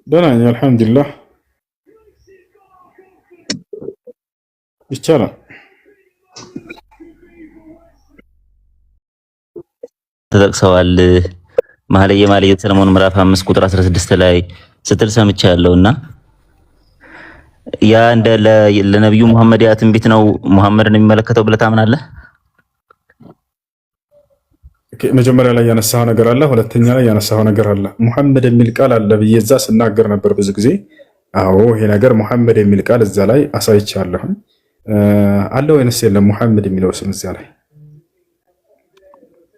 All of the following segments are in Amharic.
ደህና ነኝ አልሐምዱሊላህ። ይቻላል። ተጠቅሰዋል መኃልየ ሰለሞን ምዕራፍ 5 ቁጥር 16 ላይ ስትል ሰምቻለሁና ያ እንደ ለነብዩ መሐመድ ያ ትንቢት ነው መሐመድን የሚመለከተው ብለህ ታምናለህ? መጀመሪያ ላይ ያነሳው ነገር አለ፣ ሁለተኛ ላይ ያነሳው ነገር አለ። ሙሐመድ የሚል ቃል አለ ብዬ እዛ ስናገር ነበር ብዙ ጊዜ። አዎ ይሄ ነገር ሙሐመድ የሚል ቃል እዛ ላይ አሳይቻለሁ። አለ ወይንስ የለም? ሙሐመድ የሚለው ስም እዛ ላይ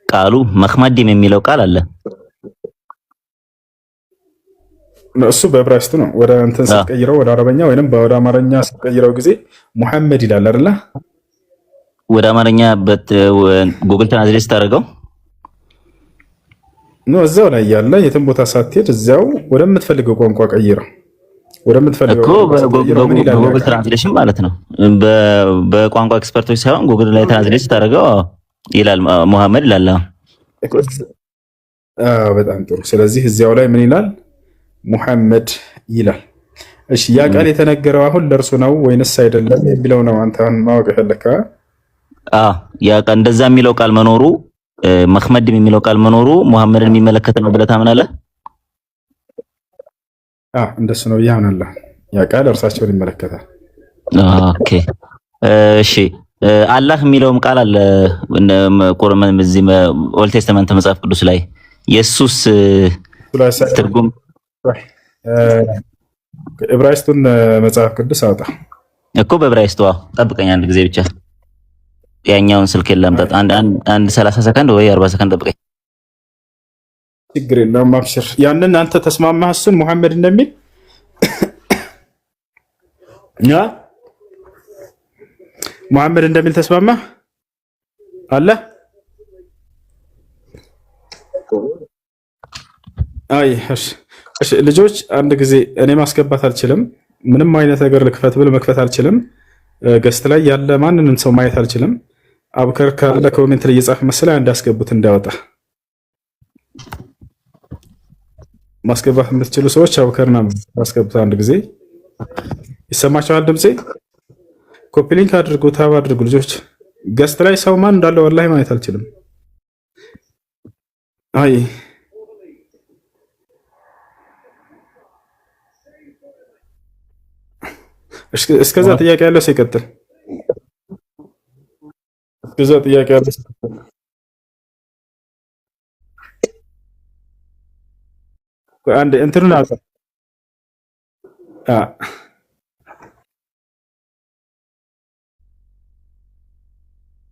ቃሉ መሐመድም የሚለው ቃል አለ። እሱ በዕብራይስጡ ነው። ወደ እንትን ስትቀይረው ወደ አረበኛ ወይንም ወደ አማርኛ ስትቀይረው ጊዜ ሙሐመድ ይላል አይደለ? ወደ አማርኛ ጉግል ትራንስሌት ታደርገው ነው እዛው ላይ ያለ የትም ቦታ ሳትሄድ እዛው ወደምትፈልገው ቋንቋ ቀይረው ወደምትፈልገው ጉግል ትራንስሌሽን ማለት ነው። በቋንቋ ኤክስፐርቶች ሳይሆን ጉግል ላይ ትራንስሌት ታደርገው ይላል ሙሐመድ ይላል። በጣም ጥሩ። ስለዚህ እዚያው ላይ ምን ይላል? ሙሐመድ ይላል። እሺ ያ ቃል የተነገረው አሁን ለእርሱ ነው ወይንስ አይደለም የሚለው ነው አንተ ማወቅ የፈለከው? ያ ቃል እንደዛ የሚለው ቃል መኖሩ መሐመድም የሚለው ቃል መኖሩ ሙሐመድን የሚመለከት ነው ብለህ ታምናለህ? እንደሱ ነው ያምናለህ። ያ ቃል እርሳቸውን ይመለከታል። ኦኬ እሺ። አላህ የሚለውም ቃል አለ ቁርአን እዚህ ኦልድ ቴስተመንት መጽሐፍ ቅዱስ ላይ ኢየሱስ ትርጉም ዕብራይስጡን መጽሐፍ ቅዱስ አውጣ እኮ በዕብራይስጡ ጠብቀኝ አንድ ጊዜ ብቻ ያኛውን ስልክ ላምጣት አንድ 30 ሰከንድ ወይ 40 ሰከንድ ጠብቀኝ። ችግር የለውም አብሽር። ያንን አንተ ተስማማህ እሱን ሙሐመድ እንደሚል ሙሐመድ እንደሚል ተስማማህ አለ? አይ እሺ ልጆች አንድ ጊዜ እኔ ማስገባት አልችልም። ምንም አይነት ነገር ልክፈት ብል መክፈት አልችልም። ገስት ላይ ያለ ማንንም ሰው ማየት አልችልም። አብከር ካለ ኮሜንት ላይ እየጻፈ መሰለኝ እንዳስገቡት እንዳወጣ ማስገባት የምትችሉ ሰዎች አብከርና ማስገቡት አንድ ጊዜ ይሰማችኋል ድምጼ? ኮፒ ሊንክ አድርጉ፣ ታብ አድርጉ ልጆች። ገስት ላይ ሰው ማን እንዳለ ወላሂ ማየት አልችልም። አይ እስከዛ ጥያቄ ያለው ሲቀጥል እስከዛ ጥያቄ ያለው ሲቀጥል አንድ እንትኑን አውጣ።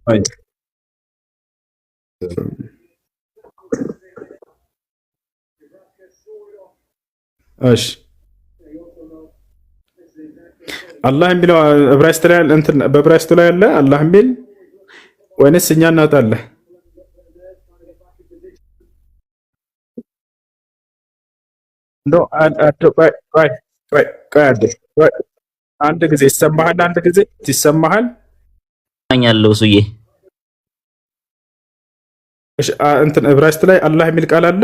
አይ እሺ አላህ የሚለው ዕብራይስጥ ላይ እንትን በዕብራይስጡ ላይ አለ አላህ የሚል ወይንስ እኛ እናውጣለን? እንደው አንድ ጊዜ ይሰማሃል? አንድ ጊዜ ይሰማሃል? ያለው ሱዬ እሺ እንትን ዕብራይስጥ ላይ አላህ የሚል ቃል አለ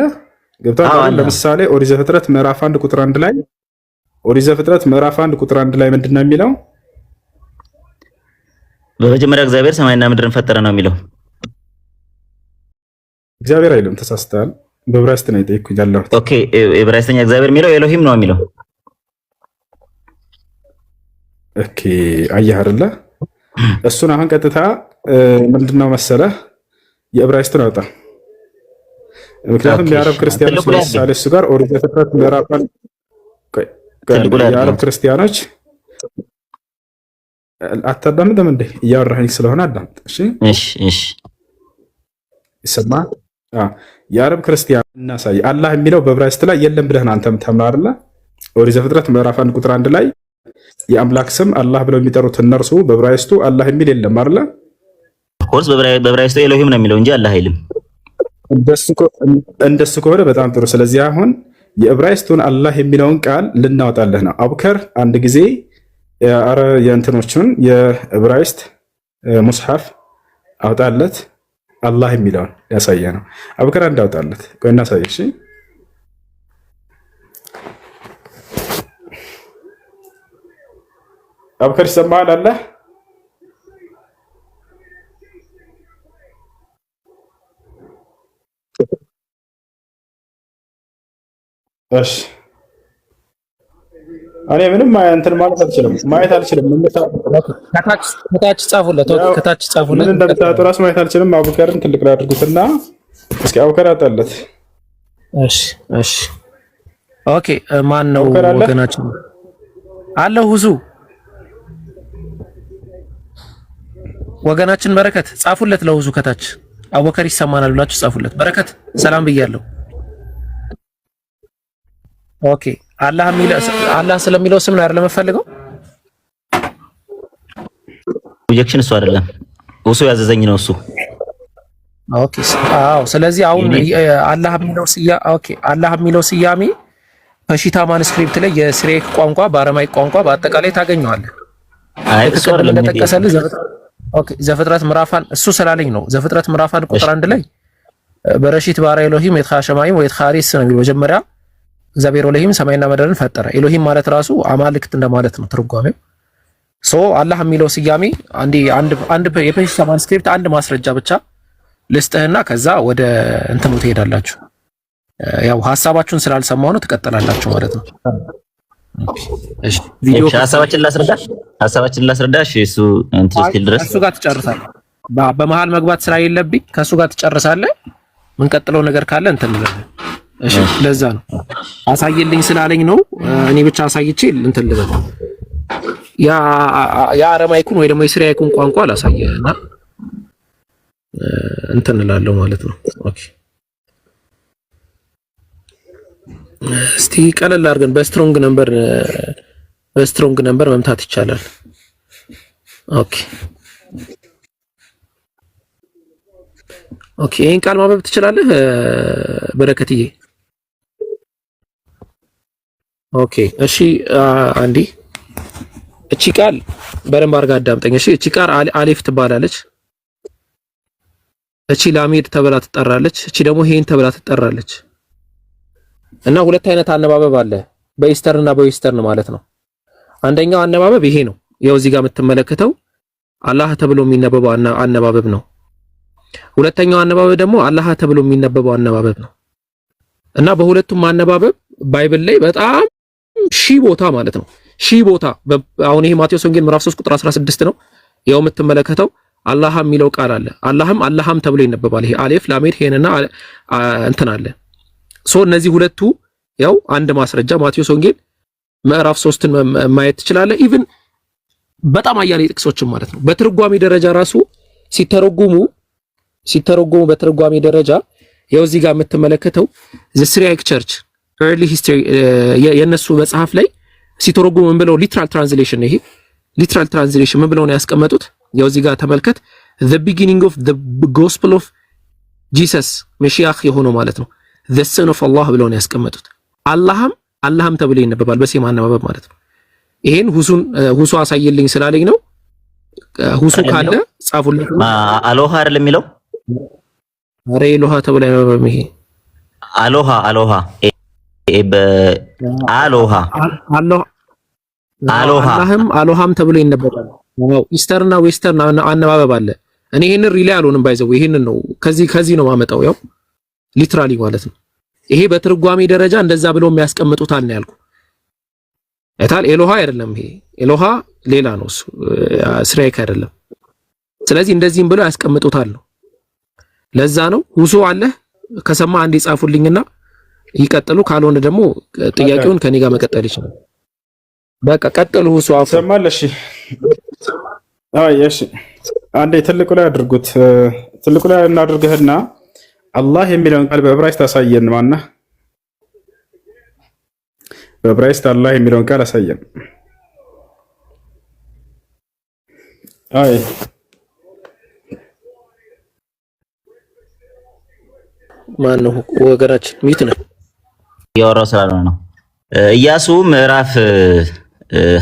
ገብቷል? ለምሳሌ ኦሪት ዘፍጥረት ምዕራፍ 1 ቁጥር 1 ላይ ኦሪት ዘፍጥረት ምዕራፍ 1 ቁጥር 1 ላይ ምንድነው የሚለው? በመጀመሪያ እግዚአብሔር ሰማይና ምድርን ፈጠረ ነው የሚለው። እግዚአብሔር አይልም፣ ተሳስተሃል። በዕብራይስጥ ነው የጠየኩኝ ያለሁት። ኦኬ ዕብራይስጥኛ እግዚአብሔር የሚለው ኤሎሂም ነው የሚለው። ኦኬ አየህ አይደለ? እሱን አሁን ቀጥታ ምንድነው መሰለህ የዕብራይስጥን አውጣ። ምክንያቱም የአረብ ክርስቲያኖች ለምሳሌ እሱ ጋር ኦሪት ዘፍጥረት ምዕራፍ የአረብ ክርስቲያኖች አታዳምጥም እንዴ? እያወራኸኝ ስለሆነ አዳምጥ። እሺ ይሰማል። የአረብ ክርስቲያን እናሳይ። አላህ የሚለው በዕብራይስጥ ላይ የለም ብለህ አንተ የምታምነው አይደለ? ኦሪት ዘፍጥረት ምዕራፍ 1 ቁጥር 1 ላይ የአምላክ ስም አላህ ብለው የሚጠሩት እነርሱ በዕብራይስጡ አላህ የሚል የለም አይደለ? ኮርስ በዕብራይስጡ ኤሎሂም ነው የሚለው እንጂ አላህ አይልም። እንደሱ ከሆነ በጣም ጥሩ። ስለዚህ አሁን የዕብራይስጡን አላህ የሚለውን ቃል ልናወጣለህ ነው። አቡከር አንድ ጊዜ የእንትኖቹን የዕብራይስጥ ሙስሐፍ አውጣለት። አላህ የሚለውን ያሳየ ነው። አቡከር አንድ አውጣለት። ቆይ እናሳየ። እሺ አቡከር ይሰማሃል አለ? እሺ እኔ ምንም እንትን ማለት አልችልም፣ ማየት አልችልም። ከታች ጻፉለት፣ ከታች ጻፉለት። ምን እንደምታወጡ እራሱ ማየት አልችልም። አቡከርን ትልቅ ላይ አድርጉትና እስኪ አቡከር አጣለት። እሺ እሺ ኦኬ። ማን ነው ወገናችን? አለ ሁሱ ወገናችን በረከት ጻፉለት ለሁሱ ከታች አቡበከር ይሰማናል ብላችሁ ጻፉለት። በረከት ሰላም ብያለሁ። ኦኬ አላህ ስለሚለው ስም ነው አይደል የምፈልገው? ኦብጀክሽን እሱ አይደለም ሁሱ ያዘዘኝ ነው እሱ። ኦኬ አዎ። ስለዚህ አሁን አላህ የሚለው ስያሜ በሺታ ማኑስክሪፕት ላይ የሲሪያክ ቋንቋ በአረማይክ ቋንቋ በአጠቃላይ ታገኘዋለህ። አይ እሱ አይደለም እንደተጠቀሰልህ ዘፍጥረት ምዕራፋን እሱ ስላለኝ ነው። ዘፍጥረት ምዕራፋን ቁጥር 1 ላይ በረሺት ባራ ኤሎሂም የትኻሸማይም ወይትኻሪስ ነው የሚለው። መጀመሪያ እግዚአብሔር ኤሎሂም ሰማይና ምድርን ፈጠረ። ኤሎሂም ማለት ራሱ አማልክት እንደማለት ነው ትርጓሜው። አላህ የሚለው ስያሜ አንድ የበሺታ ማኑስክሪፕት አንድ ማስረጃ ብቻ ልስጥህና ከዛ ወደ እንትኑ ትሄዳላችሁ። ያው ሐሳባችሁን ስላልሰማሁ ነው ትቀጥላላችሁ ማለት ነው። እሺ ቪዲዮ ሐሳባችን ላስረዳ። እሺ እሱ እንትን እስኪል ድረስ እሱ ጋር ትጨርሳለህ። በመሃል መግባት ስለሌለብኝ ከእሱ ጋር ትጨርሳለህ። ምን ቀጥለው ነገር ካለ እንትን ልበል። እሺ ለዛ ነው አሳየልኝ ስላለኝ ነው። እኔ ብቻ አሳይቼ እንትን ልበል። ያ አረማይኩን ወይ ደግሞ የሲሪያይኩን ቋንቋ ላሳየህና እንትን እላለሁ ማለት ነው። ኦኬ እስቲ ቀለል አድርገን በስትሮንግ ነምበር መምታት ይቻላል። ኦኬ ይሄን ቃል ማንበብ ትችላለህ በረከትዬ? ኦኬ እሺ አንዲ እቺ ቃል በደንብ አድርጋ አዳምጠኝ እሺ። እቺ ቃል አሊፍ ትባላለች። እቺ ላሜድ ተብላ ትጠራለች። እቺ ደግሞ ሄን ተብላ ትጠራለች። እና ሁለት አይነት አነባበብ አለ በኢስተርን እና በዌስተርን ማለት ነው። አንደኛው አነባበብ ይሄ ነው። ያው እዚህ ጋር የምትመለከተው አላህ ተብሎ የሚነበበው አነባበብ ነው። ሁለተኛው አነባበብ ደግሞ አላህ ተብሎ የሚነበበው አነባበብ ነው። እና በሁለቱም አነባበብ ባይብል ላይ በጣም ሺህ ቦታ ማለት ነው ሺህ ቦታ አሁን ይሄ ማቴዎስ ወንጌል ምዕራፍ 3 ቁጥር 16 ነው። ያው የምትመለከተው አላህ የሚለው ቃል አለ። አላህም ተብሎ ይነበባል። ይሄ አሌፍ ላሜድ ሄንና እንትን አለ። እነዚህ ሁለቱ ያው አንድ ማስረጃ ማቴዎስ ወንጌል ምዕራፍ 3ን ማየት ትችላለህ። ኢቭን በጣም አያሌ ጥቅሶችን ማለት ነው። በትርጓሜ ደረጃ ራሱ ሲተረጉሙ በትርጓሜ ደረጃ ያው እዚህ ጋር የምትመለከተው ዘ ሲሪያክ ቸርች ኤርሊ ሂስትሪ የነሱ መጽሐፍ ላይ ሲተረጉሙ ምን ብለው ሊትራል ትራንስሌሽን ነው። ይሄ ሊትራል ትራንስሌሽን ምን ብለው ነው ያስቀመጡት? ያው እዚህ ጋር ተመልከት። the beginning of the gospel of Jesus መሺያህ የሆነው ማለት ነው the son of Allah ብለው ነው ያስቀመጡት። አላህም ተብሎ ይነበባል በሴማ አነባበብ ማለት ነው። ይሄን ሁሱ አሳየልኝ ስላለኝ ነው። ሁሱ ካለ ጻፉልኝ። አሎሃ አይደል የሚለው? አሬ አሎሃ ተብሎ አይነበብም። ይሄ አሎሃ አሎሃም ተብሎ ይነበባል። ኢስተርና ዌስተርን አነባበብ አለ። እኔ ይሄንን ሪላይ አልሆንም ባይዘው ይሄንን ነው ከዚህ ነው ማመጣው ያው ሊትራሊ ማለት ነው። ይሄ በትርጓሜ ደረጃ እንደዛ ብለው የሚያስቀምጡት አለ ያልኩ እታል ኤሎሃ አይደለም። ይሄ ኤሎሃ ሌላ ነው፣ እሱ ሲሪያክ አይደለም። ስለዚህ እንደዚህም ብለው ያስቀምጡታል ነው። ለዛ ነው ሁሱ አለ ከሰማ አንድ ይጻፉልኝና ይቀጥሉ። ካልሆነ ደግሞ ጥያቄውን ከኔ ጋር መቀጠል ይችላል። በቃ ቀጥሉ። ሁሱ ሰማል። እሺ እሺ አንዴ ትልቁ ላይ አድርጉት። ትልቁ ላይ እናድርግህና አላህ የሚለውን ቃል በዕብራይስጥ አሳየን። ማነህ? በዕብራይስጥ አላህ የሚለውን ቃል አሳየን። ማነው ወገናችን? ሚት ነው ያወራው ስላልሆነ ነው። ኢያሱ ምዕራፍ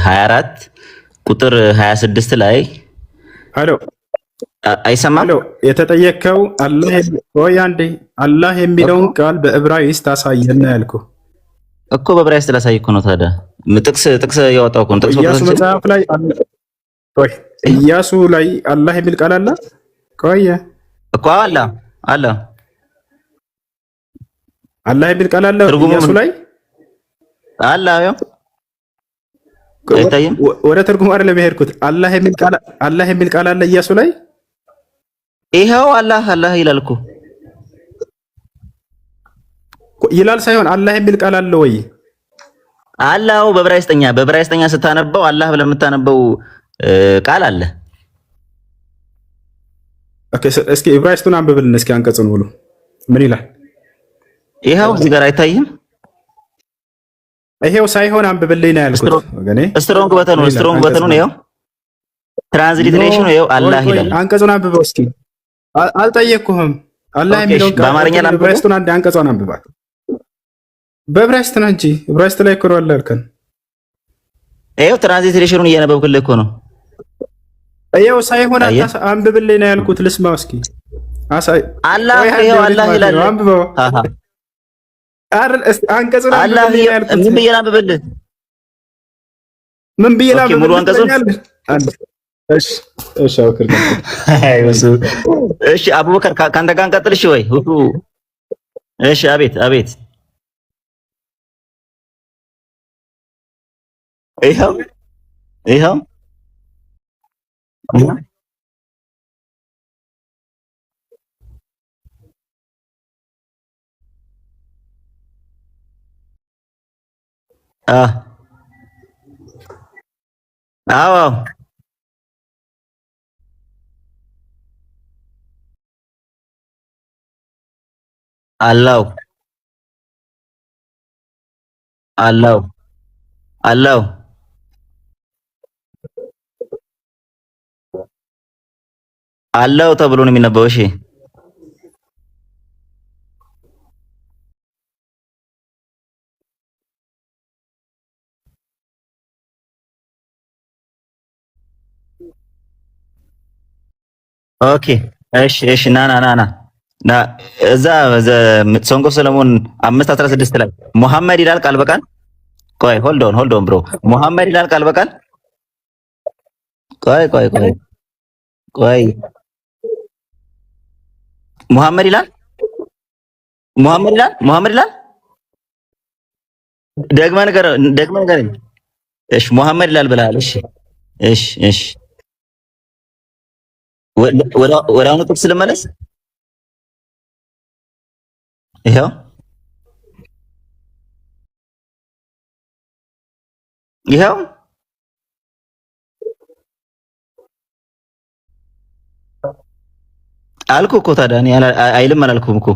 24 ቁጥር 26 ላይ አሎ አይሰማም? የተጠየቀው አላህ የሚለውን ቃል በዕብራይስጥ አሳየን ያልኩህ እኮ በዕብራይስጥ ላሳይ እኮ ነው። ታዲያ ጥቅስ ያወጣው እኮ ነው። ጥቅስ ኢያሱ መጽሐፍ ላይ ቆይ ኢያሱ ላይ አላህ የሚል ቃል አለ? ቆይ እኮ አለ አለ አላህ የሚል ቃል አለ ኢያሱ ላይ አለ። አዎ አይታይም። ወደ ትርጉም አይደለም የሄድኩት። አላህ የሚል ቃል አለ ኢያሱ ላይ? ይሄው አላህ ይላል እኮ ይላል ሳይሆን አላህ የሚል ቃል አለ ወይ? አላው በዕብራይስጥኛ ስታነበው አላህ ብለህ የምታነበው ቃል አለ። ኦኬ እስኪ ዕብራይስጡን አንብብልን እስኪ አንቀጹን ብሎ ምን ይላል? ይሄው እዚህ ጋር አይታይም። ይሄው ሳይሆን አንብብልኝ ነው ያልኩት ወገኔ። ስትሮንግ በተኑን ይሄው ትራንስሊትሬሽኑ ይሄው አላህ ይላል። አንቀጹን አንብበው እስኪ። አልጠየቅኩህም። አላህ የሚለውን ቃል በአማርኛ ዕብራይስጡን አንድ አንቀጹን አንብባት። በዕብራይስጥ ነው እንጂ ዕብራይስጥ ላይ እኮ ነው አለ ያልከን። ይሄው ትራንስሊትሬሽኑን እያነበብክልህ እኮ ነው። ይሄው ሳይሆን አንብብልኝ ነው ያልኩት። ልስማው እስኪ። አላህ ይሄው አላህ ይላል። አንብበው። አንቀጹን አላህ ምን ብዬ ላንብብልህ? ምን ብዬ ላንብብልህ? ሙሉ አንቀጹን እሺ አቡበከር ካንተ ጋር እንቀጥል። እሺ ወይ እሺ። አቤት ይኸው አዎ አላው ተብሎ ነው የሚነበው። እሺ ኦኬ እሺ ና እዛ ሶንግ ኦፍ ሰለሞን 5:16 ላይ ሙሐመድ ይላል ቃል በቃል። ቆይ ሆልድ ኦን ብሮ ሙሐመድ ይላል ቃል በቃል። ቆይ ሙሐመድ ይላል ደግመህ ንገረኝ። እሺ ሙሐመድ ይላል ብለሃል። እሺ ወደ አሁኑ ጥቅስ ልመለስ። ይሄው አልኩ እኮ ታዲያ እኔ አይልም አላልኩም እኮ።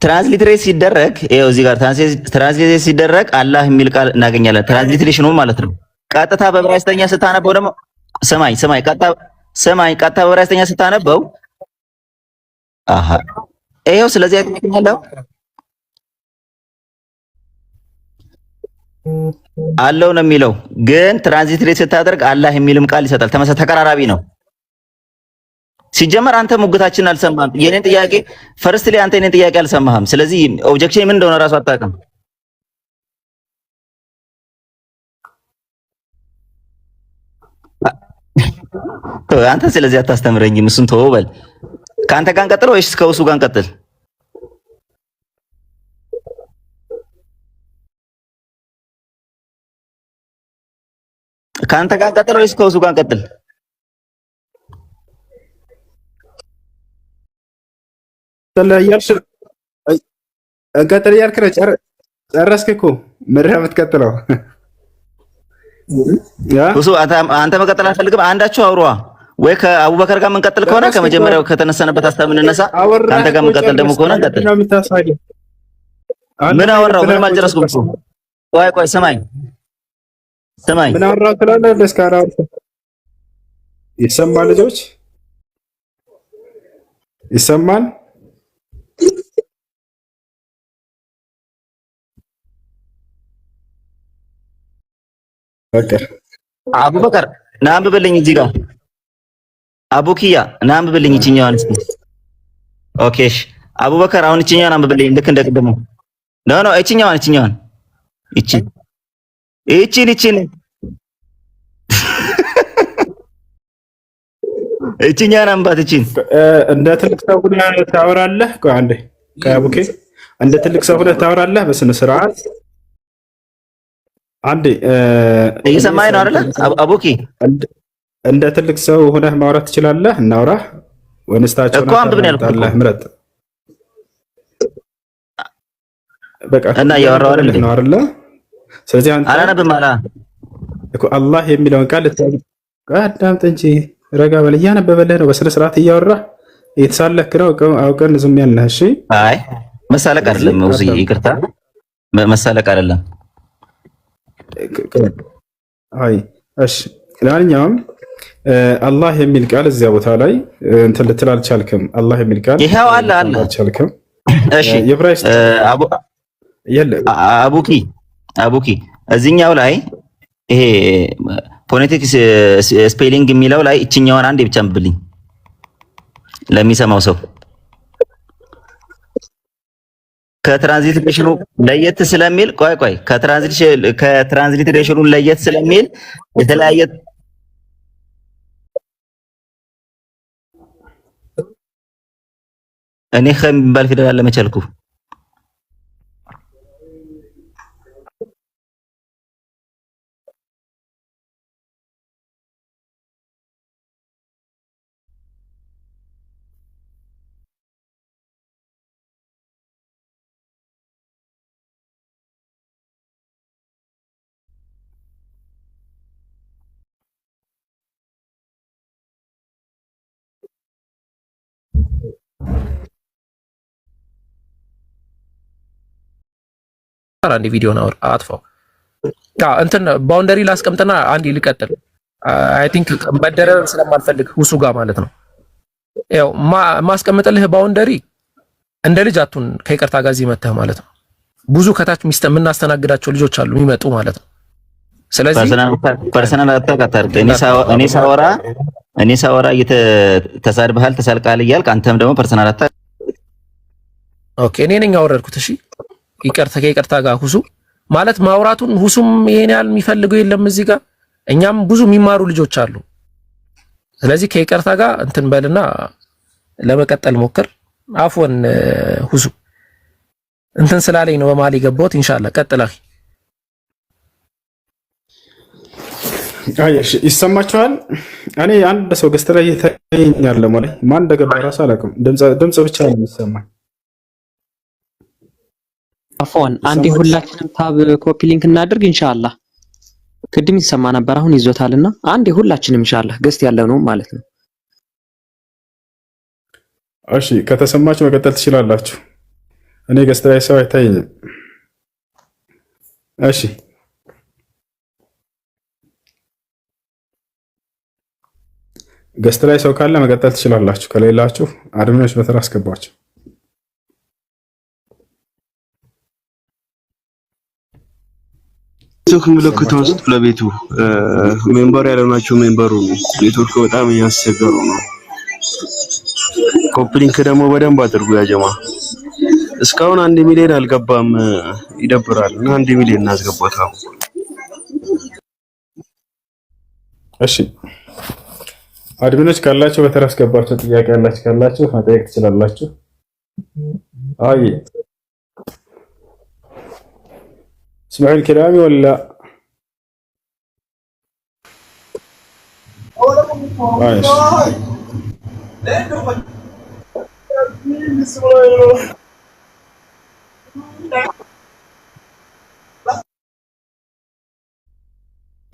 ትራንስሊትሬት ሲደረግ ይኸው እዚህ ጋር ትራንስሊትሬት ሲደረግ አላህ የሚል ቃል እናገኛለን። ትራንስሊትሬሽኑ ማለት ነው። ቀጥታ በዕብራይስጥኛ ስታነበው ደግሞ ሰማይ ቀጥታ በዕብራይስጥኛ ስታነበው ይኸው ስለዚህ አይተኛለሁ አለው ነው የሚለው። ግን ትራንስሊትሬት ስታደርግ አላህ የሚልም ቃል ይሰጣል። ተቀራራቢ ነው። ሲጀመር አንተ ሙግታችንን አልሰማህም። የኔን ጥያቄ ፈርስት ላይ አንተ የኔን ጥያቄ አልሰማህም። ስለዚህ ኦብጀክሽን ምን እንደሆነ እራሱ አታውቅም። አንተ ስለዚህ አታስተምረኝም። እሱን ተወው በል። ከአንተ ጋር እንቀጥል ወይስ ከእሱ ጋር እንቀጥል? ከአንተ ጋር እንቀጥል ወይስ ከእሱ ጋር እንቀጥል? እንቀጥል እያልክ ነው። ጨረስክ እኮ ምንድን ነው የምትቀጥለው? እሱ አንተ መቀጠል አትፈልግም? አንዳችሁ አውሯ ወይ ከአቡበከር ጋር የምንቀጥል ከሆነ ከመጀመሪያው ከተነሳንበት ሀሳብ እንነሳ። ከአንተ ጋር የምንቀጥል ደግሞ ከሆነ እንቀጥል። ምን አወራው? ምንም አልጨረስኩም እኮ። ቆይ ስማኝ። ምን አወራው ትላለህ? እስካሁን አውርተህ ይሰማል? ልጆች ይሰማል? አቡበከር ና አንብብልኝ። እዚህ ጋር አቡኪያ ና አንብብልኝ ይችኛዋን እስኪ። ኦኬ እሺ አቡበከር አሁን ይችኛዋን አንብብልኝ። ልክ እንደቀደሙ ኖ እችኛዋን ይቺን እቺኛን አምባት እቺን እንደ ትልቅ ሰው ሆነህ ታወራለህ። ቆይ አንዴ ከአቡኬ እንደ ትልቅ ሰው ሆነህ ታወራለህ በስነ ስርዓት። አንዴ እየሰማኸኝ ነው አይደለ? አቡኬ እንደ ትልቅ ሰው ሆነህ ማውራት ትችላለህ። እናውራ ወንስታቸው እኮ አንብብን ያልኩህ ምረጥ። በቃ እና እያወራሁ አይደለ? ስለዚህ አንተ አላነብም አላ እኮ አላህ የሚለውን ቃል አዳምጥ እንጂ ረጋ በል። እያነበበልህ ነው በስነ ስርዓት እያወራህ እየተሳለክ ነው። አውቀን ዝም ያልነህ። እሺ አይ መሳለቅ አይደለም ውዚ ይቅርታ፣ መሳለቅ አይደለም። አይ እሺ፣ ለማንኛውም አላህ የሚል ቃል እዚያ ቦታ ላይ እንትን ልትል አልቻልክም። አላህ የሚል ቃል ይሄው አለ አልቻልክም። እሺ የብራይስጥ አቡኪ እዚህኛው ላይ ይሄ ፎኔቲክስ ስፔሊንግ የሚለው ላይ እችኛዋን አንዴ ብቻ አንብብልኝ ለሚሰማው ሰው። ከትራንስሊትሬሽኑ ለየት ስለሚል ቆይ ከትራንስሊትሬሽኑ ለየት ስለሚል የተለያየ እኔ ከሚባል ፊደል አለ መቻልኩ አንድ ቪዲዮን አጥፋው። እንትን ባውንደሪ ላስቀምጥና አንዴ ልቀጥል። አይ ቲንክ መደረር ስለማልፈልግ ሁሱ ጋር ማለት ነው። ያው ማስቀምጥልህ ባውንደሪ እንደ ልጅ አቱን ከይቅርታ ጋር እዚህ መተህ ማለት ነው። ብዙ ከታች የምናስተናግዳቸው ልጆች አሉ የሚመጡ ማለት ነው። ስለዚህ ፐርሰናል አታክ አታርግ። እኔ ሳወራ ተሳድበሃል ተሳልቃል እያልክ አንተም ደግሞ ፐርሰናል አታክ። ኦኬ እኔ ነኝ ያወረድኩት። እሺ ከይቅርታ ጋር ሁሱ ማለት ማውራቱን ሁሱም ይሄን ያህል የሚፈልገው የለም እዚህ ጋር እኛም ብዙ የሚማሩ ልጆች አሉ። ስለዚህ ከይቅርታ ጋር እንትን በልና ለመቀጠል ሞክር። አፎን ሁሱ እንትን ስላለኝ ነው በመሀል የገባሁት። ኢንሻአላህ ቀጥላ። አይ እሺ ይሰማችኋል። እኔ አንድ ሰው ገስት ላይ ይተኛል ማለት ማን እንደገባ ራሱ አላውቅም። ድምጽ ብቻ ነው የሚሰማኝ። አፎን አንዴ ሁላችንም ታብ ኮፒ ሊንክ እናድርግ ኢንሻአላህ። ቅድም ይሰማ ነበር አሁን ይዞታልና አንዴ ሁላችንም ኢንሻአላህ ገስት ያለው ነው ማለት ነው። እሺ ከተሰማችሁ መቀጠል ትችላላችሁ። እኔ ገስት ላይ ሰው አይታየኝም። እሺ ገስት ላይ ሰው ካለ መቀጠል ትችላላችሁ። ከሌላችሁ አድሚኖች በተራ አስገባችሁ። ቲክቶክ ምልክት ውስጥ ለቤቱ ሜምበር ያለናቸው ሜምበሩ ኔትወርክ በጣም እያስቸገሩ ነው። ኮፕሊንክ ደግሞ በደንብ አድርጉ ያጀማ። እስካሁን 1 ሚሊዮን አልገባም፣ ይደብራል። እና 1 ሚሊዮን እናስገባታው። እሺ አድሚኖች ካላችሁ በተራ አስገባችሁ። ጥያቄ ያላችሁ ካላችሁ መጠየቅ ትችላላችሁ። አይ اسمعوا الكلام ولا ماشي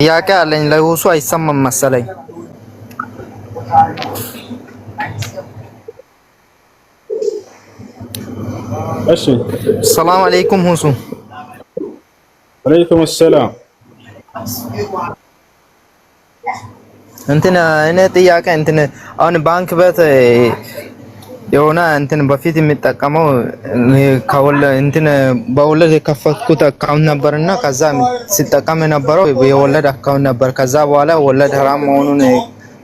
ጥያቄ አለኝ ለሁሱ አይሰማም መሰለኝ። እሺ ሰላም አለይኩም ሁሱ። ወአለይኩም ሰላም። እንትን እኔ ጥያቄ እንትን አሁን ባንክ ቤት የሆነ እንትን በፊት የሚጠቀመው እንትን በወለድ የከፈትኩት አካውንት ነበርና ከዛ ሲጠቀም የነበረው የወለድ አካውንት ነበር። ከዛ በኋላ ወለድ ሐራም መሆኑን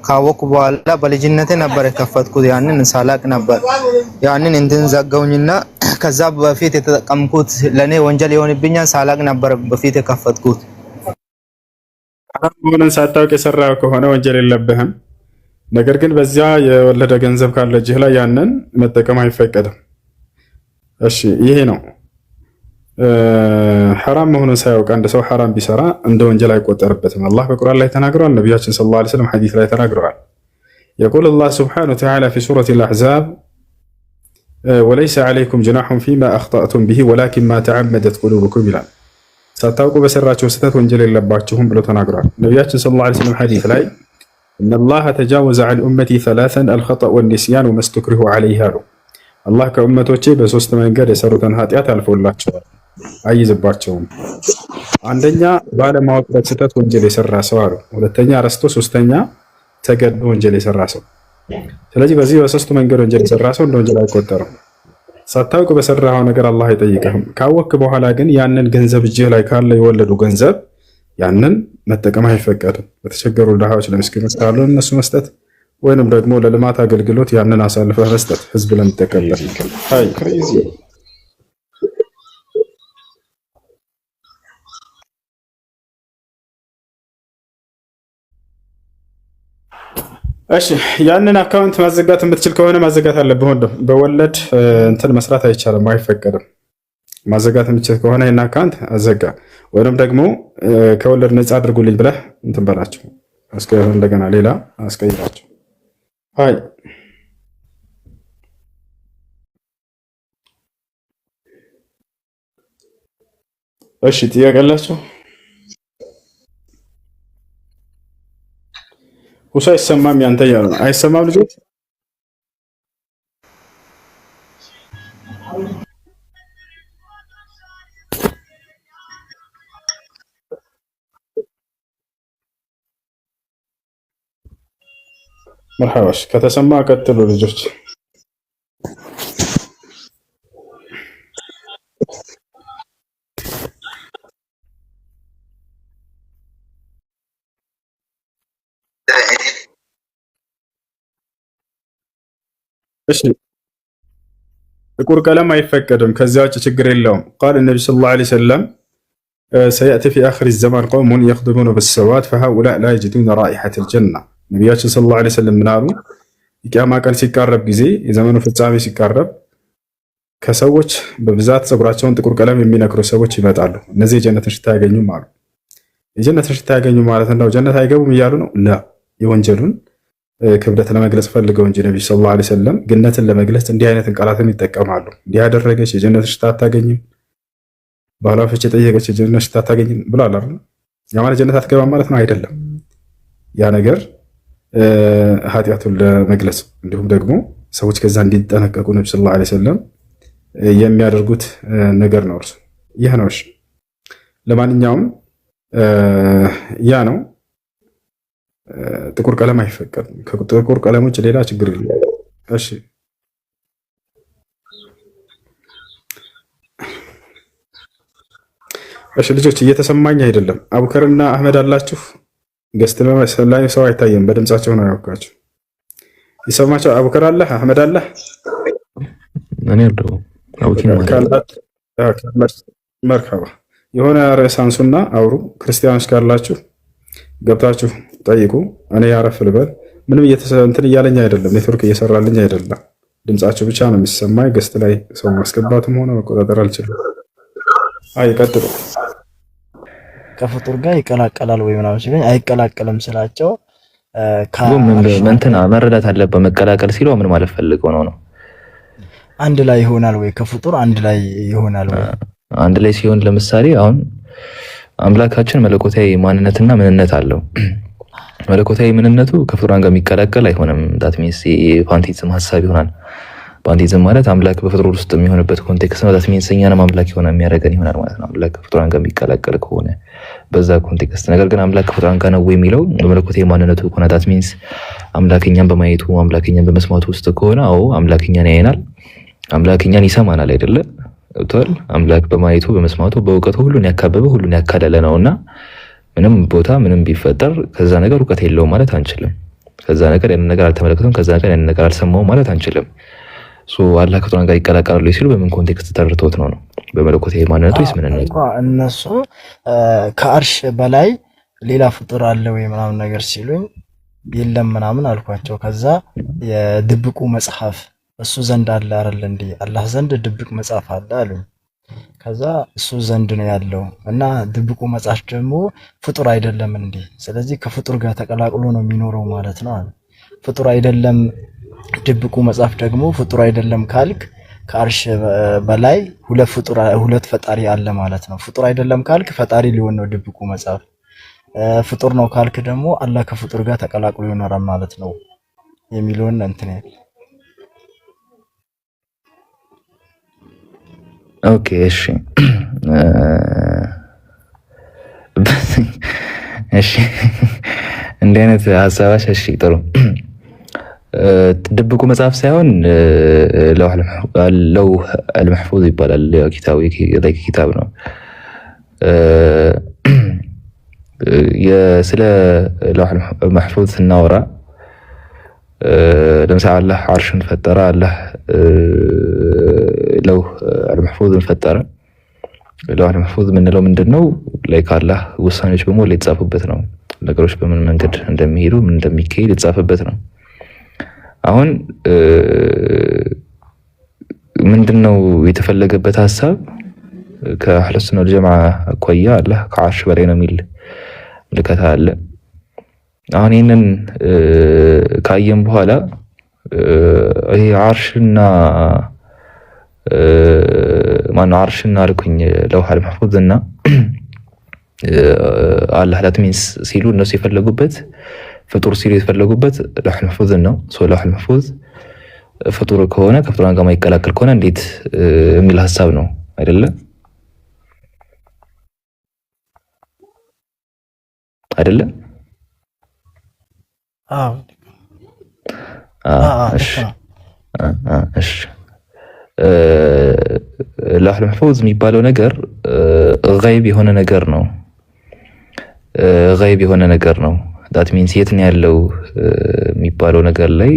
ካወኩ በኋላ በልጅነቴ ነበር የከፈትኩት። ያንን ሳላቅ ነበር ያንን እንትን ዘጋውኝና ከዛ በፊት የተጠቀምኩት ለኔ ወንጀል ይሆንብኛል ሳላቅ ነበር በፊት የከፈትኩት። ሆነን ሳታውቅ የሰራው ከሆነ ወንጀል የለብህም። ነገር ግን በዚያ የወለደ ገንዘብ ካለ እጅህ ላይ ያንን መጠቀም አይፈቀድም። እሺ ይሄ ነው ሐራም መሆኑን ሳያውቅ አንድ ሰው ሐራም ቢሰራ እንደ ወንጀል አይቆጠርበትም። አላህ በቁርአን ላይ ተናግሯል። ነቢያችን ሰለላሁ ዐለይሂ ወሰለም ሐዲስ ላይ ተናግረዋል። يقول الله سبحانه وتعالى في سورة الأحزاب وليس عليكم جناح فيما أخطأتم به ولكن ما تعمدت قلوبكم ይላል። ሳታውቁ በሰራችሁ ስህተት ወንጀል የለባችሁም ብሎ ተናግሯል። ነቢያችን ሰለላሁ ዐለይሂ ወሰለም ሐዲስ ላይ إن الله تجاوز عن أمتي ثلاثا الخطأ والنسيان وما استكرهوا عليه አሉ። አላህ ከኡመቶቼ በሶስት መንገድ የሰሩትን ኃጢአት አልፎላቸዋል አይዝባቸውም። አንደኛ ባለማወቅ በስህተት ወንጀል የሰራ ሰው አሉ። ሁለተኛ ረስቶ፣ ሶስተኛ ተገዶ ወንጀል የሰራ ሰው። ስለዚህ በዚህ በሶስቱ መንገድ ወንጀል የሰራ ሰው እንደ ወንጀል አይቆጠርም። ሳታውቅ በሰራው ነገር አላህ አይጠይቅህም። ካወቅክ በኋላ ግን ያንን ገንዘብ እጅህ ላይ ካለ የወለዱ ገንዘብ ያንን መጠቀም አይፈቀድም። በተቸገሩ ድሃዎች ለምስኪኖች ካሉ እነሱ መስጠት ወይንም ደግሞ ለልማት አገልግሎት ያንን አሳልፈህ መስጠት ህዝብ ለሚጠቀምበት አይ ክሬዚ። እሺ ያንን አካውንት ማዘጋት የምትችል ከሆነ ማዘጋት አለብህ። ወንድም በወለድ እንትን መስራት አይቻልም፣ አይፈቀድም። ማዘጋት የምትችል ከሆነ ይሄን አካውንት አዘጋ፣ ወይንም ደግሞ ከወለድ ነፃ አድርጉልኝ ብለህ እንትን በላቸው። እንደገና ሌላ አስቀይራቸው። አይ እሺ ጥያቄ አላችሁ? ሁሳ አይሰማም ያንተ እያሉ ነው። አይሰማም ልጆች? መርሐባሽ ከተሰማ ቀጥሉ ልጆች። እሺ ጥቁር ቀለም አይፈቀድም፣ ከዚያ ውጭ ችግር የለውም። ቃል ነቢ ሰለላሁ ዐለይሂ ወሰለም ሰየእቲ ፊ አኺሪ ዘማን ቀውሙን የኽድቡነ ቢሰዋድ ፈሃኡላእ ላ የጅዱነ ራኢሐተል ጀና። ነቢያችን ሰለላሁ ዐለይሂ ወሰለም ምን አሉ? የቂያማ ቀን ሲቃረብ ጊዜ፣ የዘመኑ ፍጻሜ ሲቃረብ ከሰዎች በብዛት ፀጉራቸውን ጥቁር ቀለም የሚነክሩ ሰዎች ይመጣሉ። እነዚህ የጀነትን ሽታ አያገኙም አሉ። የጀነትን ሽታ ያገኙ ማለት ነው ጀነት አይገቡም እያሉ ነው? ላ የወንጀሉን ክብደት ለመግለጽ ፈልገው እንጂ ነብዩ ሰለላሁ ዐለይሂ ወሰለም ግነትን ለመግለጽ እንዲህ አይነት ቃላትን ይጠቀማሉ። እንዲህ ያደረገች የጀነት ሽታ አታገኝም፣ ባሏ ፍች የጠየቀች የጀነት ሽታ አታገኝም ብሏል አይደል? ያ ማለት ጀነት አትገባም ማለት ነው አይደለም። ያ ነገር ኃጢአቱን ለመግለጽ እንዲሁም ደግሞ ሰዎች ከዛ እንዲጠነቀቁ ነብዩ ሰለላሁ ዐለይሂ ወሰለም የሚያደርጉት ነገር ነው። እርሱ ይህ ነው። እሺ ለማንኛውም ያ ነው። ጥቁር ቀለም አይፈቀድም። ከጥቁር ቀለም ውጭ ሌላ ችግር የለም። እሺ እሺ ልጆች እየተሰማኝ አይደለም። አቡከርና አህመድ አላችሁ? ገስት ላይ ሰው አይታየም፣ በድምጻቸው ነው ያውቃችሁ። ይሰማቸው። አቡከር አለ፣ አህመድ አለ። እኔ አለው መርካባ የሆነ ርዕስ አንሱና አውሩ። ክርስቲያኖች ካላችሁ ገብታችሁ ጠይቁ። እኔ ያረፍ ልበል። ምንም እንትን እያለኝ አይደለም፣ ኔትወርክ እየሰራልኝ አይደለም። ድምጻችሁ ብቻ ነው የሚሰማኝ። ገስት ላይ ሰው ማስገባትም ሆነ መቆጣጠር አልችልም። አይ ቀጥሉ። ከፍጡር ጋር ይቀላቀላል ወይ ምናምን ሲለኝ አይቀላቀልም ስላቸው እንትና መረዳት አለበት። መቀላቀል ሲለው ምን ማለት ፈልገው ነው? አንድ ላይ ይሆናል ወይ? ከፍጡር አንድ ላይ ይሆናል ወይ? አንድ ላይ ሲሆን ለምሳሌ አሁን አምላካችን መለኮታዊ ማንነትና ምንነት አለው። መለኮታዊ ምንነቱ ከፍጡራን ጋር የሚቀላቀል አይሆንም። ዳት ሚንስ የፓንቲዝም ሐሳብ ይሆናል። ፓንቲዝም ማለት አምላክ በፍጡር ውስጥ የሚሆንበት ኮንቴክስት ነው። ዳት ሚንስ እኛንም አምላክ የሆነ የሚያደርገን ይሆናል ማለት ነው። አምላክ ከፍጡራን ጋር የሚቀላቀል ከሆነ በዛ ኮንቴክስት። ነገር ግን አምላክ ከፍጡራን ጋር ነው የሚለው መለኮታዊ ማንነቱ ከሆነ ዳት ሚንስ አምላክ እኛን በማየቱ አምላክ እኛን በመስማቱ ውስጥ ከሆነ አዎ አምላክ እኛን ያየናል፣ አምላክ እኛን ይሰማናል አይደለ? ቶል አምላክ በማየቱ በመስማቱ በእውቀቱ ሁሉን ያካበበ ሁሉን ያካለለ ነውና ምንም ቦታ ምንም ቢፈጠር ከዛ ነገር እውቀት የለውም ማለት አንችልም። ከዛ ነገር ያንን ነገር አልተመለከቱም፣ ከዛ ነገር ያንን ነገር አልሰማውም ማለት አንችልም። አላህ ከፍጡራን ጋር ይቀላቀላሉ ሲሉ በምን ኮንቴክስት ተረድተውት ነው? በመለኮታዊ ማንነቱ ወይስ ምንነቱ? እነሱ ከአርሽ በላይ ሌላ ፍጡር አለ ወይ ምናምን ነገር ሲሉኝ የለም ምናምን አልኳቸው። ከዛ የድብቁ መጽሐፍ እሱ ዘንድ አለ አይደል እንዴ? አላህ ዘንድ ድብቅ መጽሐፍ አለ አሉኝ። ከዛ እሱ ዘንድ ነው ያለው እና ድብቁ መጽሐፍ ደግሞ ፍጡር አይደለም እንዴ? ስለዚህ ከፍጡር ጋር ተቀላቅሎ ነው የሚኖረው ማለት ነው አለ። ፍጡር አይደለም ድብቁ መጽሐፍ ደግሞ ፍጡር አይደለም ካልክ ከአርሽ በላይ ሁለት ፈጣሪ አለ ማለት ነው። ፍጡር አይደለም ካልክ ፈጣሪ ሊሆን ነው ድብቁ መጽሐፍ። ፍጡር ነው ካልክ ደግሞ አላህ ከፍጡር ጋር ተቀላቅሎ ይኖራል ማለት ነው የሚለውን እንትን ያለ። ኦኬ እሺ እሺ እንደ አይነት ሀሳባሽ እሺ ጥሩ። ድብቁ መጽሐፍ ሳይሆን ለውህ አልመሕፉዝ ይባላል። ኪታብ ነው። ስለ ለውህ አልመሕፉዝ ስናወራ ለምሳሌ አላህ ዓርሽን ፈጠረ፣ አላህ ለውህ አልመሕፉዝን ፈጠረ። ለውህ አልመሕፉዝ የምንለው ምንድነው? አላህ ውሳኔዎች በሙሉ የተጻፉበት ነው። ነገሮች በምን መንገድ እንደሚሄዱ ምን እንደሚካሄድ የተጻፈበት ነው። አሁን ምንድነው የተፈለገበት ሀሳብ? ከአህለ ሱና ወል ጀማዓ አኳያ አላህ ከዓርሽ በላይ ነው የሚል ምልከታ አለ። አሁን ይህንን ካየን በኋላ ይሄ ዓርሽና ማነው ዓርሽና አልኩኝ ለውህ አልመሕፉዝና አላህ ላት ሚንስ ሲሉ እነሱ የፈለጉበት ፍጡር ሲሉ የተፈለጉበት ለውህ አልመሕፉዝን ነው። ለውህ አልመሕፉዝ ፍጡር ከሆነ ከፍጡራን ጋር ማይቀላቀል ከሆነ እንዴት የሚል ሀሳብ ነው አይደለ? አይደለ? እሺ ለውህ አልመሕፉዝ የሚባለው ነገር ገይብ የሆነ ነገር ነው። ገይብ የሆነ ነገር ነው። ዳት ሚንስ የት ነው ያለው የሚባለው ነገር ላይ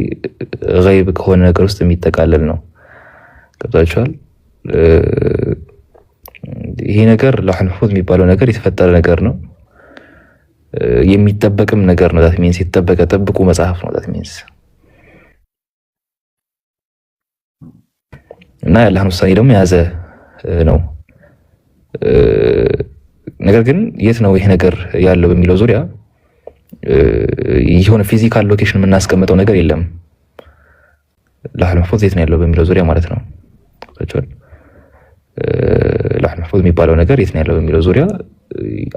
ገይብ ከሆነ ነገር ውስጥ የሚጠቃለል ነው። ገብታችኋል? ይሄ ነገር ለውህ አልመሕፉዝ የሚባለው ነገር የተፈጠረ ነገር ነው። የሚጠበቅም ነገር ነው። ዳት ሚንስ የተጠበቀ ጥብቁ መጽሐፍ ነው። ዳት ሚንስ እና የአላህን ውሳኔ ደግሞ የያዘ ነው። ነገር ግን የት ነው ይሄ ነገር ያለው በሚለው ዙሪያ የሆነ ፊዚካል ሎኬሽን የምናስቀምጠው ነገር የለም። ለውህ አልመሕፉዝ የት ነው ያለው በሚለው ዙሪያ ማለት ነው። ለውህ አልመሕፉዝ የሚባለው ነገር የት ነው ያለው በሚለው ዙሪያ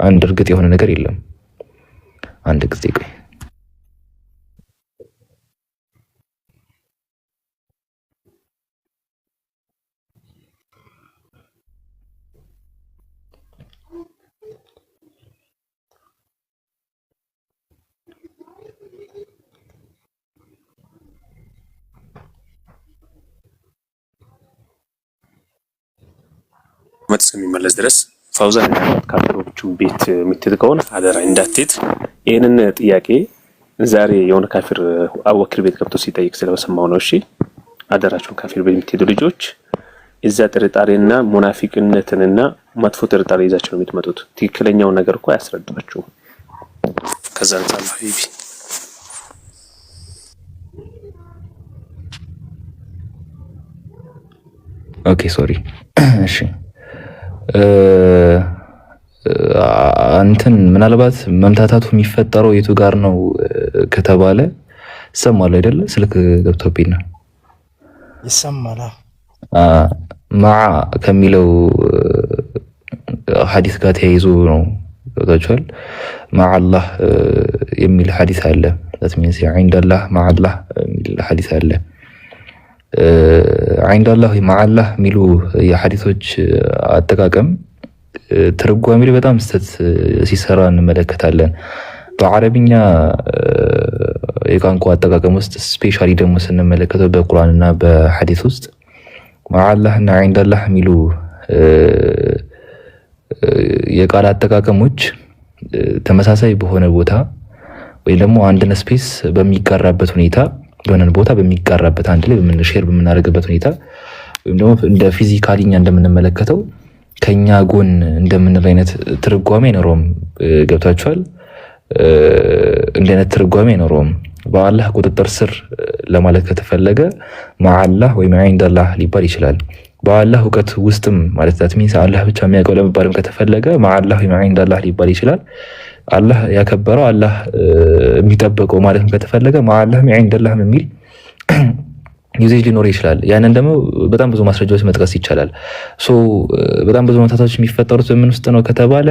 አንድ እርግጥ የሆነ ነገር የለም። አንድ ጊዜ ቆይ መት እስከሚመለስ ድረስ ፋውዛን ካፊሮቹን ቤት የምትሄድ ከሆነ አደራ እንዳትሄድ። ይህንን ጥያቄ ዛሬ የሆነ ካፊር አቡበክር ቤት ገብቶ ሲጠይቅ ስለሰማው ነው። እሺ አደራችሁን ካፊር ቤት የምትሄዱ ልጆች እዛ ጥርጣሬና ሙናፊቅነትንና መጥፎ ጥርጣሬ ይዛችሁ ነው የምትመጡት። ትክክለኛውን ነገር እኮ አያስረዷችሁም። ከዛ አንጻር ሀቢቢ ኦኬ ሶሪ እሺ እንትን ምናልባት መምታታቱ የሚፈጠረው የቱ ጋር ነው ከተባለ ይሰማል አይደለ? ስልክ ገብቶብኝ ነው። ይሰማል። ማዓ ከሚለው ሐዲስ ጋር ተያይዞ ነው። ገብታችኋል? ማዓ አላህ የሚል ሐዲስ አለ። ዛት ሚንስ ዐንደ አላህ ማዓ አላህ የሚል ሐዲስ አለ። ዐንደ አላህ ማዓ አላህ የሚሉ የሐዲሶች አጠቃቀም ትርጓሜ ላይ በጣም ስህተት ሲሰራ እንመለከታለን። በአረብኛ የቋንቋ አጠቃቀም ውስጥ ስፔሻሊ ደግሞ ስንመለከተው በቁርአንና በሐዲስ ውስጥ ማዓላህና ዐንደላህ የሚሉ የቃል አጠቃቀሞች ተመሳሳይ በሆነ ቦታ ወይ ደግሞ አንድን ስፔስ በሚጋራበት ሁኔታ የሆነን ቦታ በሚጋራበት አንድ ላይ ሼር በምናደርግበት ሁኔታ ወይም ደግሞ እንደ ፊዚካሊኛ እንደምንመለከተው ከኛ ጎን እንደምንል አይነት ትርጓሜ አይኖረውም። ገብታችኋል? እንደ አይነት ትርጓሜ አይኖረውም። በአላህ ቁጥጥር ስር ለማለት ከተፈለገ ማዓላህ ወይም ዒንደላህ ሊባል ይችላል። በአላህ እውቀት ውስጥም ማለት ዛትሚንስ አላህ ብቻ የሚያውቀው ለመባልም ከተፈለገ ማዓላህ ወይም ዒንደላህ ሊባል ይችላል። አላህ ያከበረው አላህ የሚጠብቀው ማለትም ከተፈለገ ማዓላህም ዒንደላህም የሚል ዩዜጅ ሊኖር ይችላል። ያንን ደግሞ በጣም ብዙ ማስረጃዎች መጥቀስ ይቻላል። በጣም ብዙ መታታዎች የሚፈጠሩት በምን ውስጥ ነው ከተባለ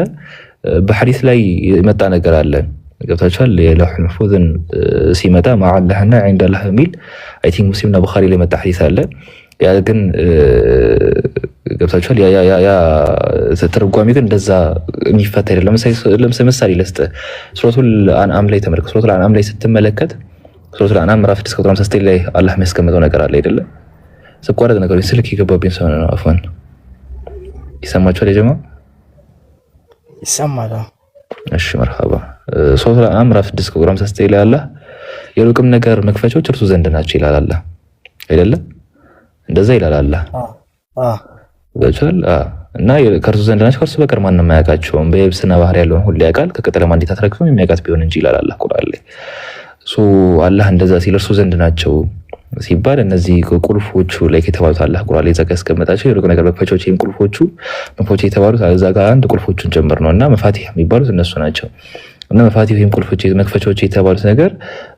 በሐዲስ ላይ የመጣ ነገር አለ። ገብታችኋል? የለውሑል መሕፉዝን ሲመጣ ማዓላህና ዒንደላህ የሚል አይ ቲንክ ሙስሊምና ቡኻሪ ላይ መጣ ሐዲስ አለ። ያ ግን ገብታችኋል? ያ ትርጓሜ ግን እንደዛ የሚፈታ አይደለም። ለምሳሌ ለስተ ሱረቱል አንዓም ላይ ተመልከቱ። ሱረቱል አንዓም ላይ ስትመለከት ሱረቱል አንዓም ምዕራፍ 6 ቁጥር 59 ላይ አላህ የሚያስቀምጠው ነገር አለ አይደለ? ስቋረጥ ነገር ስልክ የገባብኝ ሰው ነው። አፍዋን ይሰማችኋል? የጀማ ይሰማል? እሺ መርሐባ። ሱረቱል አንዓም ምዕራፍ 6 ቁጥር 59 ላይ አላህ የሩቅም ነገር መክፈቻዎች እርሱ ዘንድ ናቸው ይላል አላህ አይደለ? እንደዛ ይላል አላህ። ገብቶሃል? እና ከእርሱ ዘንድ ናቸው ከእርሱ በቀር ማንም አያውቃቸውም። በየብስና ባህር ያለውን ሁሉ ያውቃል ከቅጠልም አንዲት አትረግፍም የሚያውቃት ቢሆን እንጂ ይላል አላህ ቁርአን ላይ። አላህ እንደዛ ሲል እርሱ ዘንድ ናቸው ሲባል እነዚህ ቁልፎቹ ላይ የተባሉት አላህ ቁርአን ላይ ዘጋ ያስቀመጣቸው የሩቅ ነገር መክፈቻዎች ወይም ቁልፎቹ የተባሉት እዛ ጋር አንድ ቁልፎቹን ጭምር ነው እና መፋቲህ የሚባሉት እነሱ ናቸው። እና መፋቲህ ወይም ቁልፎች መክፈቻዎች የተባሉት ነገር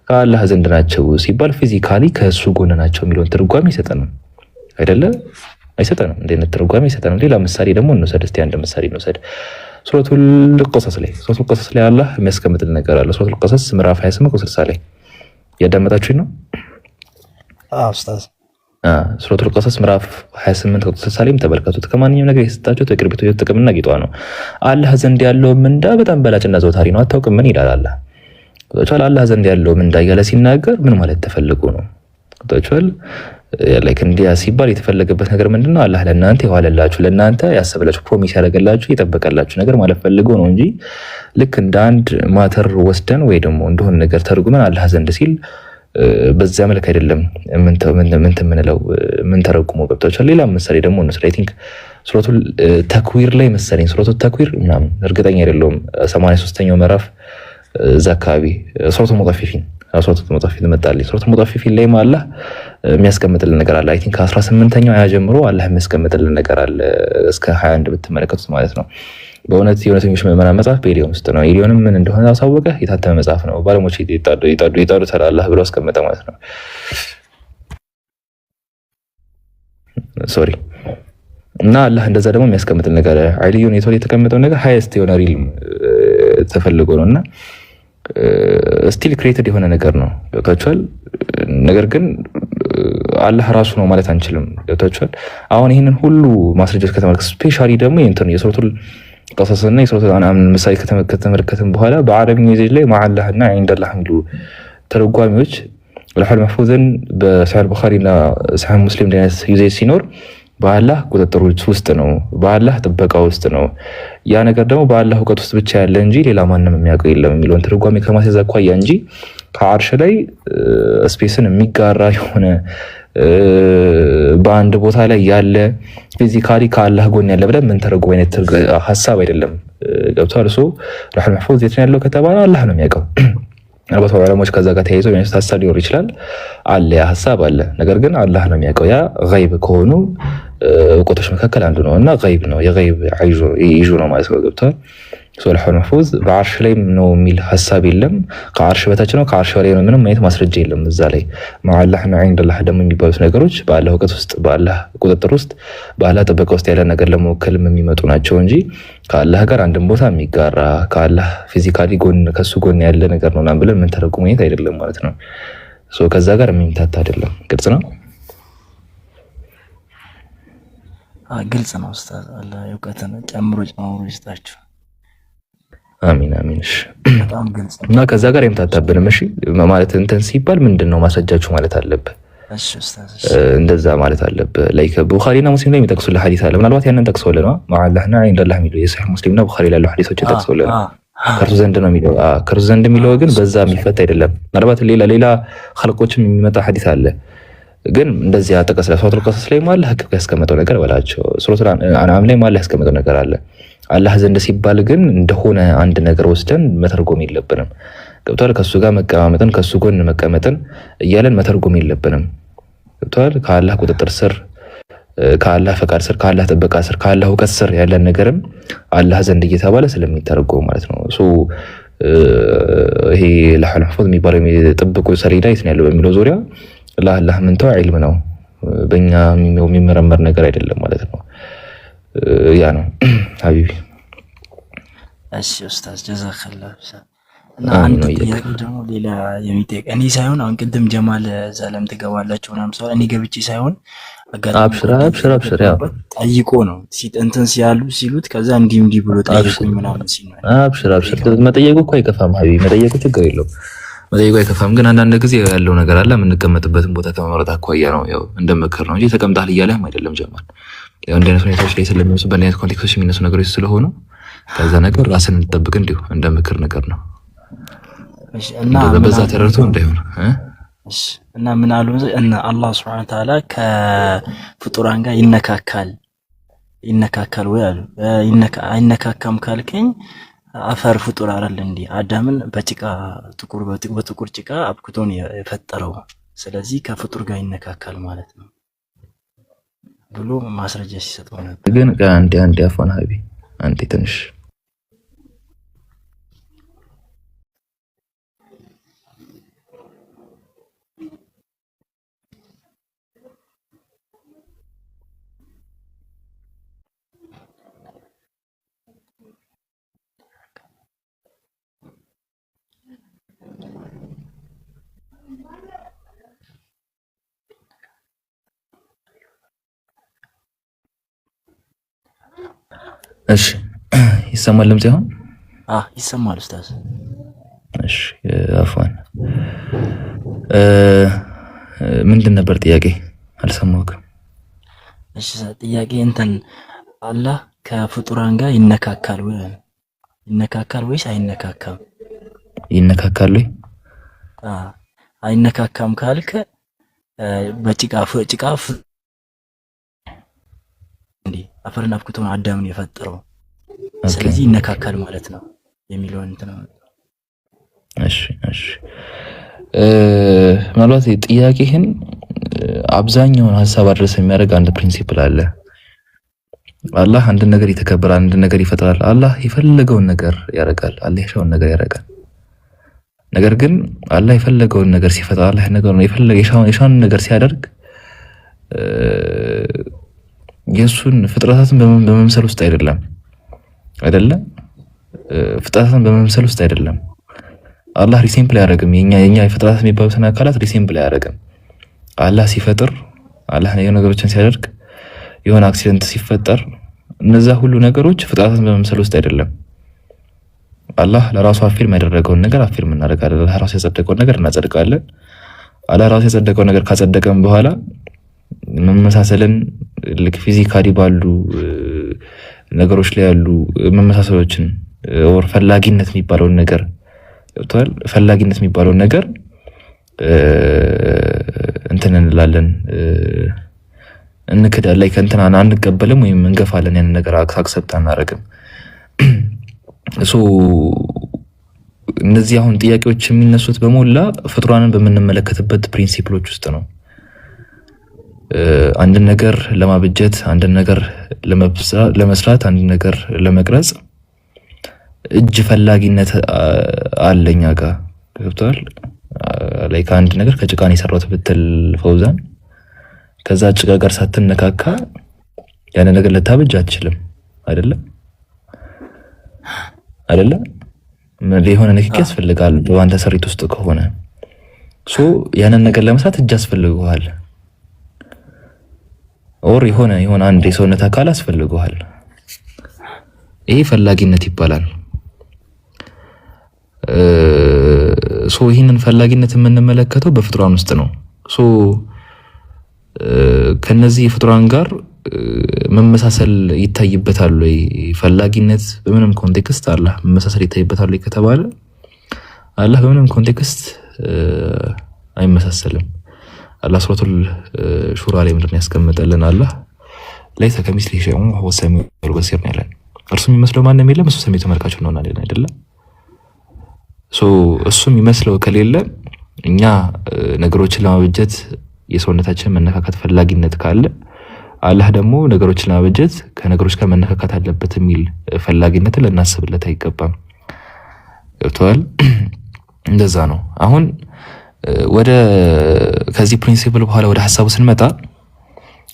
ከአላህ ዘንድ ናቸው ሲባል ፊዚካሊ ከእሱ ጎን ናቸው የሚለውን ትርጓሜ ይሰጠናል አይደለ? አይሰጠንም። እንደነ ትርጓሜ ይሰጠናል። ሌላ ምሳሌ ደግሞ እንውሰድ እስቲ። አንድ ምሳሌ እንውሰድ። ሱረቱል ቀሰስ ላይ አላህ የሚያስቀምጥልን ነገር አለ። ሱረቱል ቀሰስ ምዕራፍ 28 ቁጥር 60 ላይ ያዳመጣችሁኝ ነው? ኡስታዝ ሱረቱል ቀሰስ ምዕራፍ 28 ቁጥር 60 ላይ ተመልከቱት። ከማንኛውም ነገር የሰጣችሁት በቅርብ ጥቅምና ጌጧ ነው። አላህ ዘንድ ያለው ምንዳ በጣም በላጭና ዘውታሪ ነው። አታውቅም ምን ይላል አላህ? አላህ ዘንድ ያለው ምንዳ እያለ ሲናገር ምን ማለት ተፈልጎ ነው? ላይክ እንዲያ ሲባል የተፈለገበት ነገር ምንድነው? አላህ ለእናንተ የዋለላችሁ ለእናንተ ያሰበላችሁ ፕሮሚስ ያደረገላችሁ የጠበቀላችሁ ነገር ማለት ፈልገው ነው እንጂ ልክ እንደ አንድ ማተር ወስደን ወይ ደግሞ እንደሆነ ነገር ተርጉመን አላህ ዘንድ ሲል በዛ መልክ አይደለም ምን ተረጉመው ገብታችኋል። ሌላ ምሳሌ ደግሞ ነው አይ ቲንክ ሱረቱል ተክዊር ላይ መሰለኝ ሱረቱል ተክዊር ምናምን እርግጠኛ አይደለሁም 83ኛው ምዕራፍ እዛ አካባቢ ሱረቱል ሙጠፊፊን መጣልኝ። ሱረቱል ሙጠፊፊን ላይ አላህ የሚያስቀምጥልን ነገር አለ። አይ ቲንክ 18ኛው አያ ጀምሮ አላህ የሚያስቀምጥልን ነገር አለ እስከ 21 ብትመለከቱት ማለት ነው። በእውነት የእውነተኞች ምዕመናን መጽሐፍ በኤሊዮን ውስጥ ነው። ኤሊዮንም ምን እንደሆነ አሳወቀ። የታተመ መጽሐፍ ነው። ባለሞች ይጣዱ አላህ ብሎ አስቀመጠ ማለት ነው። ሶሪ እና አላህ እንደዛ ደግሞ የሚያስቀምጥልን ነገር ኤሊዮን የተቀመጠው ነገር ሃይስት የሆነ ሪልም ተፈልጎ ነውና ስቲል ክሬትድ የሆነ ነገር ነው። ገብታችኋል? ነገር ግን አላህ ራሱ ነው ማለት አንችልም። ገብታችኋል? አሁን ይህንን ሁሉ ማስረጃዎች ከተመለከትን ስፔሻሊ ደግሞ የሱረቱል ቀሰስና የሱረቱል አንዓም ምሳሌ ከተመለከትን በኋላ በአረብኛ ዩዜጅ ላይ ማዓላህና ዒንደላህ የሚሉ ተርጓሚዎች ለውሑል መሕፉዝን በሰሒህ ቡኻሪና ሰሒህ ሙስሊም ላይ አይነት ዩዜጅ ሲኖር በአላህ ቁጥጥር ውስጥ ነው፣ በአላህ ጥበቃ ውስጥ ነው። ያ ነገር ደግሞ በአላህ እውቀት ውስጥ ብቻ ያለ እንጂ ሌላ ማንም የሚያውቀው የለም የሚለውን ትርጓሜ ከማስያዝ አኳያ እንጂ ከአርሽ ላይ ስፔስን የሚጋራ የሆነ በአንድ ቦታ ላይ ያለ ፊዚካሊ ከአላህ ጎን ያለ ብለን ምን ተረጉም አይነት ሀሳብ አይደለም። ገብቷል? እሱ ለውሑል መሕፉዝ የት ነው ያለው ከተባለ አላህ ነው የሚያውቀው። ምናልባት ዑለሞች ከዛ ጋር ተያይዘው የሚያነሱት ሀሳብ ሊኖር ይችላል። አለ ያ ሀሳብ አለ። ነገር ግን አላህ ነው የሚያውቀው። ያ ገይብ ከሆኑ እውቀቶች መካከል አንዱ ነው እና ገይብ ነው፣ የገይብ ይዡ ነው ማለት ነው። ገብቷል? ለውሑል መሕፉዝ በአርሽ ላይ ነው የሚል ሀሳብ የለም። ከአርሽ በታች ነው፣ ከአርሽ በላይ ነው። ምንም አይነት ማስረጃ የለም እዛ ላይ። ማዓላህና ዒንደላህ ደግሞ የሚባሉት ነገሮች በአላህ እውቀት ውስጥ፣ በአላህ ቁጥጥር ውስጥ፣ በአላህ ጥበቃ ውስጥ ያለ ነገር ለመወከልም የሚመጡ ናቸው እንጂ ከአላህ ጋር አንድን ቦታ የሚጋራ ከአላህ ፊዚካሊ ጎን ከሱ ጎን ያለ ነገር ነው ብለን ምን ተረጉም አይነት አይደለም ማለት ነው። ከዛ ጋር የሚምታታ አይደለም። ግልጽ ነው። ግልጽ ነው ኡስታዝ። አላህ እውቀትን ጨምሮ ይስጣችሁ። አሚን አሚን። እሺ በጣም ግልጽ ነው እና ከዛ ጋር የምታታብንም እሺ ማለት እንትን ሲባል ምንድነው ማስረጃችሁ ማለት አለብህ። እሺ ኡስታዝ እንደዛ ማለት አለብህ። ላይክ ቡኻሪና ሙስሊም ላይ የሚጠቅሱልህ ሐዲስ አለ። ምናልባት ያንን ጠቅሰውልህ ነው ማዓላህና ዒንደላህ የሚለው የሰሒህ ሙስሊምና ቡኻሪ ላይ ያለው ሐዲሶች ጠቅሰውልህ ነው። ከእርሱ ዘንድ ነው የሚለው። ከእርሱ ዘንድ የሚለው ግን በዛ የሚፈታ አይደለም። ምናልባት ሌላ ኸልቆችም የሚመጣ ሐዲስ አለ። ግን እንደዚህ አጠቀስ ለሰውት ልቀሰስ ላይ ማለ ህግ ያስቀመጠው ነገር በላቸው። ሱረቱል አንዓም ላይ ማለ ያስቀመጠው ነገር አለ። አላህ ዘንድ ሲባል ግን እንደሆነ አንድ ነገር ወስደን መተርጎም የለብንም። ገብቷል? ከሱ ጋር መቀማመጥን ከሱ ጎን መቀመጥን እያለን መተርጎም የለብንም። ገብቷል? ከአላህ ቁጥጥር ስር፣ ከአላህ ፈቃድ ስር፣ ከአላህ ጥበቃ ስር፣ ከአላህ እውቀት ስር ያለን ነገርም አላህ ዘንድ እየተባለ ስለሚተረጎም ማለት ነው። ይሄ ለሐል መሕፉዝ የሚባለው ጥብቁ ሰሌዳ የት ነው ያለው በሚለው ዙሪያ ለአላህ ምንተው ዒልም ነው፣ በእኛ የሚመረመር ነገር አይደለም ማለት ነው። ያ ነው ሀቢቢ። እሺ ኡስታዝ ጀዛከላህ። እና አንድ ጥያቄ ደግሞ ሌላ የሚጠይቅ እኔ ሳይሆን አሁን ቅድም ጀማል ዘለም ትገባላችሁ ምናምን ሰው እኔ ገብቼ ሳይሆን አብሽር ያው ጠይቆ ነው እንትን ሲሉት ከዛ እንዲህ ብሎ ጠይቁኝ ምናምን ሲል ነው። አብሽር መጠየቁ እኮ አይከፋም ሀቢቢ፣ መጠየቁ ችግር የለውም። መጠየቁ አይከፋም። ግን አንዳንድ ጊዜ ያለው ነገር አለ። የምንቀመጥበትን ቦታ ከመምረጥ አኳያ ነው፣ ያው እንደምክር ነው እንጂ ተቀምጣል እያለህም አይደለም ጀማል። ያው እንደ አይነት ሁኔታዎች ላይ ስለሚነሱ በእንደ አይነት ኮንቴክስቶች የሚነሱ ነገሮች ስለሆኑ ከዛ ነገር ራስን እንጠብቅ እንዲሁ እንደ ምክር ነገር ነው። እና በዛ ተረድቶ እንዳይሆን እና ምን አሉ እና አላህ Subhanahu Wa Ta'ala ከፍጡራን ጋር ይነካካል ወይ አሉ። አይነካካም ካልከኝ አፈር ፍጡር አይደል እንዴ? አዳምን በጭቃ በጥቁር ጭቃ አብክቶን የፈጠረው፣ ስለዚህ ከፍጡር ጋር ይነካካል ማለት ነው ብሎ ማስረጃ ሲሰጠው ነበር። ግን አንዴ አፎን ሀቢ አንዴ ትንሽ እሺ ይሰማል? ለምጽ ይሆን? ይሰማል ኡስታዝ። እሺ አፍዋን ምንድን ነበር ጥያቄ? አልሰማሁም። እሺ ጥያቄ እንትን አላህ ከፍጡራን ጋር ይነካካል ወይስ አይነካካም? ይነካካል ወይ? አይነካካም ካልከ በጭቃ እንዴ አፈርን አብክቶ ነው አዳምን የፈጠረው፣ ስለዚህ ይነካካል ማለት ነው የሚለውን እንትን ነው። እሺ ምናልባት ጥያቄህን አብዛኛውን ሀሳብ አድረስ የሚያደርግ አንድ ፕሪንሲፕል አለ። አላህ አንድ ነገር ይተከበራል፣ አንድ ነገር ይፈጥራል። አላህ የፈለገውን ነገር ያደርጋል፣ አላህ የሻውን ነገር ያደርጋል። ነገር ግን አላህ የፈለገውን ነገር ሲፈጥር፣ አላህ የሻውን ነገር ሲያደርግ የሱን ፍጥረታትን በመምሰል ውስጥ አይደለም ፍጥረታትን በመምሰል ውስጥ አይደለም። አላህ ሪሴምፕል አያደርግም። የኛ የፍጥረታት የሚባሉትን አካላት ሪሴምፕል አያደርግም። አላህ ሲፈጥር፣ አላህ የሆነ ነገሮችን ሲያደርግ፣ የሆነ አክሲደንት ሲፈጠር፣ እነዛ ሁሉ ነገሮች ፍጥረታትን በመምሰል ውስጥ አይደለም። አላህ ለራሱ አፊርም ያደረገውን ነገር አፊርም እናደርጋለን። አላህ ራሱ ያጸደቀውን ነገር እናጸድቃለን። አላህ ራሱ ያጸደቀውን ነገር ካጸደቀን በኋላ መመሳሰልን ልክ ፊዚካሊ ባሉ ነገሮች ላይ ያሉ መመሳሰሎችን ወር ፈላጊነት የሚባለውን ነገር ገብቷል። ፈላጊነት የሚባለውን ነገር እንትን እንላለን፣ እንክዳለን፣ ላይ ከእንትና አንቀበልም ወይም እንገፋለን። ያን ነገር አክሰፕት አናደርግም። እነዚህ አሁን ጥያቄዎች የሚነሱት በሞላ ፍጡራንን በምንመለከትበት ፕሪንሲፕሎች ውስጥ ነው። አንድ ነገር ለማበጀት፣ አንድ ነገር ለመስራት፣ አንድ ነገር ለመቅረጽ እጅ ፈላጊነት አለኛ ጋር ገብቷል። ላይ ከአንድ ነገር ከጭቃን የሰራሁት ብትል ፈውዛን ከዛ ጭቃ ጋር ሳትነካካ ያን ነገር ልታበጅ አትችልም። አይደለም የሆነ ንክኪ ያስፈልጋል። በአንተ ሰሪት ውስጥ ከሆነ ያንን ነገር ለመስራት እጅ ያስፈልገዋል። ኦር የሆነ አንድ የሰውነት አካል ያስፈልገዋል። ይሄ ፈላጊነት ይባላል። ይህንን ፈላጊነት የምንመለከተው በፍጡራን ውስጥ ነው። ከነዚህ ፍጡራን ጋር መመሳሰል ይታይበታል ወይ ፈላጊነት በምንም ኮንቴክስት አላህ መመሳሰል ይታይበታል ወይ ከተባለ አላህ በምንም ኮንቴክስት አይመሳሰልም። አላህ ሱረቱል ሹራ ላይ ምንድነው ያስቀመጠልን? አላህ ለይሰ ከሚስሊሂ ሸይኡን ወሁወ ሰሚዑል በሲር ነው ያለን። እርሱ የሚመስለው ማንም የለም እሱ ሰሚ ተመልካች ነው አይደለ? እሱ የሚመስለው ከሌለ እኛ ነገሮችን ለማበጀት የሰውነታችን መነካካት ፈላጊነት ካለ አላህ ደግሞ ነገሮችን ለማበጀት ከነገሮች ጋር መነካካት አለበት የሚል ፈላጊነትን ልናስብለት አይገባም። ገብቶሃል? እንደዛ ነው። አሁን ወደ ከዚህ ፕሪንሲፕል በኋላ ወደ ሐሳቡ ስንመጣ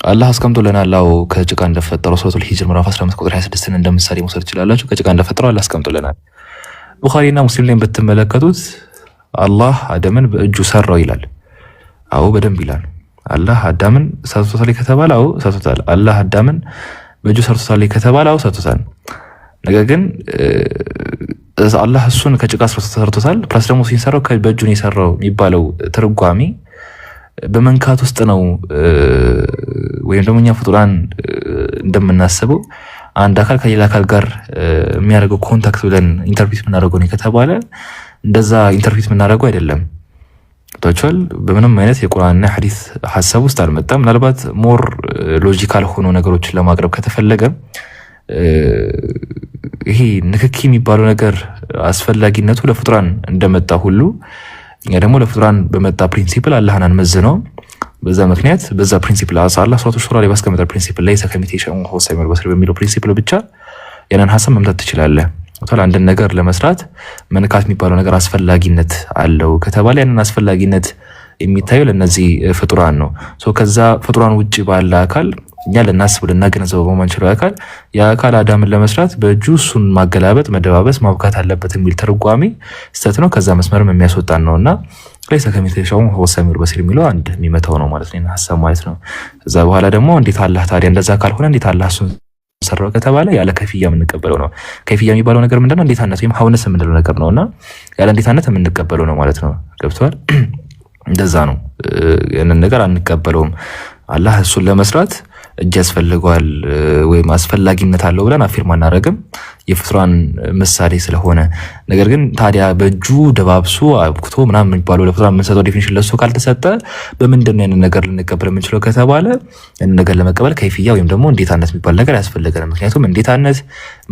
አላህ አስቀምጦልናል። አዎ ከጭቃ እንደፈጠረው ሱረቱል ሂጅር ምዕራፍ 15 ቁጥር 26ን እንደምሳሌ መውሰድ ትችላላችሁ። ከጭቃ እንደፈጠረው አላህ አስቀምጦልናል። ቡኻሪና ሙስሊም ላይ ብትመለከቱት አላህ አደምን በእጁ ሰራው ይላል። አዎ በደንብ ይላል። አላህ አዳምን ሰርቶታል ከተባለ አዎ ሰርቶታል። አላህ አዳምን በእጁ ሰርቶታል ከተባለ አዎ ሰርቶታል። ነገር ግን አላህ እሱን ከጭቃ ሰርቶታል ፕላስ ደግሞ ሲሰራው በእጁ ነው የሰራው የሚባለው ትርጓሜ በመንካት ውስጥ ነው ወይም ደግሞ እኛ ፍጡራን እንደምናስበው አንድ አካል ከሌላ አካል ጋር የሚያደርገው ኮንታክት ብለን ኢንተርፕሪት የምናደርገው ነው ከተባለ እንደዛ ኢንተርፕሪት የምናደርገው አይደለም። ታውቃለህ በምንም አይነት የቁርአንና ሐዲስ ሐሳብ ውስጥ አልመጣም። ምናልባት ሞር ሎጂካል ሆኖ ነገሮችን ለማቅረብ ከተፈለገ ይሄ ንክኪ የሚባለው ነገር አስፈላጊነቱ ለፍጡራን እንደመጣ ሁሉ እኛ ደግሞ ለፍጡራን በመጣ ፕሪንሲፕል አላህን አንመዝነው። በዛ ምክንያት በዛ ፕሪንሲፕል አላህ ሱረቱ ሹራ ላይ ባስቀመጠው ፕሪንሲፕል ለይሰ ከሚስሊሂ ሸይኡን ወሁወ ሰሚዑል በሲር በሚለው ፕሪንሲፕል ብቻ ያንን ሐሳብ መምታት ትችላለህ። አንድን ነገር ለመስራት መንካት የሚባለው ነገር አስፈላጊነት አለው ከተባለ ያንን አስፈላጊነት የሚታየው ለነዚህ ፍጡራን ነው። ከዛ ፍጡራን ውጪ ባለ አካል እኛ ልናስብ ልናገነዘበው በማንችለው አካል የአካል አዳምን ለመስራት በእጁ እሱን ማገላበጥ፣ መደባበስ፣ ማብካት አለበት የሚል ትርጓሜ ስህተት ነው። ከዛ መስመርም የሚያስወጣን ነውና ለይሰ ከሚስሊሂ ሸይኡን ወሁወ ሰሚዑል በሲር የሚለው አንድ የሚመታው ነው ማለት ነው ሐሳብ ማለት ነው። ከዛ በኋላ ደግሞ እንዴት አላህ ታዲያ እንደዛ ካልሆነ እንዴት አላህ እሱን ሰራው ከተባለ ያለ ከፊያ የምንቀበለው ነው። ከፊያ የሚባለው ነገር ምንድነው? እንዴታነት ወይም ሀውነስ የምንለው ነገር ነውና ያለ እንዴታነት የምንቀበለው ነው ማለት ነው። ገብቷል? እንደዛ ነው። ያንን ነገር አንቀበለውም። አላህ እሱን ለመስራት እጅ ያስፈልገዋል ወይም አስፈላጊነት አለው ብለን አፊርም አናደርግም የፍጡራን ምሳሌ ስለሆነ። ነገር ግን ታዲያ በእጁ ደባብሶ አብክቶ ምናምን የሚባለው ለፍጡራን የምንሰጠው ዴፊኒሽን ለሱ ካልተሰጠ በምንድን ነው ያንን ነገር ልንቀበል የምንችለው ከተባለ ያንን ነገር ለመቀበል ከይፍያ ወይም ደግሞ እንዴታነት የሚባል ነገር ያስፈልገናል። ምክንያቱም እንዴታነት፣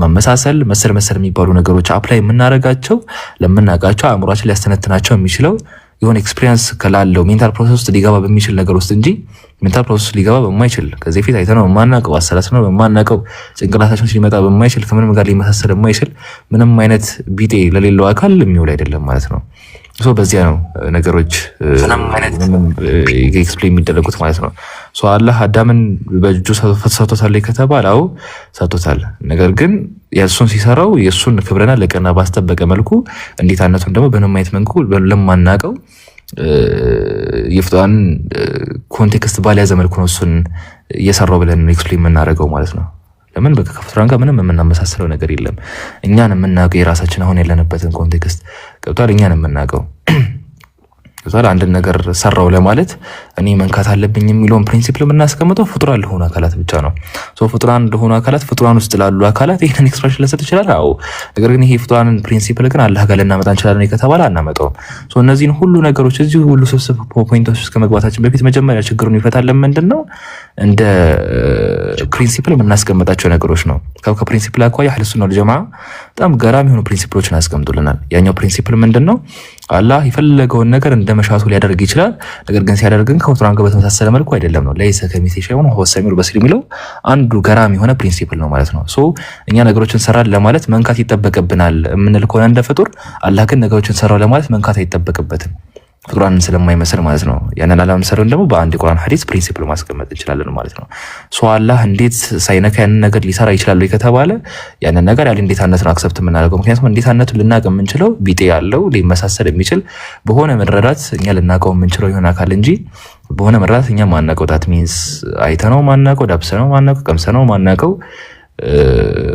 ማመሳሰል፣ መሰል የሚባሉ ነገሮች አፕላይ የምናደርጋቸው ለምናውቃቸው አእምሯችን ሊያስተነትናቸው የሚችለው የሆነ ኤክስፒሪየንስ ከላለው ሜንታል ፕሮሰስ ውስጥ ሊገባ በሚችል ነገር ውስጥ እንጂ ሜንታል ፕሮሰስ ሊገባ በማይችል ከዚህ ፊት አይተነው በማናውቀው አሰላስነው በማናውቀው ጭንቅላታችን ሊመጣ በማይችል ከምንም ጋር ሊመሳሰል በማይችል ምንም አይነት ቢጤ ለሌለው አካል የሚውል አይደለም ማለት ነው። በዚያ ነው ነገሮች ኤክስፕሌን የሚደረጉት ማለት ነው። አላህ አዳምን በእጁ ሰጥቶታል ከተባለው ሰጥቶታል። ነገር ግን የእሱን ሲሰራው የእሱን ክብረና ለቀና ባስጠበቀ መልኩ እንዴታነቱን ደግሞ በምንም አይነት መልኩ ለማናውቀው የፍጡራን ኮንቴክስት ባልያዘ መልኩ ነው እሱን እየሰራው ብለን ኤክስፕሌን የምናደርገው ማለት ነው። ለምን ከፍጡራን ጋር ምንም የምናመሳስለው ነገር የለም። እኛን የምናውቀው የራሳችን አሁን ያለንበትን ኮንቴክስት ገብቷል። እኛን የምናውቀው አንድን ነገር ሰራው ለማለት እኔ መንካት አለብኝ የሚለውን ፕሪንሲፕል የምናስቀምጠው ፍጡራን ለሆኑ አካላት ብቻ ነው። ፍጡራን ለሆኑ አካላት ፍጡራን ውስጥ ላሉ አካላት ይህንን ኤክስፕሬሽን ልሰጥ ይችላል። አዎ፣ ነገር ግን ይሄ ፍጡራንን ፕሪንሲፕል ግን አላህ ጋር ልናመጣ እንችላለን ከተባለ አናመጣውም። እነዚህን ሁሉ ነገሮች እዚህ ሁሉ ስብስብ ፖይንቶች ውስጥ ከመግባታችን በፊት መጀመሪያ ችግሩን ይፈታለን። ምንድነው እንደ ፕሪንሲፕል የምናስቀምጣቸው ነገሮች ነው። ከፕሪንሲፕል አኳያ አህለ ሱና ወል ጀማዓ በጣም ገራሚ የሆኑ ፕሪንሲፕሎችን አስቀምጡልናል። ያኛው ፕሪንሲፕል ምንድነው? አላህ የፈለገውን ነገር እንደመሻቱ ሊያደርግ ይችላል። ነገር ግን ሲያደርግን ከፍጡራን ጋር በተመሳሰለ መልኩ አይደለም ነው። ለይሰ ከሚስሊሂ ሸይኡን ወሁወ ሰሚዑል በሲር የሚለው አንዱ ገራሚ የሆነ ፕሪንሲፕል ነው ማለት ነው። እኛ ነገሮችን ሰራን ለማለት መንካት ይጠበቅብናል የምንል ከሆነ እንደ ፍጡር፣ አላህ ግን ነገሮችን ሰራው ለማለት መንካት አይጠበቅበትም ፍጡራንን ስለማይመስል ማለት ነው። ያንን አለመምሰሉን ደግሞ በአንድ የቁርአን ሐዲስ ፕሪንሲፕል ማስቀመጥ እንችላለን ማለት ነው። አላህ እንዴት ሳይነካ ያንን ነገር ሊሰራ ይችላል ከተባለ ያንን ነገር ያለ እንዴታነቱን አክሰፕት የምናደርገው ምክንያቱም እንዴታነቱን ልናውቅ የምንችለው ቢጤ ያለው ሊመሳሰል የሚችል በሆነ መረዳት እኛ ልናውቀው የምንችለው ይሆን አካል እንጂ በሆነ መረዳት እኛ ማናውቀው ዳት ሚንስ አይተነው ማናውቀው ዳብሰነው ማናውቀው ቀምሰነው ማናውቀው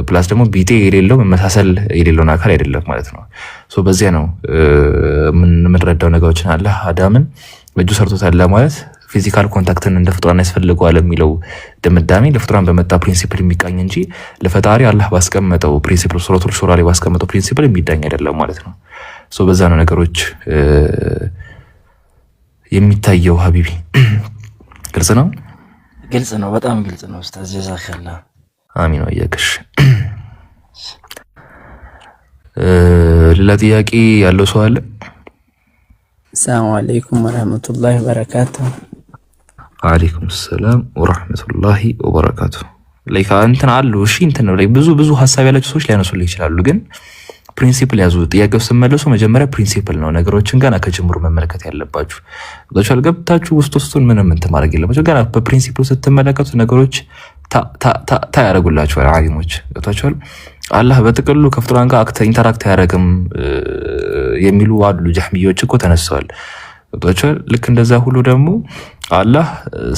ፕላስ ደግሞ ቢጤ የሌለው መመሳሰል የሌለውን አካል አይደለም ማለት ነው። በዚያ ነው የምንረዳው ነገሮችን አላህ አዳምን በእጁ ሰርቶታል ለማለት ፊዚካል ኮንታክትን እንደ ፍጡራን ያስፈልገዋል የሚለው ድምዳሜ ለፍጡራን በመጣ ፕሪንሲፕል የሚቃኝ እንጂ ለፈጣሪ አላህ ባስቀመጠው ፕሪንሲፕል ሱረቱል ሹራ ላይ ባስቀመጠው ፕሪንሲፕል የሚዳኝ አይደለም ማለት ነው። ሶ በዛ ነው ነገሮች የሚታየው። ሀቢቢ ግልጽ ነው፣ ግልጽ ነው፣ በጣም ግልጽ ነው ኡስታዝ ጀዛከላ። አሚን ወያክሽ። ሌላ ጥያቄ ያለው ሰው አለ? ሰላም አለይኩም ወራህመቱላሂ ወበረካቱ። ወአለይኩም ሰላም ወራህመቱላሂ ወበረካቱ። ላይክ እንትን አሉ እሺ፣ እንትን ነው ላይ ብዙ ሀሳብ ያላቸው ሰዎች ሊያነሱልኝ ይችላሉ። ግን ፕሪንሲፕል ያዙ። ጥያቄው ስትመለሱ መጀመሪያ ፕሪንሲፕል ነው ነገሮችን ገና ከጅምሩ መመልከት ያለባችሁ። ወጣችሁ አልገብታችሁ ውስጡን ምንም እንትን ማድረግ የለባችሁ። ገና በፕሪንሲፕሉ ስትመለከቱ ነገሮች ታ ያደርጉላችኋል ዓሊሞች። ወጣችኋል። አላህ በጥቅሉ ከፍጡራን ጋር ኢንተራክት አያደርግም የሚሉ አሉ። ጀህሚዮች እኮ ተነስተዋል። ወጣችኋል። ልክ እንደዛ ሁሉ ደግሞ አላህ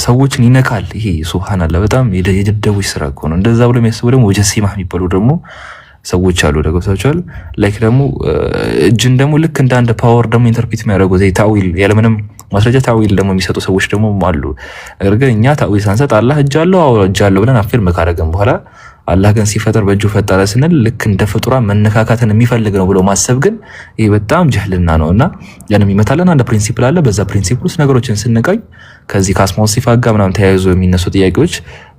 ሰዎችን ይነካል። ይሄ ሱብሃንአላህ በጣም የደደቦች ስራ እኮ ነው። እንደዛ ብሎ የሚያስቡ ደግሞ ወጀሲማ የሚባሉ ደግሞ ሰዎች አሉ። ደግሞታቸዋል። ላይክ ደግሞ እጅን ደግሞ ልክ እንደ አንድ ፓወር ደግሞ ኢንተርፕሬት የሚያደርጉ ታዊል ያለምንም ማስረጃ ታዊል ደግሞ የሚሰጡ ሰዎች ደግሞ አሉ። ነገር ግን እኛ ታዊል ሳንሰጥ አላህ እጅ አለው እጅ አለው ብለን አፊርም ካደረግን በኋላ አላህ ግን ሲፈጠር በእጁ ፈጠረ ስንል ልክ እንደ ፍጡራን መነካካትን የሚፈልግ ነው ብሎ ማሰብ ግን ይሄ በጣም ጅህልና ነው። እና ያንም ይመታለን አንድ ፕሪንሲፕል አለ። በዛ ፕሪንሲፕል ውስጥ ነገሮችን ስንቃኝ ከዚህ ከአስማው ሲፋት ጋር ምናምን ተያይዞ የሚነሱ ጥያቄዎች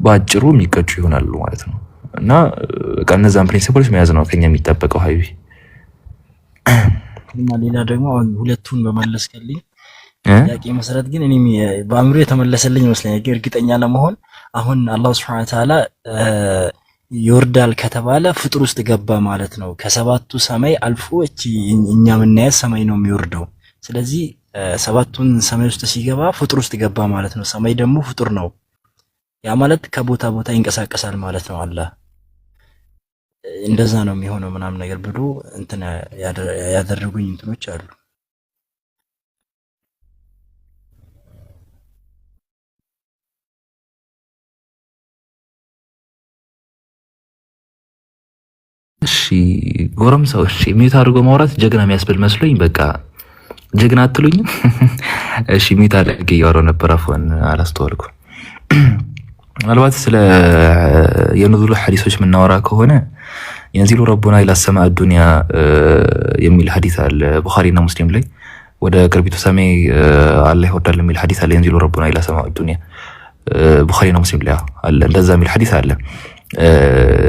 በአጭሩ የሚቀጩ ይሆናሉ ማለት ነው። እና ከነዛን ፕሪንሲፕሎች መያዝ ነው ከኛ የሚጠበቀው። ሀይቢ እና ሌላ ደግሞ ሁለቱን በመለስከልኝ ጥያቄ መሰረት ግን እኔ በአእምሮ የተመለሰልኝ ይመስለኛል። ግን እርግጠኛ ለመሆን አሁን አላህ Subhanahu Wa Ta'ala ይወርዳል ከተባለ ፍጡር ውስጥ ገባ ማለት ነው። ከሰባቱ ሰማይ አልፎ እቺ እኛ የምናያት ሰማይ ነው የሚወርደው። ስለዚህ ሰባቱን ሰማይ ውስጥ ሲገባ ፍጡር ውስጥ ገባ ማለት ነው። ሰማይ ደግሞ ፍጡር ነው። ያ ማለት ከቦታ ቦታ ይንቀሳቀሳል ማለት ነው። አላህ እንደዛ ነው የሚሆነው ምናምን ነገር ብሎ እንትን ያደረጉኝ እንትኖች አሉ። እሺ ጎረምሳዎች ሚዩት አድርጎ ማውራት ጀግና የሚያስብል መስሎኝ በቃ ጀግና አትሉኝም? እሺ ሚዩት አድርጌ እያወራሁ ነበር። አፎን አላስተዋልኩም። ምናልባት ስለ የኑዙል ሐዲሶች የምናወራ ከሆነ የንዚሉ ረቡና ኢላ ሰማዕ ዱንያ የሚል ሐዲስ አለ ቡኻሪና ሙስሊም ላይ። ወደ ቅርቢቱ ሰማይ አላህ ይወርዳል የሚል ሐዲስ አለ። የንዚሉ ረቡና ኢላ ሰማዕ ዱንያ ቡኻሪና ሙስሊም ላይ አለ። እንደዛ የሚል ሐዲስ አለ።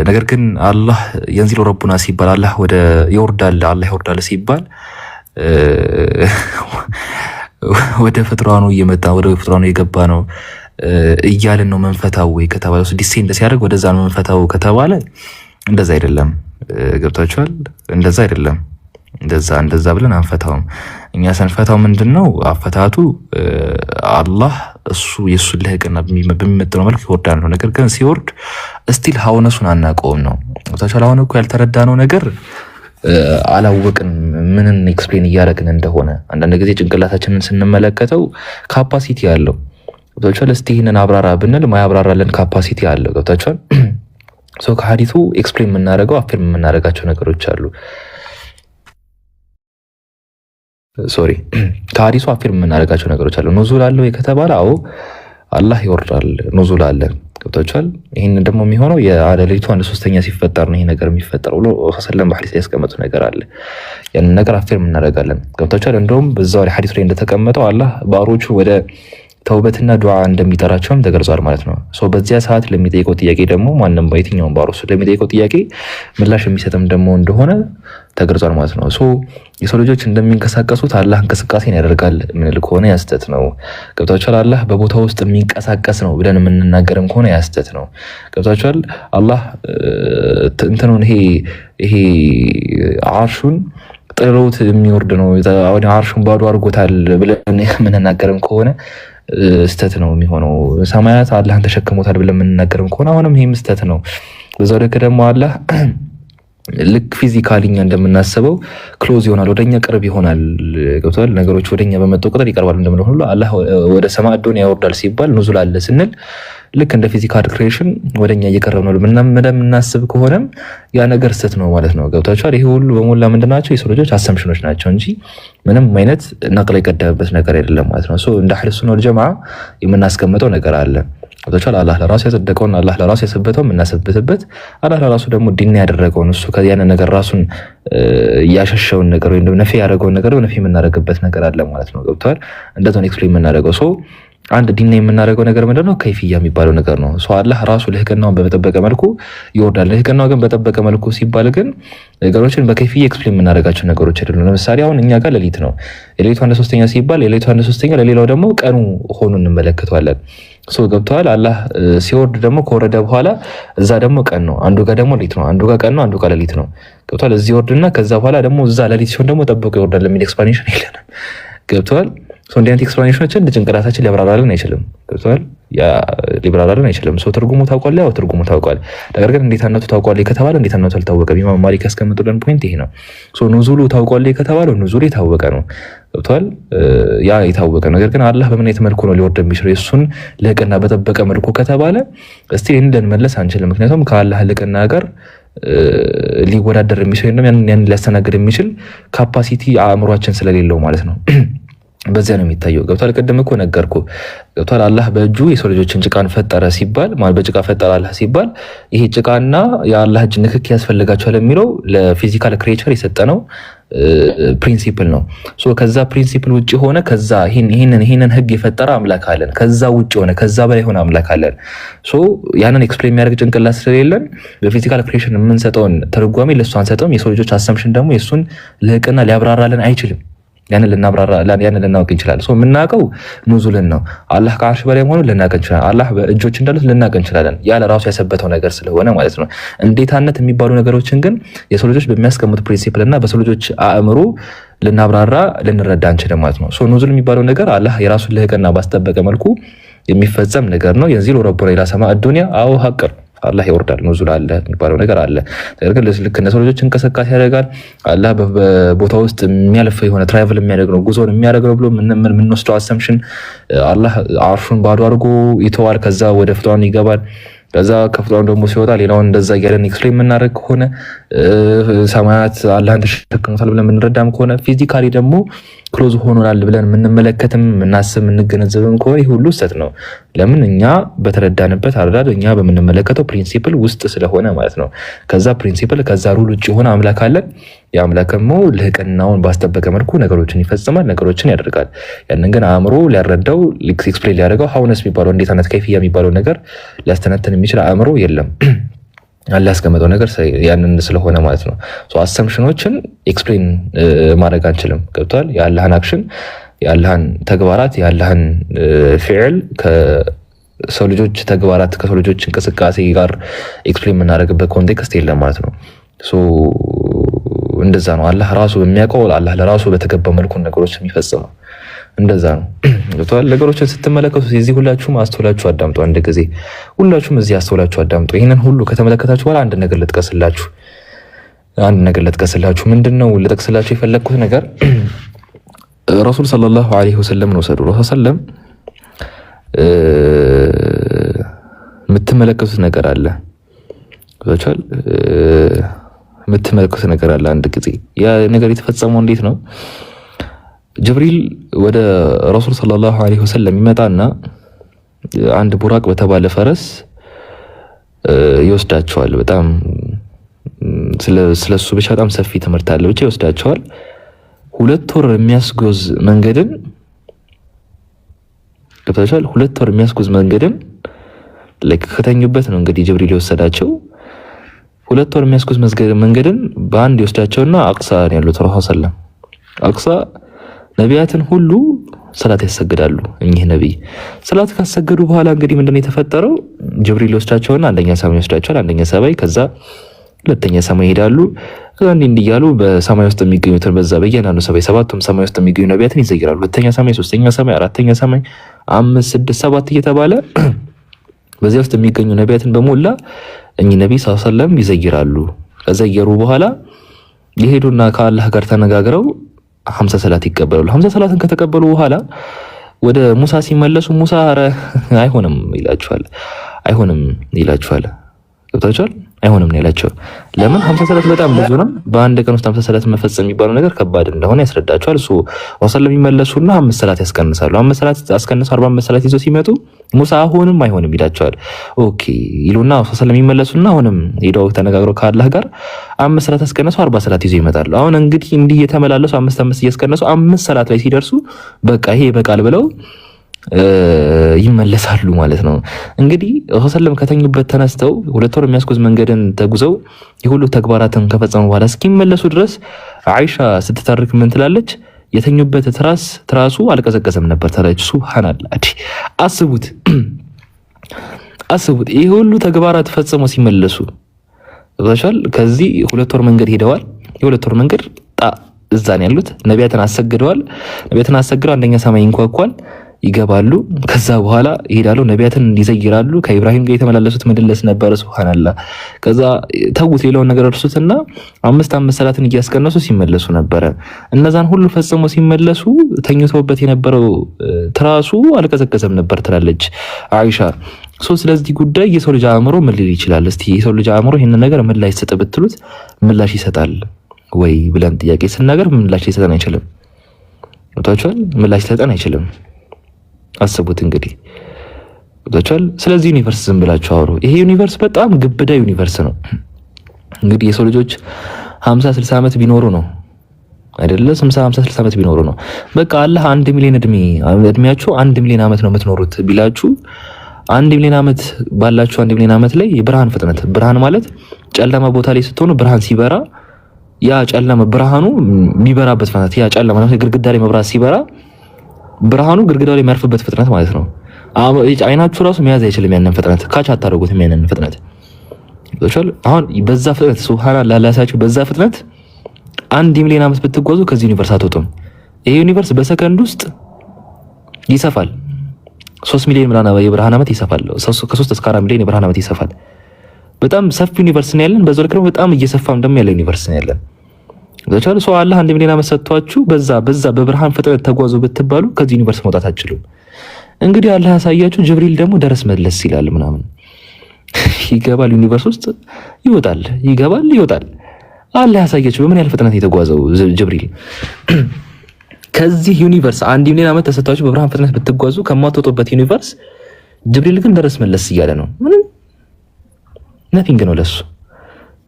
ነገር ግን አላህ የንዚሉ ረቡና ሲባል አላህ ወደ ይወርዳል አላህ ይወርዳል ሲባል ወደ ፍጥሯኑ እየመጣ ወደ ፍጥሯኑ የገባ ነው እያልን ነው መንፈታው ወይ ከተባለ ዲሴንድ ሲያደርግ ወደዛ ነው መንፈታው ከተባለ እንደዛ አይደለም። ገብታችኋል? እንደዛ አይደለም። እንደዛ ብለን አንፈታውም። እኛ ሰንፈታው ምንድነው አፈታቱ አላህ እሱ የሱ ለህቅና በሚመጥነው መልኩ ይወርዳል ነው። ነገር ግን ሲወርድ ስቲል ሀውነሱን አናውቀውም ነው። ገብታችኋል? አሁን እኮ ያልተረዳነው ነገር አላወቅን ምንን ኤክስፕሌን እያደረግን እንደሆነ። አንዳንድ ጊዜ ጭንቅላታችንን ስንመለከተው ካፓሲቲ አለው። ገብታችኋል? እስቲ ይህንን አብራራ ብንል ማያብራራለን ካፓሲቲ አለው። ገብታችኋል? ሶ ከሐዲሱ ኤክስፕሌን የምናደርገው አፊርም የምናደርጋቸው ነገሮች አሉ። ሶሪ ከሐዲሱ አፊርም የምናደርጋቸው ነገሮች አሉ። ኑዙል አለው ከተባለ አዎ አላህ ይወርዳል፣ ኑዙል አለ። ገብታችኋል? ይህን ደግሞ የሚሆነው የሌሊቱ 1/3 ሲፈጠር ነው ይሄ ነገር የሚፈጠረው ብሎ ሰለም በሐዲስ ላይ ያስቀመጡ ነገር አለ። ያንን ነገር አፊርም እናደርጋለን። ገብታችኋል? እንደውም በዛው ላይ ሐዲስ ላይ እንደተቀመጠው አላህ ባሮቹ ወደ ተውበትና ዱዓ እንደሚጠራቸውም ተገልጿል ማለት ነው። ሶ በዚያ ሰዓት ለሚጠይቀው ጥያቄ ደግሞ ማንም በየትኛውም ባሮሱ ለሚጠይቀው ጥያቄ ምላሽ የሚሰጥም ደግሞ እንደሆነ ተገልጿል ማለት ነው። ሶ የሰው ልጆች እንደሚንቀሳቀሱት አላህ እንቅስቃሴን ያደርጋል ምንል ከሆነ ያስተት ነው። ገብታችኋል? አላህ በቦታው ውስጥ የሚንቀሳቀስ ነው ብለን የምንናገርም ከሆነ ያስተት ነው። ገብታችኋል? አላህ እንትኑን ይሄ አርሹን ጥሎት የሚወርድ ነው አርሹን ባዶ አድርጎታል ብለን የምንናገርም ከሆነ ስተት ነው የሚሆነው። ሰማያት አላህን ተሸክሞታል ብለን የምንናገርም ከሆነ አሁንም ይሄም ስተት ነው። በዛው ልክ ደግሞ አላህ ልክ ፊዚካሊኛ እንደምናስበው ክሎዝ ይሆናል፣ ወደኛ ቅርብ ይሆናል። ገብቷል። ነገሮች ወደኛ በመጡ ቁጥር ይቀርባሉ እንደምንለው ሁሉ አላህ ወደ ሰማይ አዶን ያወርዳል ሲባል ኑዙል አለ ስንል ልክ እንደ ፊዚካል ክሬሽን ወደኛ እየቀረብ ነው ምናምን ከሆነም ያ ነገር ስህተት ነው ማለት ነው። ገብታችኋል። ይሄ ሁሉ በሞላ ምንድናቸው? የሰው ልጆች አሰምሽኖች ናቸው እንጂ ምንም አይነት ነቅል የቀደመበት ነገር አይደለም ማለት ነው። እንደ አህለ ሱና ወል ጀማዓ የምናስቀምጠው ነገር አለ። ገብታችኋል። አላህ ለራሱ ያጸደቀውን አላህ ለራሱ ያሰበተው የምናሰብትበት አላህ ለራሱ ደግሞ ዲን ያደረገውን እሱ ከዚያን ነገር ራሱን ያሸሸውን ነገር ወይም ነፊ ያደረገውን ነገር ነፊ የምናደርግበት ነገር አለ ማለት ነው። ገብታችኋል። እንደዛው ኤክስፕሌን የምናደርገው አንድ ዲን የምናደርገው ነገር ምንድነው? ከይፍያ የሚባለው ነገር ነው። አላህ ራሱ ልህቅናውን በተጠበቀ መልኩ ይወርዳል። ልህቅናው ግን በተጠበቀ መልኩ ሲባል ግን ነገሮችን በከይፍያ ኤክስፕሌን የምናደርጋቸው ነገሮች አይደሉም። ለምሳሌ አሁን እኛ ጋር ሌሊት ነው። የሌሊቱ 1/3 ሲባል የሌሊቱ 1/3 ለሌላው ደግሞ ቀኑ ሆኖ እንመለከተዋለን። ገብተዋል። አላህ ሲወርድ ደግሞ ከወረደ በኋላ እዛ ደግሞ ቀን ነው፣ አንዱ ጋር ደግሞ ሌሊት ነው፣ አንዱ ጋር ቀን ነው፣ አንዱ ጋር ሌሊት ነው። ገብተዋል። እዚህ ወርድና ከዛ በኋላ ደግሞ እዛ ሌሊት ሲሆን ደግሞ ጠብቆ ይወርዳል የሚል ኤክስፕላኔሽን የለንም። ገብተዋል። እንዲህ አይነት ኤክስፕላኔሽኖችን ጭንቅላታችን ሊያብራራልን አይችልም። ገብተዋል። ሊብራራልን አይችልም። ትርጉሙ ታውቋል፣ ያው ትርጉሙ ታውቋል። ነገር ግን እንዴትነቱ ታውቋል ከተባለ እንዴትነቱ አልታወቀም። ኢማም ማሊክ ያስቀምጡልን ፖይንት ይሄ ነው። ኑዙሉ ታውቋል ከተባለ ኑዙሉ የታወቀ ነው። ገብተዋል። ያ የታወቀ ነገር ግን አላህ በምን አይነት መልኩ ነው ሊወርድ የሚችለው እሱን ልህቅና በጠበቀ መልኩ ከተባለ እስቲ ልንመለስ አንችልም። ምክንያቱም ከአላህ ልህቅና ጋር ሊወዳደር የሚችል ያን ሊያስተናግድ የሚችል ካፓሲቲ አእምሯችን ስለሌለው ማለት ነው። በዚያ ነው የሚታየው። ገብቷል። ቀደም እኮ ነገርኩ። ገብቷል። አላህ በእጁ የሰው ልጆችን ጭቃን ፈጠረ ሲባል ማለት በጭቃ ፈጠረ አላህ ሲባል ይሄ ጭቃና የአላህ እጅ ንክክ ያስፈልጋቸዋል የሚለው ለፊዚካል ክሬቸር የሰጠነው ፕሪንሲፕል ነው። ከዛ ፕሪንሲፕል ውጪ ሆነ ከዛ ይሄንን ህግ የፈጠረ አምላክ አለን። ከዛ ውጪ ሆነ ከዛ በላይ ሆነ አምላክ አለን። ያንን ኤክስፕሌን የሚያደርግ ጭንቅላት ስለሌለን በፊዚካል ክሬሽን የምንሰጠውን ትርጓሜ ለሱ አንሰጠውም። የሰው ልጆች አሰምሽን ደግሞ የሱን ልህቅና ሊያብራራልን አይችልም። ያንን ልናውቅ እንችላለን። የምናውቀው ኑዙልን ነው። አላህ ከአርሽ በላይ መሆኑን ልናውቅ እንችላለን። አላህ በእጆች እንዳሉት ልናውቅ እንችላለን። ያለ ራሱ ያሰበተው ነገር ስለሆነ ማለት ነው። እንዴታነት የሚባሉ ነገሮችን ግን የሰው ልጆች በሚያስቀምጡ ፕሪንሲፕል እና በሰው ልጆች አእምሮ ልናብራራ ልንረዳ እንችላለን ማለት ነው። ኑዙል የሚባለው ነገር አላህ የራሱን ልህቅና ባስጠበቀ መልኩ የሚፈጸም ነገር ነው። የንዚሉ ረቡና ኢላ ሰማዕ ዱንያ አው ሐቅር አላህ ይወርዳል። ኑዙል አለ የሚባለው ነገር አለ። ነገር ግን ልክ እንደ ሰው ልጆች እንቅስቃሴ ያደርጋል። አላህ በቦታ ውስጥ የሚያልፍ የሆነ ትራቨል የሚያደርግ ነው፣ ጉዞን የሚያደርግ ነው ብሎ የምንወስደው አሰምሽን አላህ አርሹን ባዶ አድርጎ ይተዋል። ከዛ ወደ ፍጡራን ይገባል። ከዛ ከፍጡራን ደግሞ ሲወጣ ሌላውን እንደዛ እያለን ኤክስፕሌን የምናደርግ ከሆነ ሰማያት አላህን ተሸክመውታል ብለን የምንረዳም ከሆነ ፊዚካሊ ደግሞ ክሎዝ ሆኖናል ብለን የምንመለከትም የምናስብ የምንገነዘብም ከሆነ ይህ ሁሉ ስህተት ነው። ለምን? እኛ በተረዳንበት አረዳድ እኛ በምንመለከተው ፕሪንሲፕል ውስጥ ስለሆነ ማለት ነው። ከዛ ፕሪንሲፕል ከዛ ሩል ውጭ የሆነ አምላክ አለን። የአምላክ ደግሞ ልህቅናውን ባስጠበቀ መልኩ ነገሮችን ይፈጽማል፣ ነገሮችን ያደርጋል። ያንን ግን አእምሮ ሊያረዳው ኤክስፕሌን ሊያደርገው ሀውነስ የሚባለው እንዴት አይነት ከይፍያ የሚባለው ነገር ሊያስተነትን የሚችል አእምሮ የለም። አላህ ያስቀመጠው ነገር ያንን ስለሆነ ማለት ነው። አሰምሽኖችን ኤክስፕሌን ማድረግ አንችልም። ገብቷል። የአላህን አክሽን፣ የአላህን ተግባራት፣ የአላህን ፊዕል ከሰው ልጆች ተግባራት ከሰው ልጆች እንቅስቃሴ ጋር ኤክስፕሌን የምናደርግበት ኮንቴክስት የለም ማለት ነው። እንደዛ ነው። አላህ ራሱ በሚያውቀው አላህ ለራሱ በተገባ መልኩ ነገሮች የሚፈጽመው እንደዛ ነው። ገብቷል። ነገሮችን ስትመለከቱ እዚህ ሁላችሁም አስተውላችሁ አዳምጡ። አንድ ጊዜ ሁላችሁም እዚህ አስተውላችሁ አዳምጡ። ይህንን ሁሉ ከተመለከታችሁ በኋላ አንድ ነገር ልጥቀስላችሁ። ምንድነው ልጠቅስላችሁ የፈለግኩት ነገር? ረሱል ሰለላሁ ዐለይሂ ወሰለም ነው ሰዱ ረሱል ሰለም የምትመለከቱት ነገር አለ። ገብቷል። የምትመለከቱት ነገር አለ። አንድ ጊዜ ያ ነገር የተፈጸመው እንዴት ነው? ጅብሪል ወደ ረሱል ሰለላሁ ዐለይሂ ወሰለም ይመጣና አንድ ቡራቅ በተባለ ፈረስ ይወስዳቸዋል። በጣም ስለሱ ብቻ በጣም ሰፊ ትምህርት አለ። ብቻ ይወስዳቸዋል። 2 ወር የሚያስጎዝ መንገድን ገብታችኋል። 2 ወር የሚያስጎዝ መንገድን ከተኙበት ነው እንግዲህ ጅብሪል የወሰዳቸው። 2 ወር የሚያስጎዝ መንገድን በአንድ ይወስዳቸውና አቅሳ ነው ያሉት ረሱል ሰለላሁ አቅሳ ነቢያትን ሁሉ ሰላት ያሰግዳሉ። እኚህ ነብይ ሰላት ካሰገዱ በኋላ እንግዲህ ምንድነው የተፈጠረው? ጅብሪል ወስዳቸውና አንደኛ ሰማይ ወስዳቸዋል። አንደኛ ሰማይ ከዛ ሁለተኛ ሰማይ ይሄዳሉ። ከዛ እንዲህ እያሉ በሰማይ ውስጥ የሚገኙትን በዛ በየናኑ ሰማይ 7ቱም ሰማይ ውስጥ የሚገኙ ነቢያትን ይዘይራሉ። ሁለተኛ ሰማይ፣ ሶስተኛ ሰማይ፣ አራተኛ ሰማይ፣ 5፣ 6፣ 7 እየተባለ በዚያ ውስጥ የሚገኙ ነቢያትን በሞላ እኚህ ነብይ ሰለላሁ ዐለይሂ ወሰለም ይዘይራሉ። ከዘየሩ በኋላ የሄዱና ከአላህ ጋር ተነጋግረው 50 ሰላት ይቀበላሉ። 50 ሰላትን ከተቀበሉ በኋላ ወደ ሙሳ ሲመለሱ ሙሳ አረ አይሆንም ይላቸዋል። ገብታችኋል? አይሆንም ነው ያላቸው። ለምን 50 ሰላት በጣም ብዙ ነው። በአንድ ቀን ውስጥ 50 ሰላት መፈጸም የሚባለው ነገር ከባድ እንደሆነ ያስረዳቸዋል። እሱ ወሰለም ይመለሱና 5 ሰላት ያስቀንሳሉ። 5 ሰላት አስቀንሱ 45 ሰላት ይዘው ሲመጡ ሙሳ አሁንም አይሆንም ይላቸዋል። ኦኬ ይሉና ወሰለም ይመለሱና አሁንም ሄደው ተነጋግረው ከአላህ ጋር 5 ሰላት አስቀንሱ 40 ሰላት ይዘው ይመጣሉ። አሁን እንግዲህ እንዲህ እየተመላለሱ 5 እያስቀነሱ 5 ሰላት ላይ ሲደርሱ በቃ ይሄ በቃል ብለው ይመለሳሉ ማለት ነው። እንግዲህ ወሰለም ከተኙበት ተነስተው 2 ወር የሚያስቆዝ መንገድን ተጉዘው የሁሉ ተግባራትን ከፈጸሙ በኋላ እስኪመለሱ ድረስ አይሻ ስትተርክ ምን ትላለች? የተኙበት ትራሱ አልቀዘቀዘም ነበር ትላለች። ሱብሃንአላህ። አስቡት ይሄ ሁሉ ተግባራት ፈጽመው ሲመለሱ ወሻል። ከዚህ 2 ወር መንገድ ሄደዋል። የ2 ወር መንገድ እዛን ያሉት ነቢያትን አሰግደዋል። ነቢያትን አሰግደው አንደኛ ሰማይ ይንኳኳል ይገባሉ። ከዛ በኋላ ይሄዳሉ፣ ነቢያትን እንዲዘይራሉ። ከኢብራሂም ጋር የተመላለሱት ምድለስ ነበር። ሱብሃንአላህ። ከዛ ተውት ሌላውን ነገር እርሱትና 5 ሰላትን እያስቀነሱ ሲመለሱ ነበረ። እነዛን ሁሉ ፈጽሞ ሲመለሱ ተኝተውበት የነበረው ትራሱ አልቀዘቀዘም ነበር ትላለች አይሻ። ስለዚህ ጉዳይ የሰው ልጅ አእምሮ ምን ሊል ይችላል? እስቲ የሰው ልጅ አእምሮ ይሄን ነገር ምላሽ ይሰጥ ብትሉት ምላሽ ይሰጣል ወይ ብለን ጥያቄ ስናገር ምላሽ ሊሰጠን አይችልም። ወጣቻል ምላሽ ሊሰጠን አይችልም። አስቡት እንግዲህ ወጣቻል። ስለዚህ ዩኒቨርስ ዝም ብላችሁ አውሩ። ይሄ ዩኒቨርስ በጣም ግብዳ ዩኒቨርስ ነው። እንግዲህ የሰው ልጆች 50 60 ዓመት ቢኖሩ ነው አይደለ? 50 60 ዓመት ቢኖሩ ነው በቃ አላህ 1 ሚሊዮን እድሜያችሁ 1 ሚሊዮን ዓመት ነው የምትኖሩት ቢላችሁ 1 ሚሊዮን ዓመት ባላችሁ 1 ሚሊዮን ዓመት ላይ የብርሃን ፍጥነት ብርሃን ማለት ጨለማ ቦታ ላይ ስትሆኑ ብርሃን ሲበራ ያ ጨለማ ብርሃኑ የሚበራበት ፍጥነት ያ ጨለማ ማለት ግድግዳ ላይ መብራት ሲበራ ብርሃኑ ግድግዳው ላይ የሚያርፍበት ፍጥነት ማለት ነው። አይናችሁ ራሱ መያዝ አይችልም ያንን ፍጥነት ካች አታደርጉትም ያንን ፍጥነት ወጣቻል። አሁን በዛ ፍጥነት ሱብሃንአላህ ላሳችሁ በዛ ፍጥነት 1 ሚሊዮን ዓመት ብትጓዙ ከዚህ ዩኒቨርስ አትወጡም። ይሄ ዩኒቨርስ በሰከንድ ውስጥ ይሰፋል። 3 ሚሊዮን ምናምን የብርሃን ዓመት ይሰፋል። ከ3 እስከ 4 ሚሊዮን የብርሃን ዓመት ይሰፋል። በጣም ሰፊ ዩኒቨርስ ነው ያለን። በዛው ልክ ደግሞ በጣም እየሰፋም ደግሞ ያለ ዩኒቨርስ ነው ያለን። ወጣቻል። አላህ 1 ሚሊዮን ዓመት ሰጥቷችሁ በዛ በብርሃን ፍጥነት ተጓዙ ብትባሉ ከዚህ ዩኒቨርስ መውጣት አትችሉም። እንግዲህ አላህ ያሳያችሁ። ጅብሪል ደግሞ ደረስ መለስ ይላል ምናምን ይገባል ዩኒቨርስ ውስጥ ይወጣል ይወጣል። አላህ ያሳያችሁ በምን ያህል ፍጥነት የተጓዘው ጅብሪል። ከዚህ ዩኒቨርስ 1 ሚሊዮን ዓመት ተሰጥቷችሁ በብርሃን ፍጥነት ብትጓዙ ከማትወጡበት ዩኒቨርስ ጅብሪል ግን ደረስ መለስ እያለ ነው። ምንም ነቲንግ ነው ለሱ።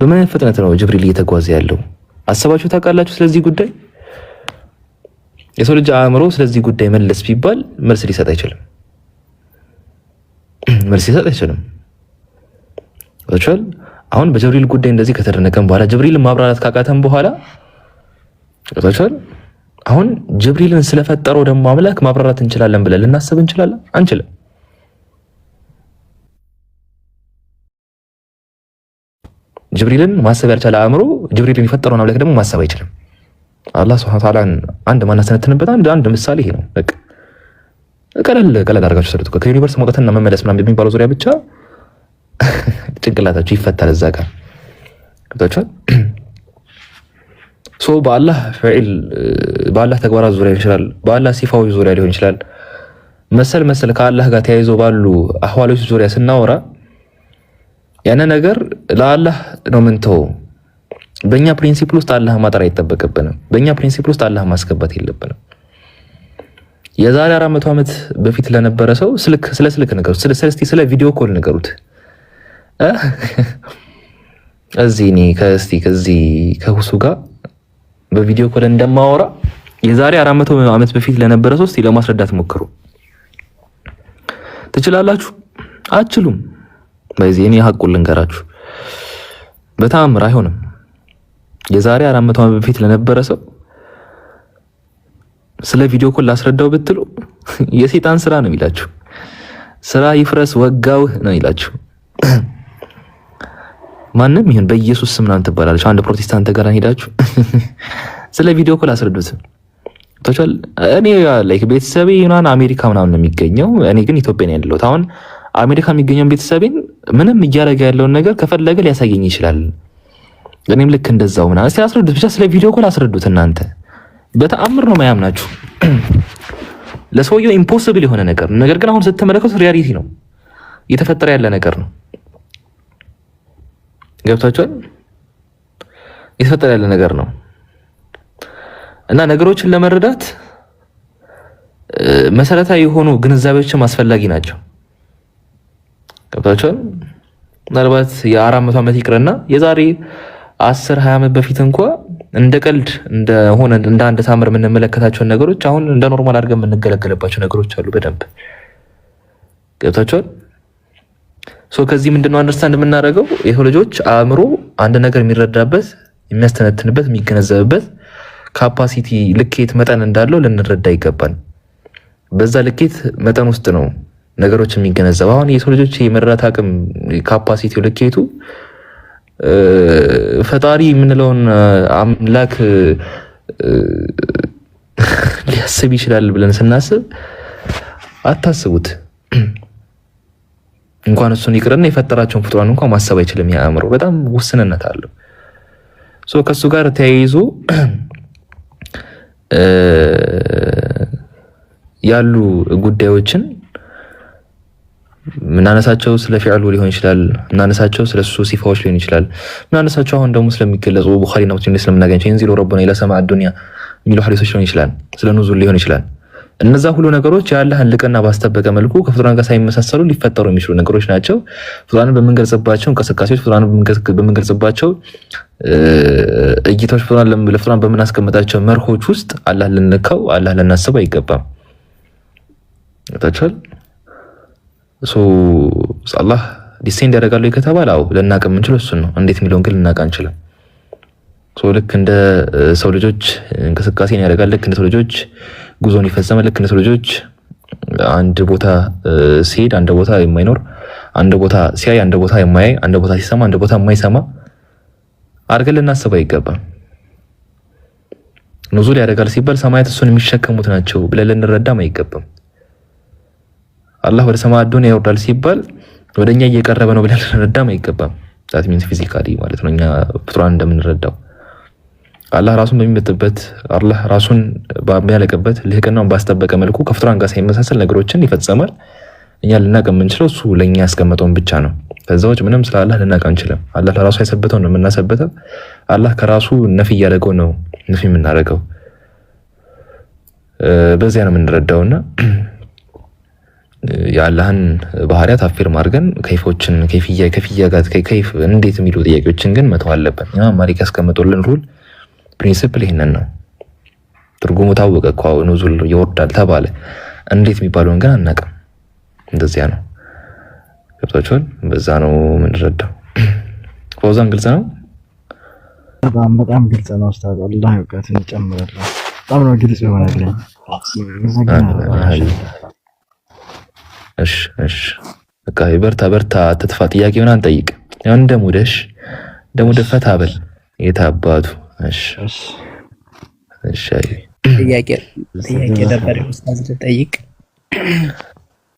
በምን ያህል ፍጥነት ነው ጅብሪል እየተጓዘ ያለው? አሰባችሁ ታውቃላችሁ? ስለዚህ ጉዳይ የሰው ልጅ አእምሮ ስለዚህ ጉዳይ መለስ ቢባል መልስ ሊሰጥ አይችልም። ወጣቻል። አሁን በጅብሪል ጉዳይ እንደዚህ ከተደነቀም በኋላ ጅብሪልን ማብራራት ካቃተም በኋላ ወጣቻል። አሁን ጅብሪልን ስለፈጠረው ደግሞ አምላክ ማብራራት እንችላለን ብለን ልናስብ እንችላለን? አንችልም። ጅብሪልን ማሰብ ያልቻለ አእምሮ ጅብሪልን የፈጠረውን አምላክ ደግሞ ማሰብ አይችልም። አላህ ሱብሓነሁ ወተዓላ አንድ ማናስተነትንበት አንድ ምሳሌ ይሄ ነው። በቃ ቀለል አድርጋችሁ ሰዱት። ከዩኒቨርስ መውጣትና መመለስ ምናምን በሚባለው ዙሪያ ብቻ ጭንቅላታችሁ ይፈታል። እዛ ጋር ገብታችኋል። በአላህ ፈዒል በአላህ ተግባራት ዙሪያ ሊሆን ይችላል፣ በአላህ ሲፋዎች ዙሪያ ሊሆን ይችላል። መሰል ከአላህ ጋር ተያይዞ ባሉ አህዋሎች ዙሪያ ስናወራ ያነ ነገር ለአላህ ነው ምንተው። በእኛ ፕሪንሲፕል ውስጥ አላህ ማጠር አይጠበቅብንም። በእኛ ፕሪንሲፕል ውስጥ አላህ ማስገባት የለብንም። የዛሬ 400 ዓመት በፊት ለነበረ ሰው ስለ ስልክ ነገሩት፣ ስለ ቪዲዮ ኮል ነገሩት። እኔ ከዚህ ከሁሱ ጋር በቪዲዮ ኮል እንደማወራ የዛሬ 400 ዓመት በፊት ለነበረ ሰው እስቲ ለማስረዳት ሞክሩ። ትችላላችሁ? አትችሉም። በዚህ እኔ ሐቁን ልንገራችሁ፣ በተአምር አይሆንም። የዛሬ 400 ዓመት በፊት ለነበረ ሰው ስለ ቪዲዮ ኮል ላስረዳው ብትሉ የሰይጣን ስራ ነው የሚላችሁ። ስራ ይፍረስ ወጋው ነው ይላችሁ። ማንም ይሁን በኢየሱስ ስም ምናምን ትባላለች። አንድ ፕሮቴስታንት ጋር ሄዳችሁ ስለ ቪዲዮ ኮል አስረዱት። ተቻል እኔ ላይክ ቤተሰቤ ዩናን አሜሪካ ምናምን ነው የሚገኘው፣ እኔ ግን ኢትዮጵያ ነው ያለሁት። አሁን አሜሪካ የሚገኘው ቤተሰቤን ምንም እያደረገ ያለውን ነገር ከፈለገ ሊያሳየኝ ይችላል። እኔም ልክ እንደዛው ምናምን እስቲ አስረዱት፣ ብቻ ስለ ቪዲዮ ኮል አስረዱት። እናንተ በተአምር ነው ማያምናችሁ ለሰውየው ኢምፖሲብል የሆነ ነገር ግን አሁን ስትመለከቱት ሪያሊቲ ነው እየተፈጠረ ያለ ነገር ነው። ገብታችኋል? እየተፈጠረ ያለ ነገር ነው እና ነገሮችን ለመረዳት መሰረታዊ የሆኑ ግንዛቤዎችም አስፈላጊ ናቸው። ገብታችኋል? ምናልባት የ400 ዓመት ይቅርና የዛሬ 10-20 ዓመት በፊት እንኳን እንደ ቀልድ እንደሆነ እንደ አንድ ታምር የምንመለከታቸው ነገሮች አሁን እንደ ኖርማል አድርገን የምንገለገልባቸው ነገሮች አሉ በደንብ። ገብታችኋል? ከዚህ ምንድነው አንደርስታንድ የምናደርገው የሰው ልጆች አእምሮ አንድ ነገር የሚረዳበት የሚያስተነትንበት የሚገነዘብበት ካፓሲቲ ልኬት መጠን እንዳለው ልንረዳ ይገባል። በዛ ልኬት መጠን ውስጥ ነው ነገሮች የሚገነዘበው። አሁን የሰው ልጆች የመረዳት አቅም ካፓሲቲው ልኬቱ ፈጣሪ የምንለውን አምላክ ሊያስብ ይችላል ብለን ስናስብ አታስቡት። እንኳን እሱን ይቅርና የፈጠራቸውን ፍጡራን እንኳን ማሰብ አይችልም። የአእምሮ በጣም ውስንነት አለው። ከሱ ጋር ተያይዞ ያሉ ጉዳዮችን ምናነሳቸው ስለ ፊዕሉ ሊሆን ይችላል፣ ምናነሳቸው ስለ እሱ ሲፋዎች ሊሆን ይችላል፣ ምናነሳቸው አሁን ደግሞ ስለሚገለጹ ቡኻሪና ሙስሊም ስለምናገኛቸው የንዚሉ ረቡና ኢላ ሰማዕ ዱንያ የሚሉ ሐዲሶች ሊሆን ይችላል፣ ስለ ኑዙል ሊሆን ይችላል። እነዛ ሁሉ ነገሮች የአላህን ልቅና ባስጠበቀ መልኩ ከፍጡራን ጋር ሳይመሳሰሉ ሊፈጠሩ የሚችሉ ነገሮች ናቸው። ፍጡራንን በምንገልጽባቸው እንቅስቃሴዎች፣ ፍጡራንን በምንገልጽባቸው እይታዎች፣ ለፍጡራን በምናስቀምጣቸው መርሆች ውስጥ አላህ ልንነካው፣ አላህ ልናስበው አይገባም። ታቻል አላህ ዲሴንድ ያደርጋሉ ከተባለ አዎ ልናቅ የምንችለው እሱን ነው። እንዴት የሚለውን ግን ልናቅ አንችልም። ልክ እንደ ሰው ልጆች እንቅስቃሴን ያደርጋል፣ ልክ እንደ ሰው ልጆች ጉዞን ይፈጸማል፣ ልክ እንደ ሰው ልጆች አንድ ቦታ ሲሄድ አንድ ቦታ የማይኖር፣ አንድ ቦታ ሲያይ አንድ ቦታ የማያይ፣ አንድ ቦታ ሲሰማ አንድ ቦታ የማይሰማ አድርገን ልናስብ አይገባም። ኑዙል ያደርጋል ሲባል ሰማያት እሱን የሚሸከሙት ናቸው ብለን ልንረዳም አይገባም። አላህ ወደ ሰማይ ዱንያ ይወርዳል ሲባል ወደኛ እየቀረበ ነው ብለን ልንረዳም አይገባም። ዛት ሚንስ ፊዚካሊ ማለት ነው። እኛ ፍጡራን እንደምንረዳው አላህ ራሱን በሚመጥበት አላህ ራሱን በሚያለቅበት ልህቅናውን ባስጠበቀ መልኩ ከፍጡራን ጋር ሳይመሳሰል ነገሮችን ይፈጸማል። እኛ ልናቅ የምንችለው እሱ ለኛ ያስቀመጠውን ብቻ ነው። ከዛ ውጭ ምንም ስለ አላህ ልናቅ አንችልም። አላህ ለራሱ ያሰበተው ነው የምናሰበተው። አላህ ከራሱ ነፍ እያደረገው ነው ነፍ የምናደርገው። በዚያ ነው የምንረዳውና የአላህን ባህሪያት አፊርም አድርገን ከይፎችን ከይፍያ ጋር ከይፍ እንዴት የሚሉ ጥያቄዎችን ግን መተው አለብን። ኢማም ማሊክ ያስቀመጡልን ሩል ፕሪንሲፕል ይሄንን ነው። ትርጉሙ ታወቀ እኮ ኑዙል ይወርዳል ተባለ፣ እንዴት የሚባለውን ግን አናውቅም። እንደዚያ ነው። ገብታችኋል? በዛ ነው የምንረዳው። ፎዛን ግልጽ ነው። በጣም ግልጽ ነው ኡስታዝ። አላህ እውቀትን ይጨምርልህ። በጣም ነው ግልጽ ይሆናልኝ። እሺ በቃ በርታ አትጥፋ። ጥያቄውን አንጠይቅ። ያው እንደሙደሽ ፈታ በል የታባቱ። እሺ ጥያቄ ነበር ኡስታዝ ልጠይቅ።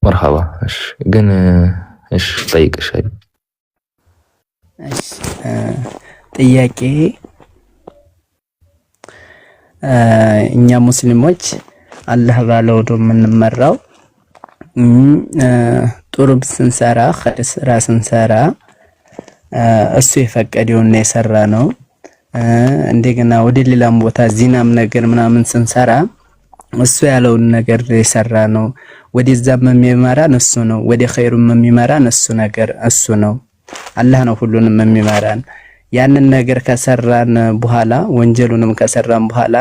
መርሐባ። እሺ ግን እሺ ጠይቅሽ። እሺ ጥያቄ እኛ ሙስሊሞች አላህ ባለው ነው የምንመራው። ጥሩም ስንሰራ ኸይር ስራ ስንሰራ እሱ የፈቀደውና የሰራ ነው። እንደገና ወደ ሌላም ቦታ ዚናም ነገር ምናምን ስንሰራ እሱ ያለውን ነገር የሰራ ነው። ወደዛም የሚመራን እሱ ነው፣ ወደ ኸይሩም የሚመራን እሱ ነው። አላህ ነው ሁሉንም የሚመራን። ያንን ነገር ከሰራን በኋላ ወንጀሉንም ከሰራን በኋላ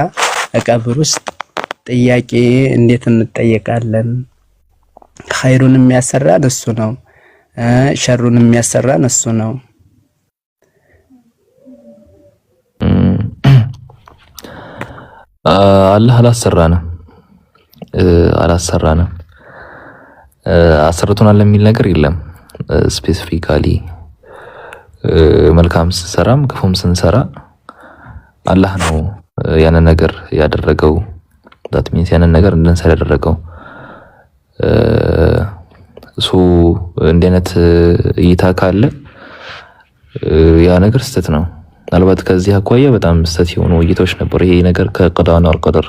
ቀብር ውስጥ ጥያቄ እንዴት እንጠየቃለን? ኸይሩን የሚያሰራን እሱ ነው፣ ሸሩን የሚያሰራን እሱ ነው። አላህ አላሰራንም አሰርቶናል የሚል ነገር የለም። ስፔሲፊካሊ መልካም ስንሰራም ክፉም ስንሰራ አላህ ነው ያንን ነገር ያደረገው። ዳት ሚንስ ያንን ነገር እንድንሰራ ያደረገው እሱ። እንዲህ አይነት እይታ ካለ ያ ነገር ስህተት ነው። ምናልባት ከዚህ አኳያ በጣም ስህተት የሆኑ ውይይቶች ነበሩ። ይሄ ነገር ከቀዳና ወልቀደር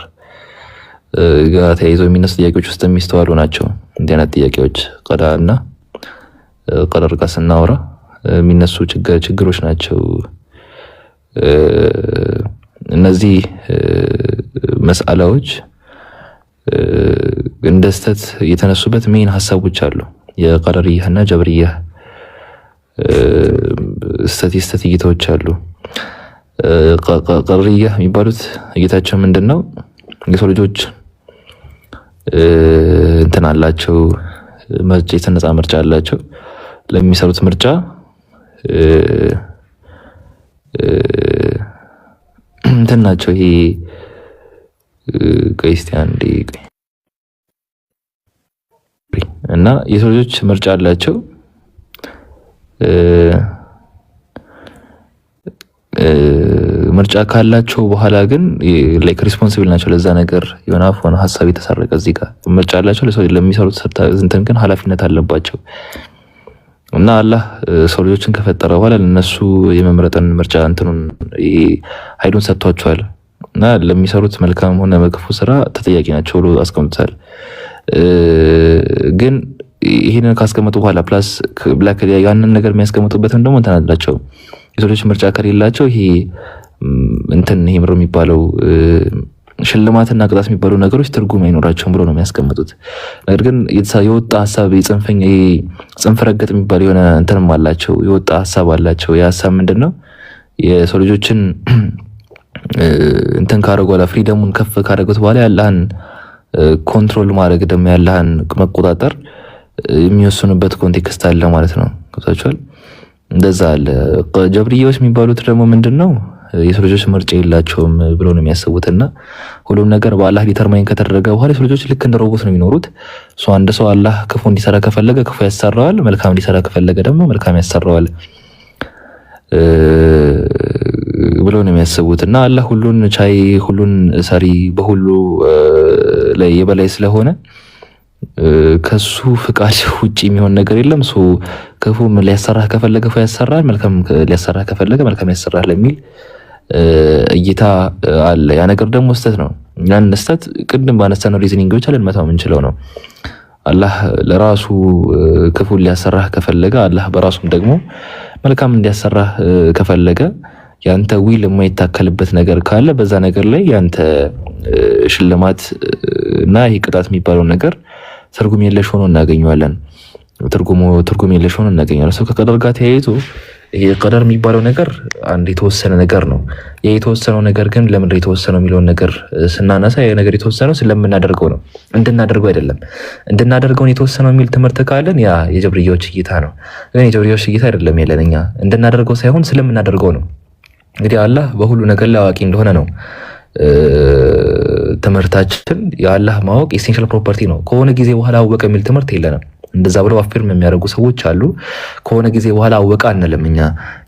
ጋር ተያይዘው የሚነሱ ጥያቄዎች ውስጥ የሚስተዋሉ ናቸው። እንዲህ አይነት ጥያቄዎች ቀዳና ቀደር ጋር ስናወራ የሚነሱ ችግሮች ናቸው። እነዚህ መስአላዎች እንደ ስህተት የተነሱበት ሜን ሀሳቦች አሉ። የቀደርያና ጀብርያ ስህተት እይታዎች አሉ። ቀደርያ የሚባሉት እይታቸው ምንድነው? የሰው ልጆች እንትን አላቸው፣ ምርጫ፣ የተነጻ ምርጫ አላቸው። ለሚሰሩት ምርጫ እንትን ናቸው። ይሄ ክርስቲያን እና የሰው ልጆች ምርጫ አላቸው። ምርጫ ካላቸው በኋላ ግን ላይክ ሪስፖንሲብል ናቸው ለዛ ነገር። የሆነ አፎን ሐሳብ የተሰረቀ እዚህ ጋር ምርጫ አላቸው። ለሰው ለሚሰሩት እንትን ግን ኃላፊነት አለባቸው። እና አላህ ሰው ልጆችን ከፈጠረ በኋላ ለነሱ የመምረጥን ምርጫ እንትኑን ኃይሉን ሰጥቷቸዋል። እና ለሚሰሩት መልካም ሆነ መጥፎ ስራ ተጠያቂ ናቸው ብሎ አስቀምጧል። ግን ይሄንን ካስቀመጡ በኋላ ፕላስ ብላክ ያንን ነገር የሚያስቀምጡበትን ደግሞ እንትን አላቸው። የሰው ልጆች ምርጫ ከሌላቸው ይሄ ምሮ የሚባለው ሽልማትና ቅጣት የሚባሉ ነገሮች ትርጉም አይኖራቸውም ብሎ ነው የሚያስቀምጡት። ነገር ግን የወጣ ሀሳብ የጽንፈኛ ጽንፍ ረገጥ የሚባል የሆነ እንትንም አላቸው፣ የወጣ ሀሳብ አላቸው። የሀሳብ ምንድነው? የሰው ልጆችን እንትን ካረጉ በኋላ ፍሪደሙን ከፍ ካረጉት በኋላ ያለህን ኮንትሮል ማድረግ ደግሞ ያለህን መቆጣጠር የሚወስኑበት ኮንቴክስት አለ ማለት ነው። ገብታችኋል? እንደዛ አለ። ጀብርያዎች የሚባሉት ደግሞ ምንድነው? የሰው ልጆች ምርጫ የላቸውም ብሎ ነው የሚያስቡትና ሁሉም ነገር በአላህ ዲተርማይን ከተደረገ በኋላ የሰው ልጆች ልክ እንደ ሮቦት ነው የሚኖሩት። አንድ ሰው አላህ ክፉ እንዲሰራ ከፈለገ ክፉ ያሰራዋል፣ መልካም እንዲሰራ ከፈለገ ደግሞ መልካም ያሰራዋል ብሎ ነው የሚያስቡት። እና አላህ ሁሉን ቻይ፣ ሁሉን ሰሪ፣ በሁሉ ላይ የበላይ ስለሆነ ከሱ ፍቃድ ውጪ የሚሆን ነገር የለም። ክፉ ሊያሰራህ ከፈለገ ክፉ ያሰራል፣ መልካም ሊያሰራህ ከፈለገ መልካም ያሰራል ለሚል እይታ አለ። ያ ነገር ደግሞ ስህተት ነው። ያን ስህተት ቅድም ባነሳነው ሪዝኒንግ ብቻ ልንመታው የምንችለው ነው። አላህ ለራሱ ክፉ ሊያሰራህ ከፈለገ፣ አላህ በራሱም ደግሞ መልካም እንዲያሰራህ ከፈለገ ያንተ ዊል የማይታከልበት ነገር ካለ በዛ ነገር ላይ ያንተ ሽልማት እና ይሄ ቅጣት የሚባለው ነገር ትርጉም የለሽ ሆኖ እናገኘዋለን። ትርጉም የለሽ ሆኖ እናገኘዋለን። ሰው ከቀደር ጋር ተያይዞ ይሄ ቀደር የሚባለው ነገር አንድ የተወሰነ ነገር ነው። ይሄ የተወሰነው ነገር ግን ለምን የተወሰነው የሚለውን ነገር ስናነሳ ይሄ ነገር የተወሰነው ስለምናደርገው ነው፣ እንድናደርገው አይደለም። እንድናደርገው የተወሰነው የሚል ትምህርት ካለን ያ የጀብርያዎች እይታ ነው። ግን የጀብርያዎች እይታ አይደለም ያለን፣ እኛ እንድናደርገው ሳይሆን ስለምናደርገው ነው። እንግዲህ አላህ በሁሉ ነገር ላይ አዋቂ እንደሆነ ነው ትምህርታችን። የአላህ ማወቅ ኤሴንሻል ፕሮፐርቲ ነው። ከሆነ ጊዜ በኋላ አወቀ የሚል ትምህርት የለንም። እንደዛ ብለው አፍርም የሚያደርጉ ሰዎች አሉ። ከሆነ ጊዜ በኋላ አወቀ አንልም እኛ።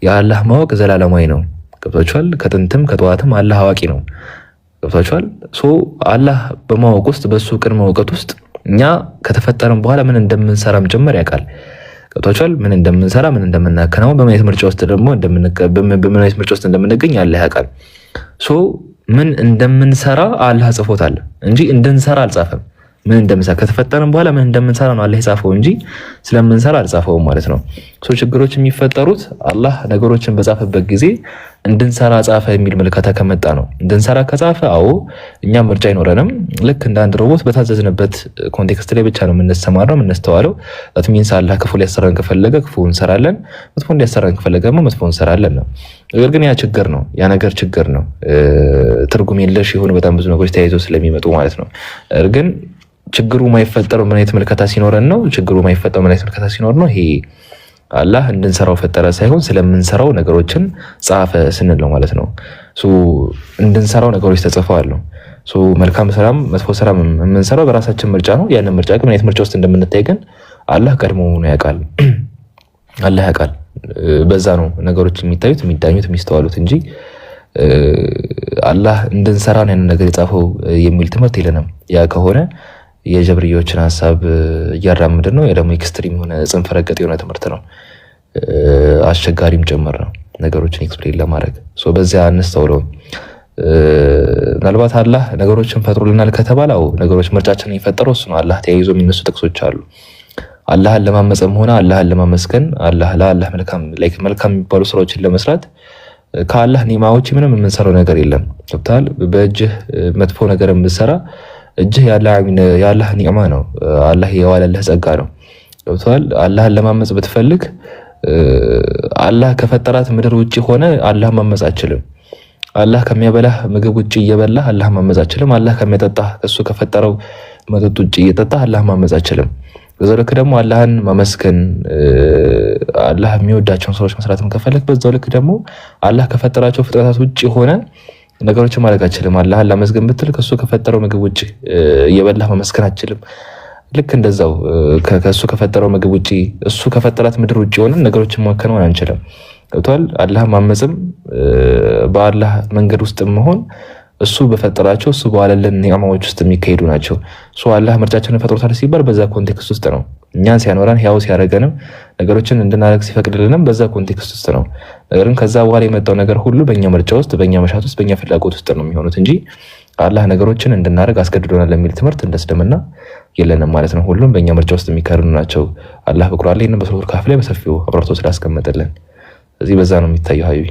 የአላህ ማወቅ ዘላለማዊ ነው። ገብቷችኋል? ከጥንትም ከጠዋትም አላህ አዋቂ ነው። ገብቷችኋል? አላህ በማወቅ ውስጥ በሱ ቅድመ እውቀት ውስጥ እኛ ከተፈጠረን በኋላ ምን እንደምንሰራም ጭምር ያውቃል። ገብቷችኋል? ምን እንደምንሰራ ምን እንደምናከናውን በምን አይነት ምርጫ ውስጥ ደግሞ በምን አይነት ምርጫ ውስጥ እንደምንገኝ አላህ ያውቃል። ምን እንደምንሰራ አላህ ጽፎታል እንጂ እንድንሰራ አልጻፈም። ምን እንደምንሰራ ከተፈጠረን በኋላ ምን እንደምንሰራ ነው አላህ የጻፈው እንጂ ስለምንሰራ አልጻፈውም ማለት ነው። ሰው የሚፈጠሩት አላህ ነገሮችን በጻፈበት ጊዜ እንድንሰራ ጻፈ የሚል ምልከታ ከመጣ ነው። እንድንሰራ ከጻፈ አዎ እኛም ምርጫ አይኖረንም። ልክ እንደ አንድ ሮቦት በታዘዝንበት ኮንቴክስት ላይ ብቻ ነው የምንሰማራው የምንስተዋለው። ዛት ሚንስ አላህ ክፉ ሊያሰራን ከፈለገ ክፉ እንሰራለን፣ መጥፎ እንዲያሰራን ከፈለገ ደግሞ መጥፎ እንሰራለን ነው። ነገር ግን ያ ችግር ነው፣ ያ ነገር ችግር ነው። ትርጉም የለሽ የሆኑ በጣም ብዙ ነገሮች ተያይዘው ስለሚመጡ ማለት ነው። ግን ችግሩ ማይፈጠረው ምን አይነት ምልከታ ሲኖረን ነው? ችግሩ ማይፈጠረው ምን አይነት ምልከታ ሲኖር ነው? ይሄ አላህ እንድንሰራው ፈጠረ ሳይሆን ስለምንሰራው ነገሮችን ጻፈ ስንል ነው ማለት ነው። እንድንሰራው ነገሮች ተጽፈዋል ነው። መልካም ስራም መጥፎ ስራም የምንሰራው በራሳችን ምርጫ ነው። ያንን ምርጫ ግን ምን አይነት ምርጫ ውስጥ እንደምንታይ ግን አላህ ቀድሞ ነው ያውቃል። አላህ ያውቃል። በዛ ነው ነገሮች የሚታዩት፣ የሚዳኙት፣ የሚስተዋሉት እንጂ አላህ እንድንሰራ ነው ያንን ነገር የጻፈው የሚል ትምህርት የለንም። ያ ከሆነ የጀብርያዎችን ሀሳብ እያራምድን ነው። ደግሞ ኤክስትሪም የሆነ ጽንፍ ረገጥ የሆነ ትምህርት ነው፣ አስቸጋሪም ጭምር ነው። ነገሮችን ኤክስፕሌን ለማድረግ በዚያ አንስተውለውም። ምናልባት አላህ ነገሮችን ፈጥሮልናል ከተባለው ነገሮች ምርጫችንን የፈጠረው እሱ ነው። አላህ ተያይዞ የሚነሱ ጥቅሶች አሉ። አላህን ለማመፀም ሆነ አላህን ለማመስገን ለአላህ መልካም የሚባሉ ስራዎችን ለመስራት ከአላህ ኒዕማዎች ምንም የምንሰራው ነገር የለም። ገብቶሃል? በእጅህ መጥፎ ነገር የምትሰራ እጅህ የአላህ ኒዕማ ነው። አላህ የዋለልህ ጸጋ ነው። ገብቶሃል? አላህን ለማመፅ ብትፈልግ አላህ ከፈጠራት ምድር ውጪ ሆነ አላህ ማመፅ አችልም። አላህ ከሚያበላህ ምግብ ውጪ እየበላህ አላህ ማመፅ አችልም። አላህ ከሚያጠጣህ እሱ ከፈጠረው መጠጥ ውጪ እየጠጣህ አላህ ማመፅ አችልም። በዛው ልክ ደግሞ አላህን ማመስገን አላህ የሚወዳቸውን ሰዎች መስራትም ከፈለክ በዛው ልክ ደግሞ አላህ ከፈጠራቸው ፍጥረታት ውጪ ሆነ ነገሮችን ማድረግ አችልም። አላህን ለማመስገን ብትል ከሱ ከፈጠረው ምግብ ውጪ እየበላህ ማመስገን አችልም። ልክ እንደዛው ከሱ ከፈጠረው ምግብ ውጪ እሱ ከፈጠራት ምድር ውጪ ሆነ ነገሮችን ማከናወን አንችልም። ገብቷል? አላህ ማመፅም በአላህ መንገድ ውስጥ መሆን እሱ በፈጠራቸው እሱ በዋለልን ኒዕማዎች ውስጥ የሚካሄዱ ናቸው። አላህ ምርጫችንን ፈጥሮታል ሲባል በዛ ኮንቴክስት ውስጥ ነው። እኛን ሲያኖረን ሕያው ሲያደርገንም ነገሮችን እንድናደርግ ሲፈቅድልንም በዛ ኮንቴክስት ውስጥ ነው። ነገር ግን ከዛ በኋላ የመጣው ነገር ሁሉ በእኛ ምርጫ ውስጥ፣ በእኛ መሻት ውስጥ፣ በእኛ ፍላጎት ውስጥ ነው የሚሆኑት እንጂ አላህ ነገሮችን እንድናደርግ አስገድዶናል የሚል ትምህርት እንደ እስልምና የለንም ማለት ነው። ሁሉም በእኛ ምርጫ ውስጥ የሚካሄዱ ናቸው። አላህ በቁርአን ላይ በሱረቱል ካፍ ላይ በሰፊው አብራርቶ ስላስቀመጠልን እዚህ በዛ ነው የሚታየው። ሀይቢ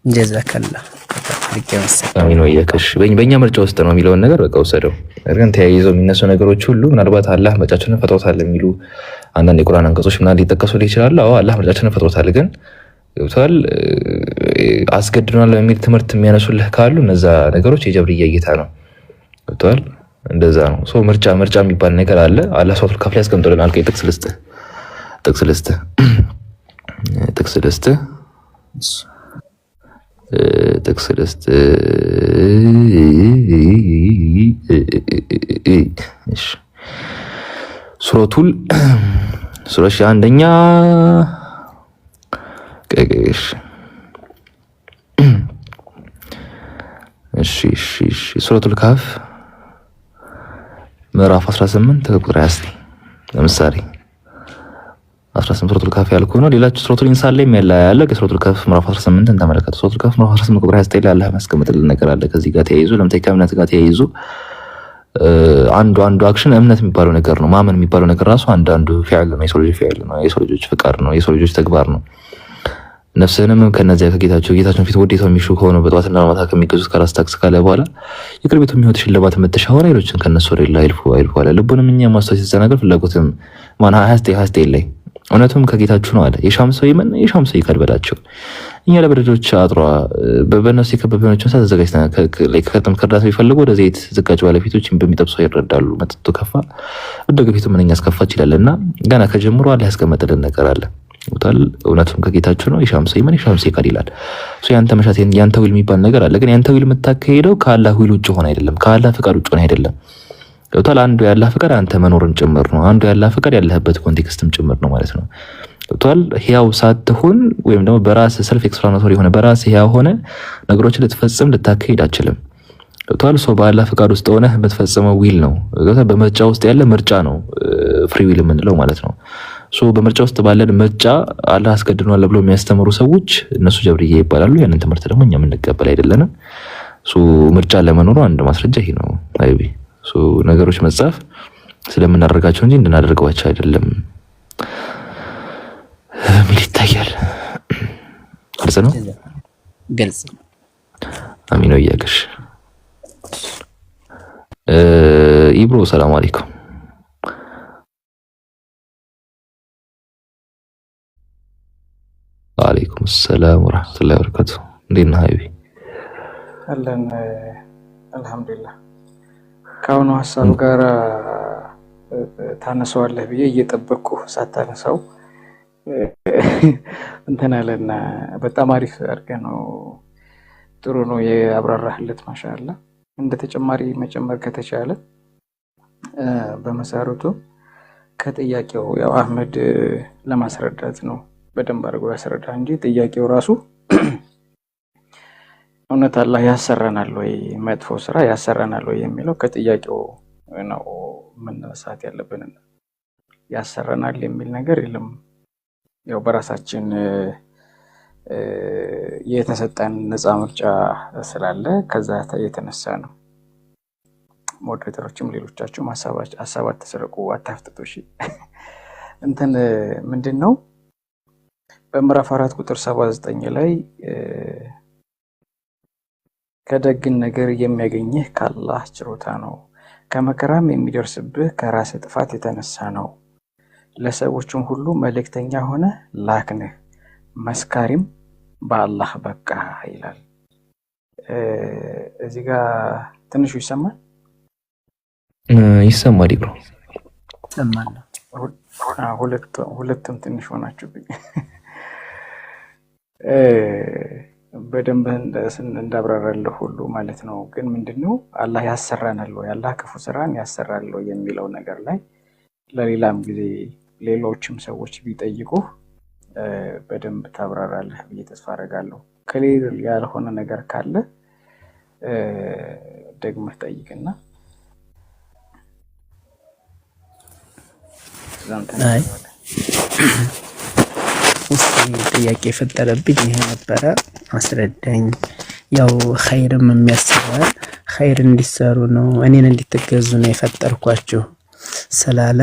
ጀዛከላ አሚን ወያከሽ በእኛ ምርጫ ውስጥ ነው የሚለውን ነገር በቃ ወሰደው። ነገር ግን ተያይዘው የሚነሱ ነገሮች ሁሉ ምናልባት አላህ ምርጫችንን ፈጥሮታል የሚሉ አንዳንድ የቁርአን አንቀጾች ምናምን ሊጠቀሱ ይችላሉ። አዎ አላህ ምርጫችንን ፈጥሮታል፣ ግን ገብቷል አስገድዶናል በሚል ትምህርት የሚያነሱልህ ካሉ እነዛ ነገሮች የጀብርያ እይታ ነው። ገብቷል? እንደዛ ነው። ምርጫ የሚባል ነገር አለ። አላህ ሱረቱል ካፍ ላይ ያስቀምጦልናል። ጥቅስ ልስጥህ ሱረቱል አንደኛ ሱረቱል ካፍ ምዕራፍ 18 ቁጥር 29 ለምሳሌ 18 ሱረቱል ካፍ ያልኩ ነው። ሌላችሁ ሱረቱል ኢንሳን ላይ ያለ ከሱረቱል ካፍ ምዕራፍ 18 እንተመለከቱ። ሱረቱል ካፍ ምዕራፍ 18 ቁጥር 29 ላይ አላህ ያስቀምጥልን ነገር አለ። ከዚህ ጋር ተያይዞ ለምሳሌ ከእምነት ጋር ተያይዞ አንዱ አክሽን እምነት የሚባለው ነገር ነው። ማመን የሚባለው ነገር ራሱ አንዱ ፊዕል ነው። የሰው ልጅ ፊዕል ነው። የሰው ልጆች ፍቃድ ነው። የሰው ልጆች ተግባር ነው። ነፍስህንም ከነዚያ ጌታቸውን ፊት ወዴታው የሚሹ ከሆነ በጠዋትና ማታ ከሚገዙት ጋር አስታክስ ካለ በኋላ የቅርቤቱ የሚወት ሽልማት የምትሻው ሌሎችን ከነሱ ወደ ሌላ አይልፉ አለ። ልቡንም እኛ ማስተዋል ሲዘናገር ፍላጎትም 29 ላይ እውነቱም ከጌታችሁ ነው አለ። የሻም ሰው ይመን የሻም ሰው ይካድ በላቸው። እኛ ለበረዶች አጥሯ በእነሱ የከበበ የሆነችን ሰዓት ተዘጋጅተናል። ከቅጥም ከእርዳታ ቢፈልጉ ወደ ዘይት ዝቃጭ ባለፊቶችን በሚጠብሰው ይረዳሉ። መጠጡ ከፋ ወደገፊቱ ምንኛ አስከፋች ይላል እና ገና ከጀምሮ አለ ያስቀመጠልን ነገር አለ። እውነቱም ከጌታችሁ ነው የሻም ሰው ይመን የሻም ሰው ይካድ ይላል። ያንተ መሻት ያንተ ዊል የሚባል ነገር አለ። ግን ያንተ ዊል የምታካሄደው ከአላህ ዊል ውጭ ሆነ አይደለም፣ ከአላህ ፍቃድ ውጭ ሆነ አይደለም። ገብቷል? አንዱ ያላህ ፍቃድ አንተ መኖርን ጭምር ነው። አንዱ ያላህ ፍቃድ ያለህበት ኮንቴክስትም ጭምር ነው ማለት ነው። ገብቷል? ሕያው ሳትሆን ወይም ደግሞ በራስ ሰልፍ ኤክስፕላናቶሪ የሆነ በራስ ሕያው ሆነ ነገሮችን ልትፈጽም ልታካሄድ አችልም። ገብቷል? በአላህ ፍቃድ ውስጥ ሆነህ የምትፈጽመው ዊል ነው። ገብቷል? በምርጫ ውስጥ ያለ ምርጫ ነው ፍሪ ዊል የምንለው ማለት ነው። በምርጫ ውስጥ ባለን ምርጫ አላህ አስገድዷል ብለው የሚያስተምሩ ሰዎች እነሱ ጀብርያ ይባላሉ። ያንን ትምህርት ደግሞ እኛ የምንቀበል አይደለንም። ምርጫ ለመኖሩ አንድ ማስረጃ ይሄ ነው። አይቢ ነገሮች መጻፍ ስለምናደርጋቸው እንጂ እንድናደርገዋቸው አይደለም ሚል ይታያል። ግልጽ ነው። ግልጽ አሚን ወያገሽ ኢብሮ ሰላም አለይኩም። ወአለይኩም ሰላም ወራህመቱላሂ ወበረካቱ። እንዴት ነህ ሀይቢ? አለን አልሐምዱሊላህ። ከአሁኑ ሀሳብ ጋር ታነሳዋለህ ብዬ እየጠበቅኩ ሳታነሳው እንትን አለና በጣም አሪፍ አድርገህ ነው፣ ጥሩ ነው የአብራራህለት። ማሻአላ። እንደ ተጨማሪ መጨመር ከተቻለ በመሰረቱ ከጥያቄው ያው አህመድ ለማስረዳት ነው በደንብ አድርጎ ያስረዳ እንጂ ጥያቄው ራሱ እውነት አላህ ያሰራናል ወይ መጥፎ ስራ ያሰራናል ወይ የሚለው ከጥያቄው ነው መነሳት ያለብን። ያሰራናል የሚል ነገር የለም። ያው በራሳችን የተሰጠን ነፃ ምርጫ ስላለ ከዛ የተነሳ ነው። ሞዴሬተሮችም ሌሎቻችሁም ሀሳብ አትስረቁ፣ አታፍጥጡ። እሺ እንትን ምንድነው በምዕራፍ 4 ቁጥር 79 ላይ ከደግን ነገር የሚያገኝህ ከአላህ ችሮታ ነው፣ ከመከራም የሚደርስብህ ከራስ ጥፋት የተነሳ ነው። ለሰዎችም ሁሉ መልእክተኛ ሆነ ላክንህ፣ መስካሪም በአላህ በቃ ይላል። እዚህ ጋር ትንሹ ይሰማል ይሰማል ብሮ ይሰማል። ሁለቱም ትንሽ ሆናችሁብኝ። በደንብ እንዳብራራለሁ ሁሉ ማለት ነው። ግን ምንድነው አላህ ያሰራናል ወይ አላህ ክፉ ስራን ያሰራል ወይ የሚለው ነገር ላይ ለሌላም ጊዜ ሌሎችም ሰዎች ቢጠይቁ በደንብ ታብራራለህ ብዬ ተስፋ አደርጋለሁ። ክሊር ያልሆነ ነገር ካለ ደግመህ ጠይቅና አይ ጥያቄ የፈጠረብኝ ይሄ ነበረ። አስረዳኝ። ያው ኸይርም የሚያስባል ኸይር እንዲሰሩ ነው እኔን እንድትገዙ ነው የፈጠርኳችሁ ስላለ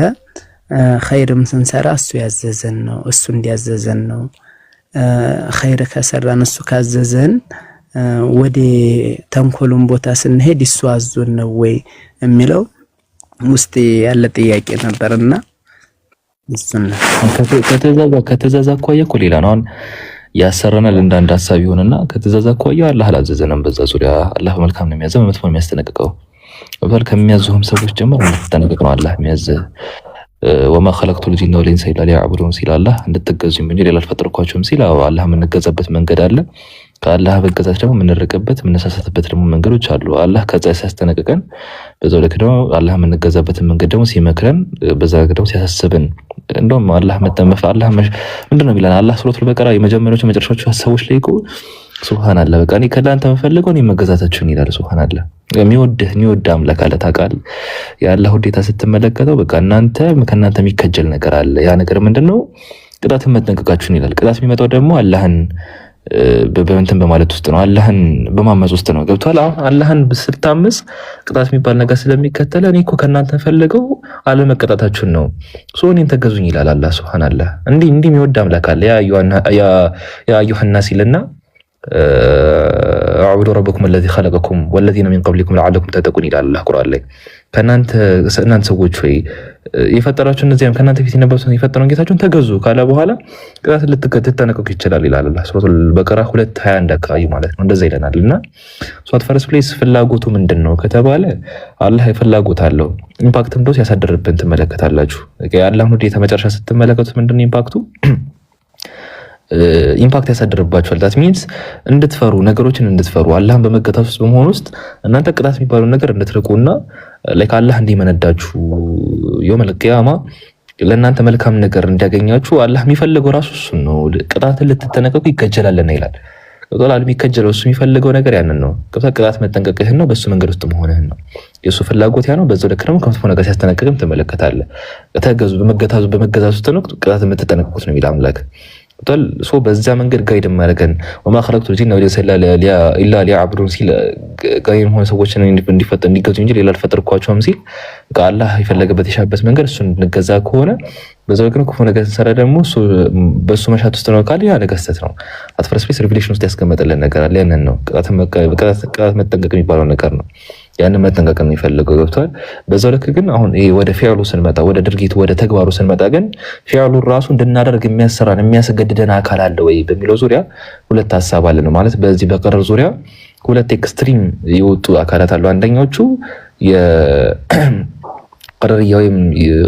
ኸይርም ስንሰራ እሱ ያዘዘን ነው፣ እሱ እንዲያዘዘን ነው። ኸይር ከሰራን እሱ ካዘዘን ወደ ተንኮሉን ቦታ ስንሄድ እሱ አዞን ነው ወይ የሚለው ውስጥ ያለ ጥያቄ ነበርና እሱና ከተዛዛ አኳያ እኮ ሌላ ነው። አሁን ያሰራናል እንዳንድ ሐሳብ ይሆንና ከተዛዛ አኳያ አላህ አላዘዘንም። በዛ ዙሪያ አላህ መልካም ነው የሚያዘው፣ መጥፎ የሚያስጠነቅቀው ወል ከሚያዙህም ሰዎች ጀምሮ እንድትጠነቀቅ ነው አላህ የሚያዘህ። ወማ ኸለቅቱል ጂነ ወል ኢንሰ ኢላ ሊያዕቡዱን ሲል አላህ እንድትገዙኝ እንጂ ሌላ አልፈጠርኳችሁም ሲል አላህ የምንገዛበት መንገድ አለ። ከአላህ መገዛት ደግሞ የምንርቅበት የምንሳሳትበት ደግሞ መንገዶች አሉ። አላህ ከዛ ሲያስጠነቅቀን በዛው ልክ ደግሞ አላህ የምንገዛበትን መንገድ ደግሞ ሲመክረን በዛ ልክ ደግሞ ሲያሳስብን እንደውም አላህ አላህ ምንድነው የሚለን አላህ ሱረቱል በቀራ የመጀመሪያዎቹ መጨረሻዎቹ ሐሳቦች ላይ እኮ ሱብሃንአላህ በቃ እኔ ከላንተ የምፈልገው እኔ መገዛታችሁን ይላል። ሱብሃንአላህ የሚወድ አምላክ አለ ታውቃለህ። የአላህ ውዴታ ስትመለከተው በቃ ከእናንተ የሚከጀል ነገር አለ። ያ ነገር ምንድነው? ቅጣትን መጠንቀቃችሁን ይላል። ቅጣት የሚመጣው ደግሞ አላህን በእንትን በማለት ውስጥ ነው፣ አላህን በማመጽ ውስጥ ነው። ገብቷል? አሁን አላህን ስታምጽ ቅጣት የሚባል ነገር ስለሚከተለ እኔ እኮ ከእናንተ ፈልገው አለመቀጣታችሁን ነው፣ እኔን ተገዙኝ ይላል አላህ ሱብሃንአላህ። እንዲህ የሚወድ አምላክ አለ። ያ አዩሃ ናስ ይልና አዕቡዱ ረበኩም አለዚ ኸለቀኩም ወለዚነ ሚን ቀብሊኩም ለዓለኩም ተተቁን ይላል አላህ ቁርአን ላይ። እናንተ ሰዎች ሆይ የፈጠራችሁ እነዚያም ከእናንተ ፊት የነበሩትን የፈጠረውን ጌታችሁን ተገዙ ካለ በኋላ ቅጣትን ልትጠነቀቁ ይችላል ይላል አላህ ሱረቱል በቀራ 2:21 አካባቢ ማለት ነው። እንደዛ ይለናል። እና ሷት ፈረስ ፕሌስ ፍላጎቱ ምንድን ነው ከተባለ አላህ ፍላጎት አለው። ኢምፓክትም እንደው ሲያሳድርብን ትመለከታላችሁ። የአላህን ውዴታ መጨረሻ ስትመለከቱት ምንድን ነው ኢምፓክቱ? ኢምፓክት ያሳድርባችኋል። ዳት ሚንስ እንድትፈሩ ነገሮችን እንድትፈሩ አላህን በመገታት ውስጥ በመሆን ውስጥ እናንተ ቅጣት የሚባለው ነገር እንድትርቁና ላይክ አላህ እንዲመነዳችሁ የውመል ቂያማ ለእናንተ መልካም ነገር እንዲያገኛችሁ አላህ የሚፈልገው ራሱ እሱን ነው። ቅጣትን ልትጠነቀቁ ይከጀላልና ይላል። ቶላል የሚከጀለው እሱ የሚፈልገው ነገር ያንን ነው። ቅጣት መጠንቀቅህን ነው፣ በሱ መንገድ ውስጥ መሆንህን ነው። የሱ ፍላጎት ያ ነው። በዛው ልክ ደግሞ ከመጥፎ ነገር ሲያስጠነቅቅም ትመለከታለህ። ተገዙ በመገዛቱ ውስጥ ነው ቅጣት የምትጠነቀቁት ነው የሚል አምላክ ቶል ሶ በዛ መንገድ ጋይድ ማረገን ወማ ኸለቅቱል ጂነ ወል ኢንሰ ኢላ ሊያዕቡዱን ሲል ጋይም ሆነ ሰዎችን እንዲፈጠሩ እንዲገዙ እንጂ ሌላ አልፈጠርኳቸውም ሲል አላህ የፈለገበት የሻበት መንገድ እሱን እንገዛ ከሆነ በዛው ግን ክፉ ነገር ሰራ ደግሞ በሱ መሻት ውስጥ ነው ካለ ያ ነገር ስተት ነው። አትፈረስ ፕሌስ ሪቪሌሽን ውስጥ ያስቀመጠልን ነገር አለ። ያንን ነው ቅጣት መጠንቀቅ የሚባለው ነገር ነው። ያንን መጠንቀቅ ነው የሚፈልገው። ገብቷል? በዛው ልክ ግን አሁን ይሄ ወደ ፊዕሉ ስንመጣ ወደ ድርጊቱ ወደ ተግባሩ ስንመጣ ግን ፊዕሉ ራሱ እንድናደርግ የሚያሰራን የሚያስገድደን አካል አለ ወይ በሚለው ዙሪያ ሁለት ሐሳብ አለ ነው ማለት። በዚህ በቀረር ዙሪያ ሁለት ኤክስትሪም የወጡ አካላት አሉ። አንደኛዎቹ ቀረርያ ወይም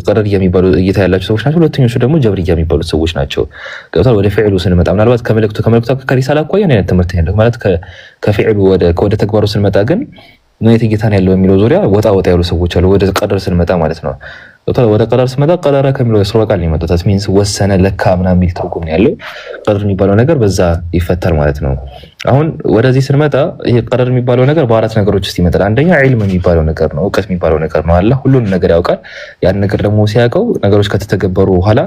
ቀረርያ የሚባሉ እይታ ያላቸው ሰዎች ናቸው። ሁለተኞቹ ደግሞ ጀብርያ የሚባሉ ሰዎች ናቸው። ገብቷል? ወደ ፊዕሉ ስንመጣ ምናልባት ከመልእክቱ ከሪሳላ አኳያ ነው ትምህርት ያለው ማለት ከፊዕሉ ወደ ተግባሩ ስንመጣ ግን ምን እይታን ያለው የሚለው ዙሪያ ወጣ ያሉ ሰዎች አሉ። ወደ ቀደር ስንመጣ ማለት ነው። ወደ ቀደር ስንመጣ ቀደረ ከሚለው የስራ ቃል ነው የመጣው። ሚንስ ወሰነ ለካ ምናምን የሚል ትርጉም ነው ያለው። ቀደር የሚባለው ነገር በዛ ይፈታል ማለት ነው። አሁን ወደዚህ ስንመጣ ይሄ ቀደር የሚባለው ነገር በአራት ነገሮች ውስጥ ይመጣል። አንደኛ ዒልም የሚባለው ነገር ነው፣ እውቀት የሚባለው ነገር ነው። አላህ ሁሉንም ነገር ያውቃል። ያን ነገር ደግሞ ሲያውቀው ነገሮች ከተተገበሩ በኋላ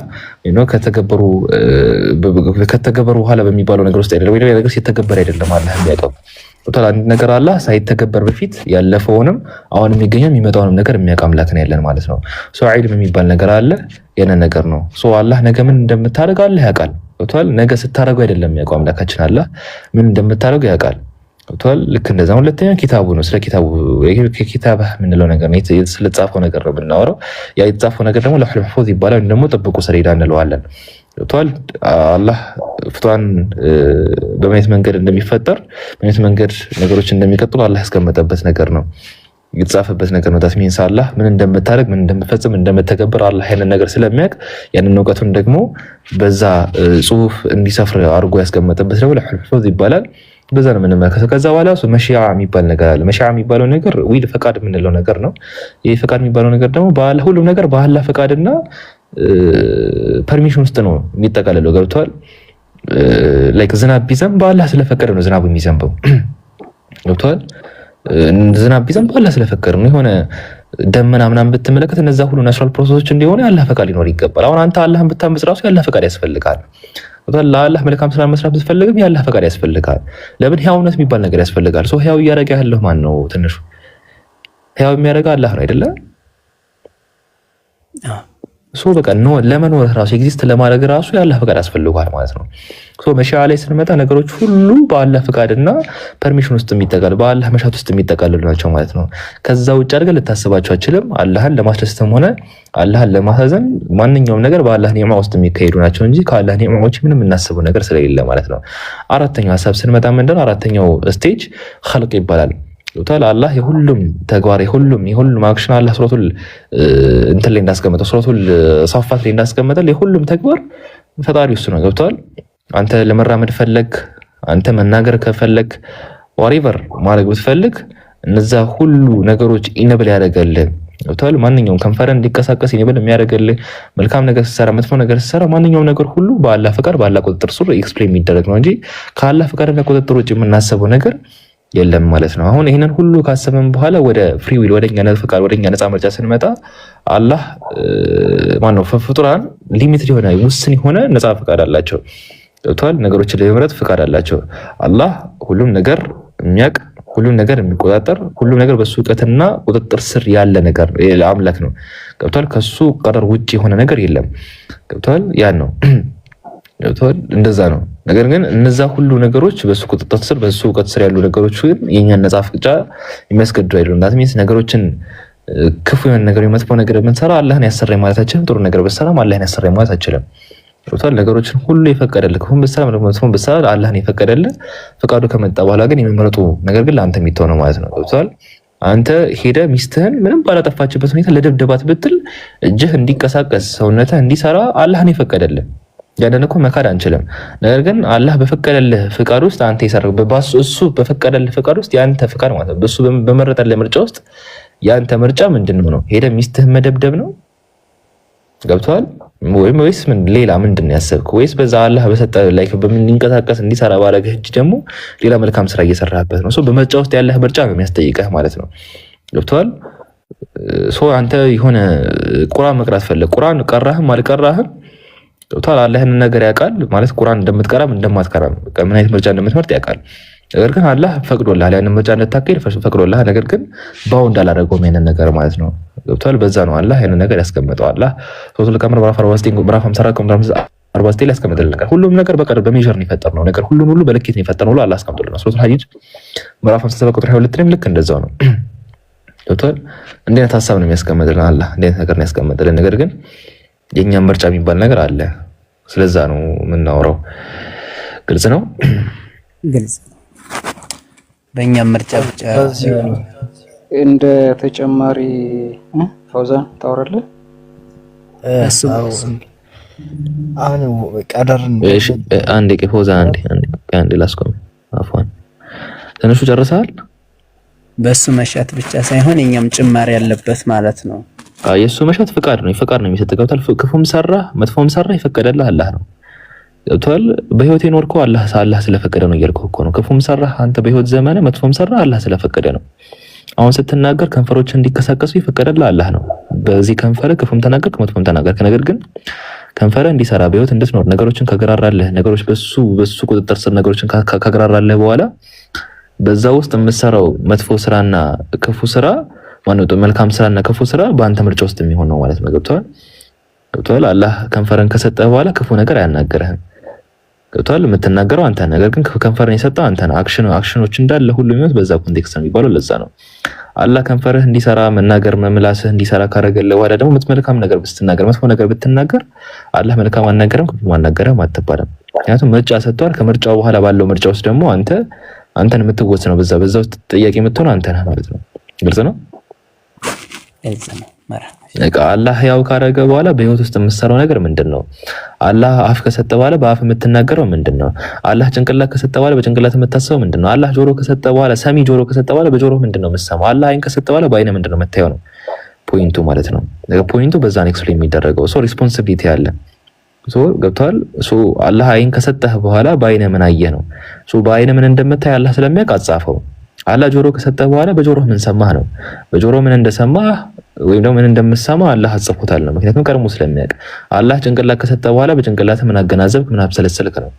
ከተገበሩ በኋላ በሚባለው ነገር ውስጥ አይደለም፣ ወይ ነገር ሲተገበር አይደለም አላህ የሚያውቀው። ቶታል አንድ ነገር አላህ ሳይተገበር በፊት ያለፈውንም አሁን የሚገኘው የሚመጣውንም ነገር የሚያውቅ አምላክ ነው ያለን ማለት ነው። ዒልም የሚባል ነገር አለ። ያንን ነገር ነው አላህ ነገ ምን እንደምታደርግ አላህ ያውቃል። ቶታል ነገ ስታደርገው አይደለም የሚያውቀው አምላካችን አላህ ምን እንደምታደርገው ያውቃል። ቶታል ልክ እንደዛ። ሁለተኛ ኪታቡ ነው። ስለ ኪታቡ ኪታብ የምንለው ነገር ነው፣ ስለተጻፈው ነገር ነው የምናወራው። ያ የተጻፈው ነገር ደግሞ ለውሑል መሕፉዝ ይባላል፣ ደግሞ ጥብቁ ሰሌዳ እንለዋለን። ቶታል አላህ ፍጡራን በማየት መንገድ እንደሚፈጠር በማየት መንገድ ነገሮች እንደሚቀጥሉ አላህ ያስቀመጠበት ነገር ነው፣ የተጻፈበት ነገር ነው። ታስሚን ሳላህ ምን እንደምታደርግ ምን እንደምፈጽም እንደምተገብር አላህ ያንን ነገር ስለሚያውቅ ያንን እውቀቱን ደግሞ በዛ ጽሁፍ እንዲሰፍር አድርጎ ያስቀመጠበት ደግሞ ለውሑል መሕፉዝ ይባላል። በዛ ነው የምንመለከተው። ከዛ በኋላ መሺዓ የሚባል ነገር አለ። መሺዓ የሚባለው ነገር ዊል ፈቃድ የምንለው ነገር ነው። ይህ ፈቃድ የሚባለው ነገር ደግሞ ሁሉም ነገር በአላህ ፈቃድና ፐርሚሽን ውስጥ ነው የሚጠቃለለው። ገብቷል? ላይክ ዝናብ ቢዘንብ በአላህ ስለፈቀደ ነው ዝናቡ የሚዘንበው። ገብቷል? ዝናብ ቢዘንብ በአላህ ስለፈቀደ ነው። የሆነ ደመና ምናምን ብትመለከት እነዛ ሁሉ ናቹራል ፕሮሰሶች እንዲሆኑ የአላህ ፈቃድ ሊኖር ይገባል። አሁን አንተ አላህን ብታምጽ ራሱ የአላህ ፈቃድ ያስፈልጋል። ለአላህ መልካም ስራ መስራት ብትፈልግም የአላህ ፈቃድ ያስፈልጋል። ለምን? ህያውነት የሚባል ነገር ያስፈልጋል። ሰው ህያው እያደረገ ያለው ማን ነው? ትንሹ ህያው የሚያደርገው አላህ ነው አይደለ? በቃ ለመኖር ራሱ ኤግዚስት ለማድረግ ራሱ የአላህ ፈቃድ ያስፈልጋል ማለት ነው። መሺዓ ላይ ስንመጣ ነገሮች ሁሉ በአላህ ፈቃድና ፐርሚሽን ውስጥ የሚጠቃለሉ በአላህ መሻት ውስጥ የሚጠቃለሉ ናቸው ማለት ነው። ከዛ ውጭ አድርገህ ልታስባቸው አችልም። አላህን ለማስደሰትም ሆነ አላህን ለማሳዘን ማንኛውም ነገር በአላህ ኒዕማ ውስጥ የሚካሄዱ ናቸው እንጂ ከአላህ ኒዕማዎች ምንም የምናስበው ነገር ስለሌለ ማለት ነው። አራተኛው ሀሳብ ስንመጣ ምንድነው? አራተኛው ስቴጅ ኸልቅ ይባላል። ገብቷል? አላህ የሁሉም ተግባር የሁሉም አክሽን አላህ ሱረቱል እንትን ላይ እንዳስቀመጠው ሱረቱል ሷፋት ላይ እንዳስቀመጠው የሁሉም ተግባር ፈጣሪ እሱ ነው። ገብቷል? አንተ ለመራመድ ፈለግ፣ አንተ መናገር ከፈለግ፣ ዋሪቨር ማድረግ ብትፈልግ እነዛ ሁሉ ነገሮች ኢነብል ያደርጋልህ። ገብቷል? ማንኛውም ከንፈረን እንዲንቀሳቀስ ኢነብል የሚያደርግልህ መልካም ነገር ስትሰራ፣ መጥፎ ነገር ስትሰራ ማንኛውም ነገር ሁሉ በአላህ ፈቃድ በአላህ ቁጥጥር ስር ኤክስፕሌን የሚደረግ ነው እንጂ ከአላህ ፈቃድና ቁጥጥር ውጭ የምናስበው ነገር የለም ማለት ነው። አሁን ይሄንን ሁሉ ካሰበን በኋላ ወደ ፍሪ ዊል ወደኛ ነፃ ምርጫ ስንመጣ አላህ ማነው ፍጡራን ሊሚትድ የሆነ ውስን የሆነ ነፃ ፈቃድ አላቸው። ገብቷል? ነገሮችን ለመምረጥ ፈቃድ አላቸው። አላህ ሁሉም ነገር የሚያውቅ ሁሉም ነገር የሚቆጣጠር ሁሉም ነገር በሱ እውቀትና ቁጥጥር ስር ያለ ነገር አምላክ ነው። ገብቷል? ከሱ ቀደር ውጭ የሆነ ነገር የለም። ገብቷል? ያን ነው ገብቷል? እንደዛ ነው። ነገር ግን እነዛ ሁሉ ነገሮች በሱ ቁጥጥር ስር በሱ እውቀት ስር ያሉ ነገሮች ግን የኛን ነፃ ፍቃድ የሚያስገድዱ አይደሉም። እንዳት ሚንስ ነገሮችን ክፉ የሆነ ነገር የመጥፎ ነገር ብንሰራ አላህን ያሰራኝ ማለት አይችልም። ጥሩ ነገር ብንሰራም አላህን ያሰራኝ ማለት አይችልም። ገብቷል? ነገሮችን ሁሉ የፈቀደልህ ክፉን ብትሰራ መጥፎን ብትሰራ አላህን የፈቀደልህ ፈቃዱ ከመጣ በኋላ ግን የሚመረጡ ነገር ግን ለአንተ የሚተው ነው ማለት ነው። ገብቷል? አንተ ሄደ ሚስትህን ምንም ባላጠፋችበት ሁኔታ ለደብደባት ብትል እጅህ እንዲንቀሳቀስ ሰውነትህ እንዲሰራ አላህን የፈቀደልህ ያንን እኮ መካድ አንችልም። ነገር ግን አላህ በፈቀደልህ ፍቃድ ውስጥ አንተ የሰራው እሱ በፈቀደልህ ፍቃድ ውስጥ ያንተ ፍቃድ ማለት ነው። እሱ በመረጠልህ ምርጫ ውስጥ ያንተ ምርጫ ምንድነው ነው? ሄደ ሚስትህን መደብደብ ነው? ገብቷል? ወይስ ምን ሌላ ምንድነው ያሰብከው? ወይስ በዛ አላህ በሰጠህ ላይ በሚንቀሳቀስ እንዲሰራ ባረገህ እጅ ደግሞ ሌላ መልካም ስራ እየሰራህበት ነው? በምርጫ ውስጥ ያለህ ምርጫ ነው የሚያስጠይቅህ ማለት ነው። ገብቷል? አንተ የሆነ ቁርአን መቅራት ፈለግ፣ ቁርአን ቀራህም አልቀራህም ገብቷል? አላህ ያንን ነገር ያውቃል ማለት ቁርአን እንደምትቀራም እንደማትቀራም ምን አይነት ምርጫ እንደምትመርጥ ያውቃል። ነገር ግን አላህ ፈቅዶልሃል ያንን ምርጫ እንድታካሄድ ፈቅዶልሃል። ነገር ግን ባው እንዳላደረገውም ያንን ነገር ማለት ነው። ገብቷል? በዛ ነው አላህ ያንን ነገር ያስቀመጠው። አላህ ሱረቱል ቀመር ምዕራፍ 49 ምዕራፍ 54 ላይ ያስቀመጠልን ነገር ሁሉም ነገር በቀር በሜዥር ነው የፈጠርነው ነገር ሁሉ በልኬት ነው የፈጠርነው ብሎ አላህ አስቀምጦልናል። ሱረቱል ሐዲድ ምዕራፍ 57 ቁጥር 22 ላይም ልክ እንደዛው ነው። ገብቷል? እንዴት አይነት ሐሳብ ነው የሚያስቀምጥልን አላህ እንዴት ነገር ነው ያስቀምጥልን። ነገር ግን የኛም ምርጫ የሚባል ነገር አለ። ስለዛ ነው የምናወራው። ግልጽ ነው። ግልጽ በእኛም ምርጫ ብቻ እንደ ተጨማሪ ፈውዛን ታወራለህ? አሁን ቀደርን አንዴ ፈውዛን አንዴ ላስቆም። አፏን ትንሹ ጨርሰሃል? በሱ መሻት ብቻ ሳይሆን የኛም ጭማሪ ያለበት ማለት ነው። የሱ መሻት ፍቃድ ነው። ፍቃድ ነው የሚሰጥ። ገብቷል? ክፉም ሰራ መጥፎም ሰራ የፈቀደልህ አላህ ነው። ገብቶሃል? በህይወት የኖርከው አላህ ስለፈቀደ ነው እያልኩህ እኮ ነው። ክፉም ሰራህ አንተ በህይወት ዘመነ መጥፎም ሰራህ አላህ ስለፈቀደ ነው። አሁን ስትናገር ከንፈሮች እንዲከሳከሱ ይፈቀደልህ አላህ ነው። በዚህ ከንፈር ክፉም ተናገርክ መጥፎም ተናገርክ፣ ነገር ግን ከንፈር እንዲሰራ በህይወት እንድትኖር ነገሮችን ከግራራለህ ነገሮች በሱ ቁጥጥር ስር ነገሮችን ከግራራለህ በኋላ በዛ ውስጥ የምትሰራው መጥፎ ስራና ክፉ ስራ ማለት መልካም ስራና ክፉ ስራ በአንተ ምርጫ ውስጥ የሚሆን ነው ማለት ነው። ገብቶሃል? አላህ ከንፈርን ከሰጠህ በኋላ ክፉ ነገር አያናገርህም። ገብቶሃል? የምትናገረው አንተ ነህ፣ ነገር ግን ከንፈርን የሰጠው አንተ ነህ። አክሽኖች እንዳለ ሁሉ የሚሆኑት በዛ ኮንቴክስት ነው የሚባለው። ለዛ ነው አላህ ከንፈርህ እንዲሰራ መናገር መምላስህ እንዲሰራ ካረገለ በኋላ ደግሞ መልካም ነገር ብትናገር መጥፎ ነገር ብትናገር አላህ መልካም አናገረም ክፉ አናገረም አትባልም። ምክንያቱም ምርጫ ሰጥቷል። ከምርጫው በኋላ ባለው ምርጫ ውስጥ ደግሞ አንተን የምትወስነው በዛ ውስጥ ጥያቄ የምትሆነው አንተ ነህ ማለት ነው። ግልጽ ነው። አላህ ያው ካረገ በኋላ በህይወት ውስጥ የምትሰራው ነገር ምንድነው? አላህ አፍ ከሰጠ በኋላ በአፍ የምትናገረው ምንድነው? አላህ ጭንቅላት ከሰጠ በኋላ በጭንቅላት የምታስበው ምንድነው? አላህ ጆሮ ከሰጠ በኋላ ሰሚ ጆሮ ከሰጠ በኋላ በጆሮ ምንድነው የምትሰማው? አላህ አይን ከሰጠ በኋላ በአይነ ምንድነው የምታየው ነው ፖይንቱ ማለት ነው። ፖይንቱ በዛ ነው ኤክስፕሌን የሚደረገው። ሪስፖንሲቢሊቲ አለ። ገብቷል? አላህ አይን ከሰጠህ በኋላ በአይነ ምን አየህ ነው። በአይነ ምን እንደምታይ አላህ ስለሚያውቅ አጻፈው። አላህ ጆሮ ከሰጠህ በኋላ በጆሮህ ምን ሰማህ ነው። በጆሮ ምን እንደሰማህ ወይም ደግሞ ምን እንደምትሰማ አላህ አጽፎታል ነው። ምክንያቱም ቀድሞ ስለሚያውቅ። አላህ ጭንቅላት ከሰጠ በኋላ በጭንቅላት ምን አገናዘብክ ምን አብሰለሰልክ ነው።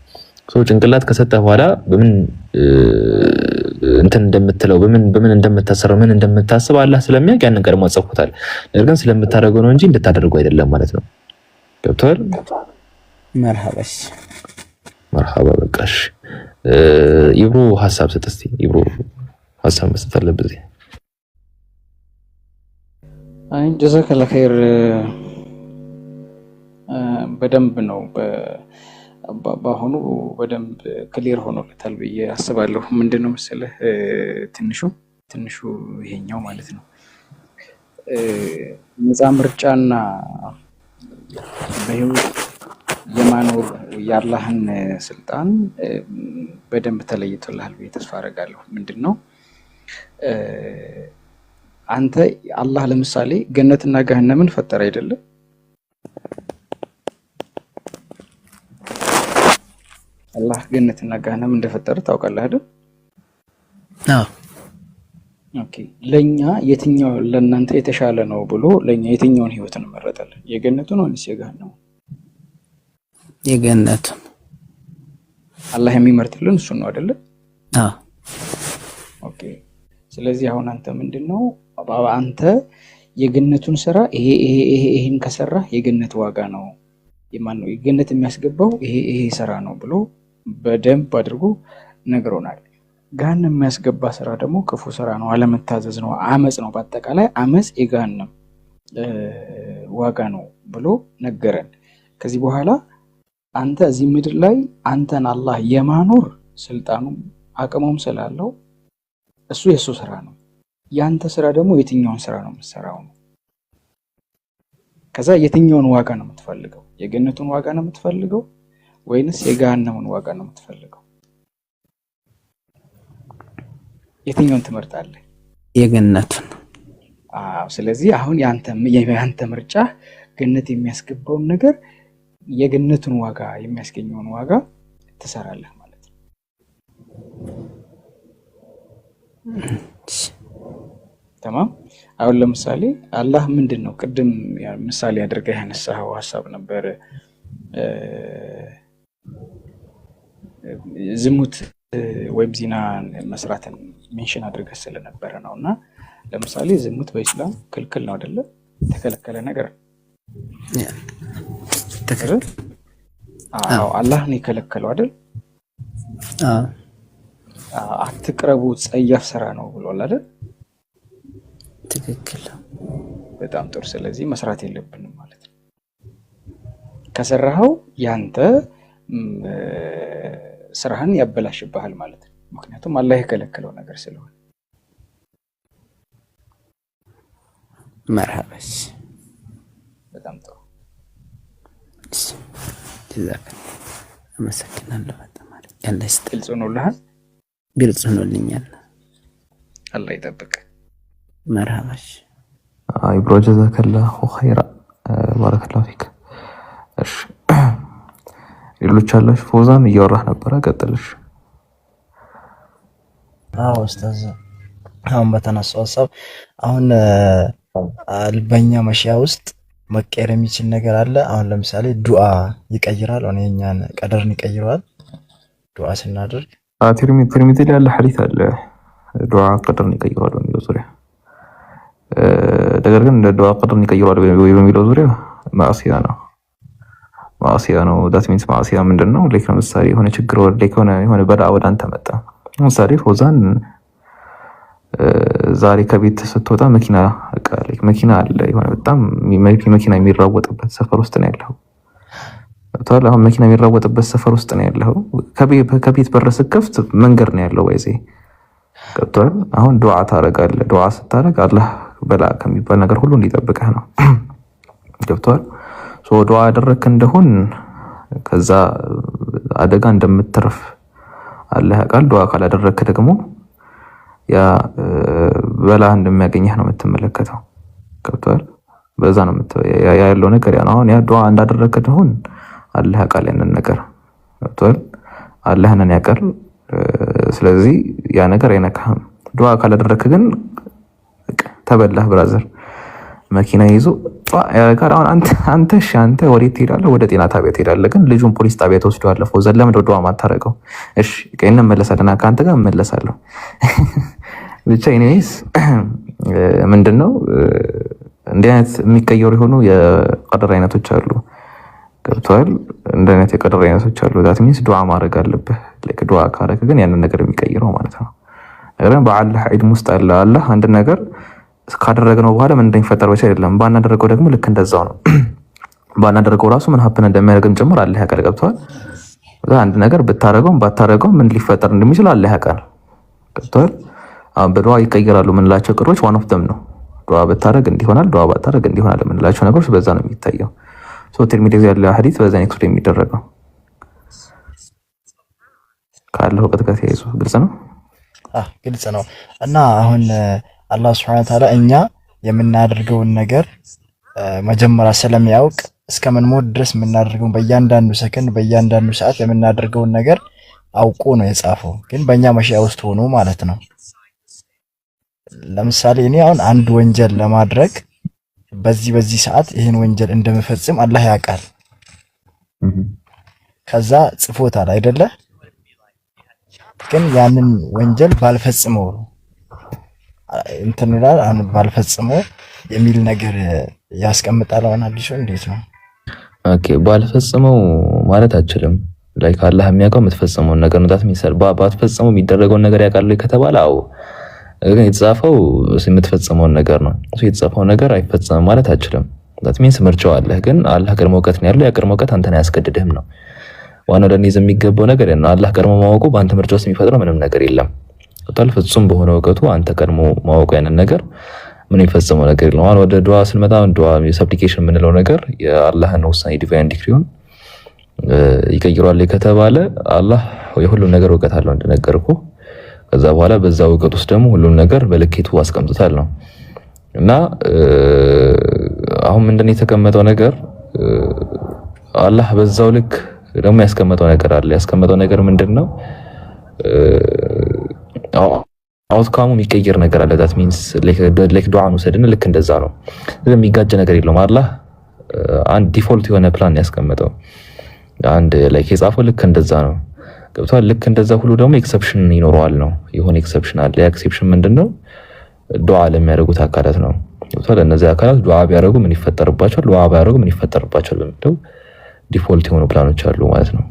ጭንቅላት ከሰጠ በኋላ በምን እንትን እንደምትለው በምን እንደምታሰረው ምን እንደምታስብ አላህ ስለሚያውቅ ያንን ቀድሞ አጽፎታል። ነገር ግን ስለምታደርገው ነው እንጂ እንድታደርገው አይደለም ማለት ነው። ገብቶሃል? መርሐባ በቃሽ። ኢብሮ ሐሳብ ስጥ እስቲ። ኢብሮ ሐሳብ መስጠት አለበት። ጀዛከላ ኸይር። በደንብ ነው በአሁኑ በደንብ ክሊር ሆኖለታል ብዬ አስባለሁ። ምንድነው መሰለህ ትንሹ ይሄኛው ማለት ነው ነፃ ምርጫና በህይወት የማኖር የአላህን ስልጣን በደንብ ተለይቶልሃል ብዬ ተስፋ አደርጋለሁ። ምንድነው አንተ አላህ ለምሳሌ ገነትና ገሃነምን ፈጠረ አይደለም? አላህ ገነትና ገሃነምን እንደፈጠረ ታውቃለህ አይደል? አዎ። ኦኬ። ለኛ የትኛው ለእናንተ የተሻለ ነው ብሎ ለኛ የትኛውን ህይወት ነው መረጠልን? የገነቱን ወይስ የገሃነሙን? የገነቱን። አላህ የሚመርጥልን እሱ ነው አይደለ? አዎ። ኦኬ። ስለዚህ አሁን አንተ ምንድነው አንተ የገነቱን ስራ ይሄን ከሰራ የገነት ዋጋ ነው የማነው የገነት የሚያስገባው ይሄ ስራ ነው ብሎ በደንብ አድርጎ ነግሮናል። ገሃነም የሚያስገባ ስራ ደግሞ ክፉ ስራ ነው፣ አለመታዘዝ ነው፣ አመጽ ነው። በአጠቃላይ አመጽ የገሃነም ዋጋ ነው ብሎ ነገረን። ከዚህ በኋላ አንተ እዚህ ምድር ላይ አንተን አላህ የማኖር ስልጣኑ አቅሙም ስላለው እሱ የሱ ስራ ነው። ያንተ ስራ ደግሞ የትኛውን ስራ ነው የምትሰራው ነው። ከዛ የትኛውን ዋጋ ነው የምትፈልገው? የገነቱን ዋጋ ነው የምትፈልገው ወይንስ የገሃነሙን ዋጋ ነው የምትፈልገው? የትኛውን ትመርጣለህ? የገነቱን። አዎ። ስለዚህ አሁን ያንተ ምርጫ ገነት የሚያስገባውን ነገር የገነቱን ዋጋ የሚያስገኘውን ዋጋ ትሰራለህ ማለት ነው። ተማም። አሁን ለምሳሌ አላህ ምንድነው ቅድም ምሳሌ አድርገህ ያነሳው ሐሳብ ነበር ዝሙት ወይም ዚና መስራትን ሜንሽን አድርገህ ስለነበረ ነውና ለምሳሌ ዝሙት በእስላም ክልክል ነው አይደለ? ተከለከለ ነገር ተከለከለ። አዎ አላህ ነው የከለከለው አይደል? አትቅረቡ ጸያፍ ስራ ነው ብሏል አይደል? ትክክል። በጣም ጥሩ። ስለዚህ መስራት የለብንም ማለት ነው። ከሰራኸው ያንተ ስራህን ያበላሽብሃል ማለት ነው። ምክንያቱም አላህ የከለከለው ነገር ስለሆነ። መርሐባሽ። በጣም ጥሩ። አመሰግናለሁ። በጣም ማለት ያለሽ ግልጽ ሆኖልሃል? ግልጽ ሆኖልኛል። አላህ ይጠብቅ። መርሐባሽ። አይ ብሮ ጀዛከላሁ ኸይራ ባረከላሁ ፊክ። እሺ ሌሎች አላችሁ? ፎዛም እያወራህ ነበረ፣ ቀጥልሽ። አዎ ኡስታዝ፣ አሁን በተነሳው ሀሳብ አሁን በኛ መሽያ ውስጥ መቀየር የሚችል ነገር አለ። አሁን ለምሳሌ ዱዓ ይቀይራል፣ አሁን የኛን ቀደርን ይቀይራል ዱዓ ስናደርግ። ትርሚዚ ላይ ያለ ሐዲስ አለ ዱዓ ቀደርን ይቀይራል በሚለው ዙሪያ። ነገር ግን ዱዓ ቀደርን ይቀይራል በሚለው ዙሪያ ማዕሲያ ነው። ዳት ሚንስ ማዕሲያ ምንድነው? ላይክ ለምሳሌ የሆነ ችግር የሆነ በላ ወደ አንተ መጣ። ለምሳሌ ፎዛን ዛሬ ከቤት ስትወጣ መኪና አለ፣ የሆነ በጣም መኪና የሚራወጥበት ሰፈር ውስጥ ነው ያለው። አሁን መኪና የሚራወጥበት ሰፈር ውስጥ ነው ያለው። ከቤት በር ስትከፍት መንገድ ነው ያለው። ወይዜ ገብቷል። አሁን ዱዓ ታረጋለህ። ዱዓ ስታረግ አላህ በላ ከሚባል ነገር ሁሉ እንዲጠብቅህ ነው። ገብቷል። ዱዓ ያደረክ እንደሆን ከዛ አደጋ እንደምትተርፍ አላህ ያውቃል። ዱዓ ካላደረክ ደግሞ ያ በላ እንደሚያገኝህ ነው የምትመለከተው። ገብቷል። በዛ ነው ያለው ነገር ያ ነው። አሁን ያ ዱዓ እንዳደረክ እንደሆን አላህ ያውቃል ያንን ነገር። ገብቷል። አላህ ነን ያውቃል። ስለዚህ ያ ነገር አይነካህም። ዱዓ ካላደረክ ግን ተበላህ ብራዘር። መኪና ይዞ ያጋር አሁን አንተ ወዴት ትሄዳለህ? ወደ ጤና ጣቢያ ትሄዳለህ። ግን ልጁን ፖሊስ ጣቢያ ተወስደዋለህ። ፎዘን ለምን ዱዓ ማታረገው? እሺ ከእነ መለሳለና ካንተ ጋር መለሳለሁ። ብቻ ኢኒዌይስ ምንድነው እንዲህ አይነት የሚቀየሩ የሆኑ የቀደር አይነቶች አሉ። ገብቷል። እንዲህ አይነት የቀደር አይነቶች አሉ። ዳት ሚንስ ዱዓ ማድረግ አለብህ። ላይክ ዱዓ ካረክ ግን ያንን ነገር የሚቀይረው ማለት ነው። ነገር በአላህ ዒልም ውስጥ አለ። አላህ አንድ ነገር ካደረግነው በኋላ ምን እንደሚፈጠር ብቻ አይደለም፣ ባናደረገው ደግሞ ልክ እንደዛው ነው። ባናደረገው ራሱ ምን ሀፕን እንደሚያደርግም ጭምር አላህ ያውቃል። ገብቷል። አንድ ነገር ብታረገው ባታረገው ምን ሊፈጠር እንደሚችል አላህ ያውቃል። ገብቷል። አሁን በዱዓ ይቀየራሉ ምንላቸው ቅሮች ዋን ኦፍ ደም ነው። ዱዓ ብታረግ እንዲሆናል፣ ዱዓ ባታረግ እንዲሆናል ምንላቸው ነገሮች በዛ ነው የሚታየው። ትርሚዚ ያለ ሐዲስ በዛ ነው ኤክስፕሌን የሚደረገው። ካለው እውቀት ጋር ተያይዞ ግልጽ ነው። ግልጽ ነው። እና አሁን አላህ Subhanahu Wa Ta'ala እኛ የምናደርገውን ነገር መጀመሪያ ስለሚያውቅ እስከምንሞት ድረስ የምናደርገውን በእያንዳንዱ ሰከንድ በእያንዳንዱ ሰዓት የምናደርገውን ነገር አውቆ ነው የጻፈው። ግን በእኛ መሽያ ውስጥ ሆኖ ማለት ነው። ለምሳሌ እኔ አሁን አንድ ወንጀል ለማድረግ በዚህ ሰዓት ይሄን ወንጀል እንደምፈጽም አላህ ያውቃል። ከዛ ጽፎታል አይደለ? ግን ያንን ወንጀል ባልፈጽመው እንትን ይላል ባልፈጽመው የሚል ነገር ያስቀምጣል። አሁን አዲሱ እንዴት ነው? ኦኬ ባልፈጽመው ማለት አችልም። ላይክ አላህ የሚያውቀው የምትፈጽመውን ነገር ነው። ዳት ሚንስ ባትፈጽመው የሚደረገውን ነገር ያውቃል ከተባለ አዎ፣ ግን የተጻፈው የምትፈጽመውን ነገር ነው። እሱ የተጻፈው ነገር አይፈጸምም ማለት አችልም። ዳት ሚንስ ምርጫው አለ። ግን አላህ ቀድሞ እውቀት ነው ያለው። ያ ቀድሞ እውቀት አንተን አያስገድድህም ነው ዋናው። ለኔ የሚገባው ነገር ነው አላህ ቀድሞ ማወቁ በአንተ ምርጫ ውስጥ የሚፈጥረው ምንም ነገር የለም። ቶታል ፍጹም በሆነ እውቀቱ አንተ ቀድሞ ማወቁ ያንን ነገር ምን ይፈጽመው ነገር የለም። አሁን ወደ ዱዓ ስንመጣ ዱዓ ሰፕሊኬሽን የምንለው ነገር የአላህን ውሳኔ ዲቫይን ዲክሪውን ይቀይሯል ከተባለ አላህ የሁሉም ነገር እውቀት አለው እንደነገርኩ። ከዛ በኋላ በዛ እውቀት ውስጥ ደግሞ ሁሉም ነገር በልኬቱ አስቀምጦታል ነው እና አሁን ምንድነው የተቀመጠው ነገር አላህ በዛው ልክ ደግሞ ያስቀመጠው ነገር አለ። ያስቀመጠው ነገር ምንድነው? አውትካሙ የሚቀየር ነገር አለ። ዳት ሚንስ ላይክ ዱዓን ወሰድን ልክ እንደዛ ነው። የሚጋጭ ነገር የለውም። አላህ አንድ ዲፎልት የሆነ ፕላን ያስቀመጠው አንድ ላይክ የጻፈው ልክ እንደዛ ነው። ገብቷል። ልክ እንደዛ ሁሉ ደግሞ ኤክሰፕሽን ይኖረዋል ነው። የሆነ ኤክሰፕሽን አለ። ኤክሰፕሽን ምንድነው? ዱዓ ለሚያደርጉት አካላት ነው። ገብቷል። እነዚህ አካላት ዱዓ ቢያደርጉ ምን ይፈጠርባቸዋል፣ ዱዓ ባያደርጉ ምን ይፈጠርባቸዋል በሚለው ዲፎልት የሆኑ ፕላኖች አሉ ማለት ነው።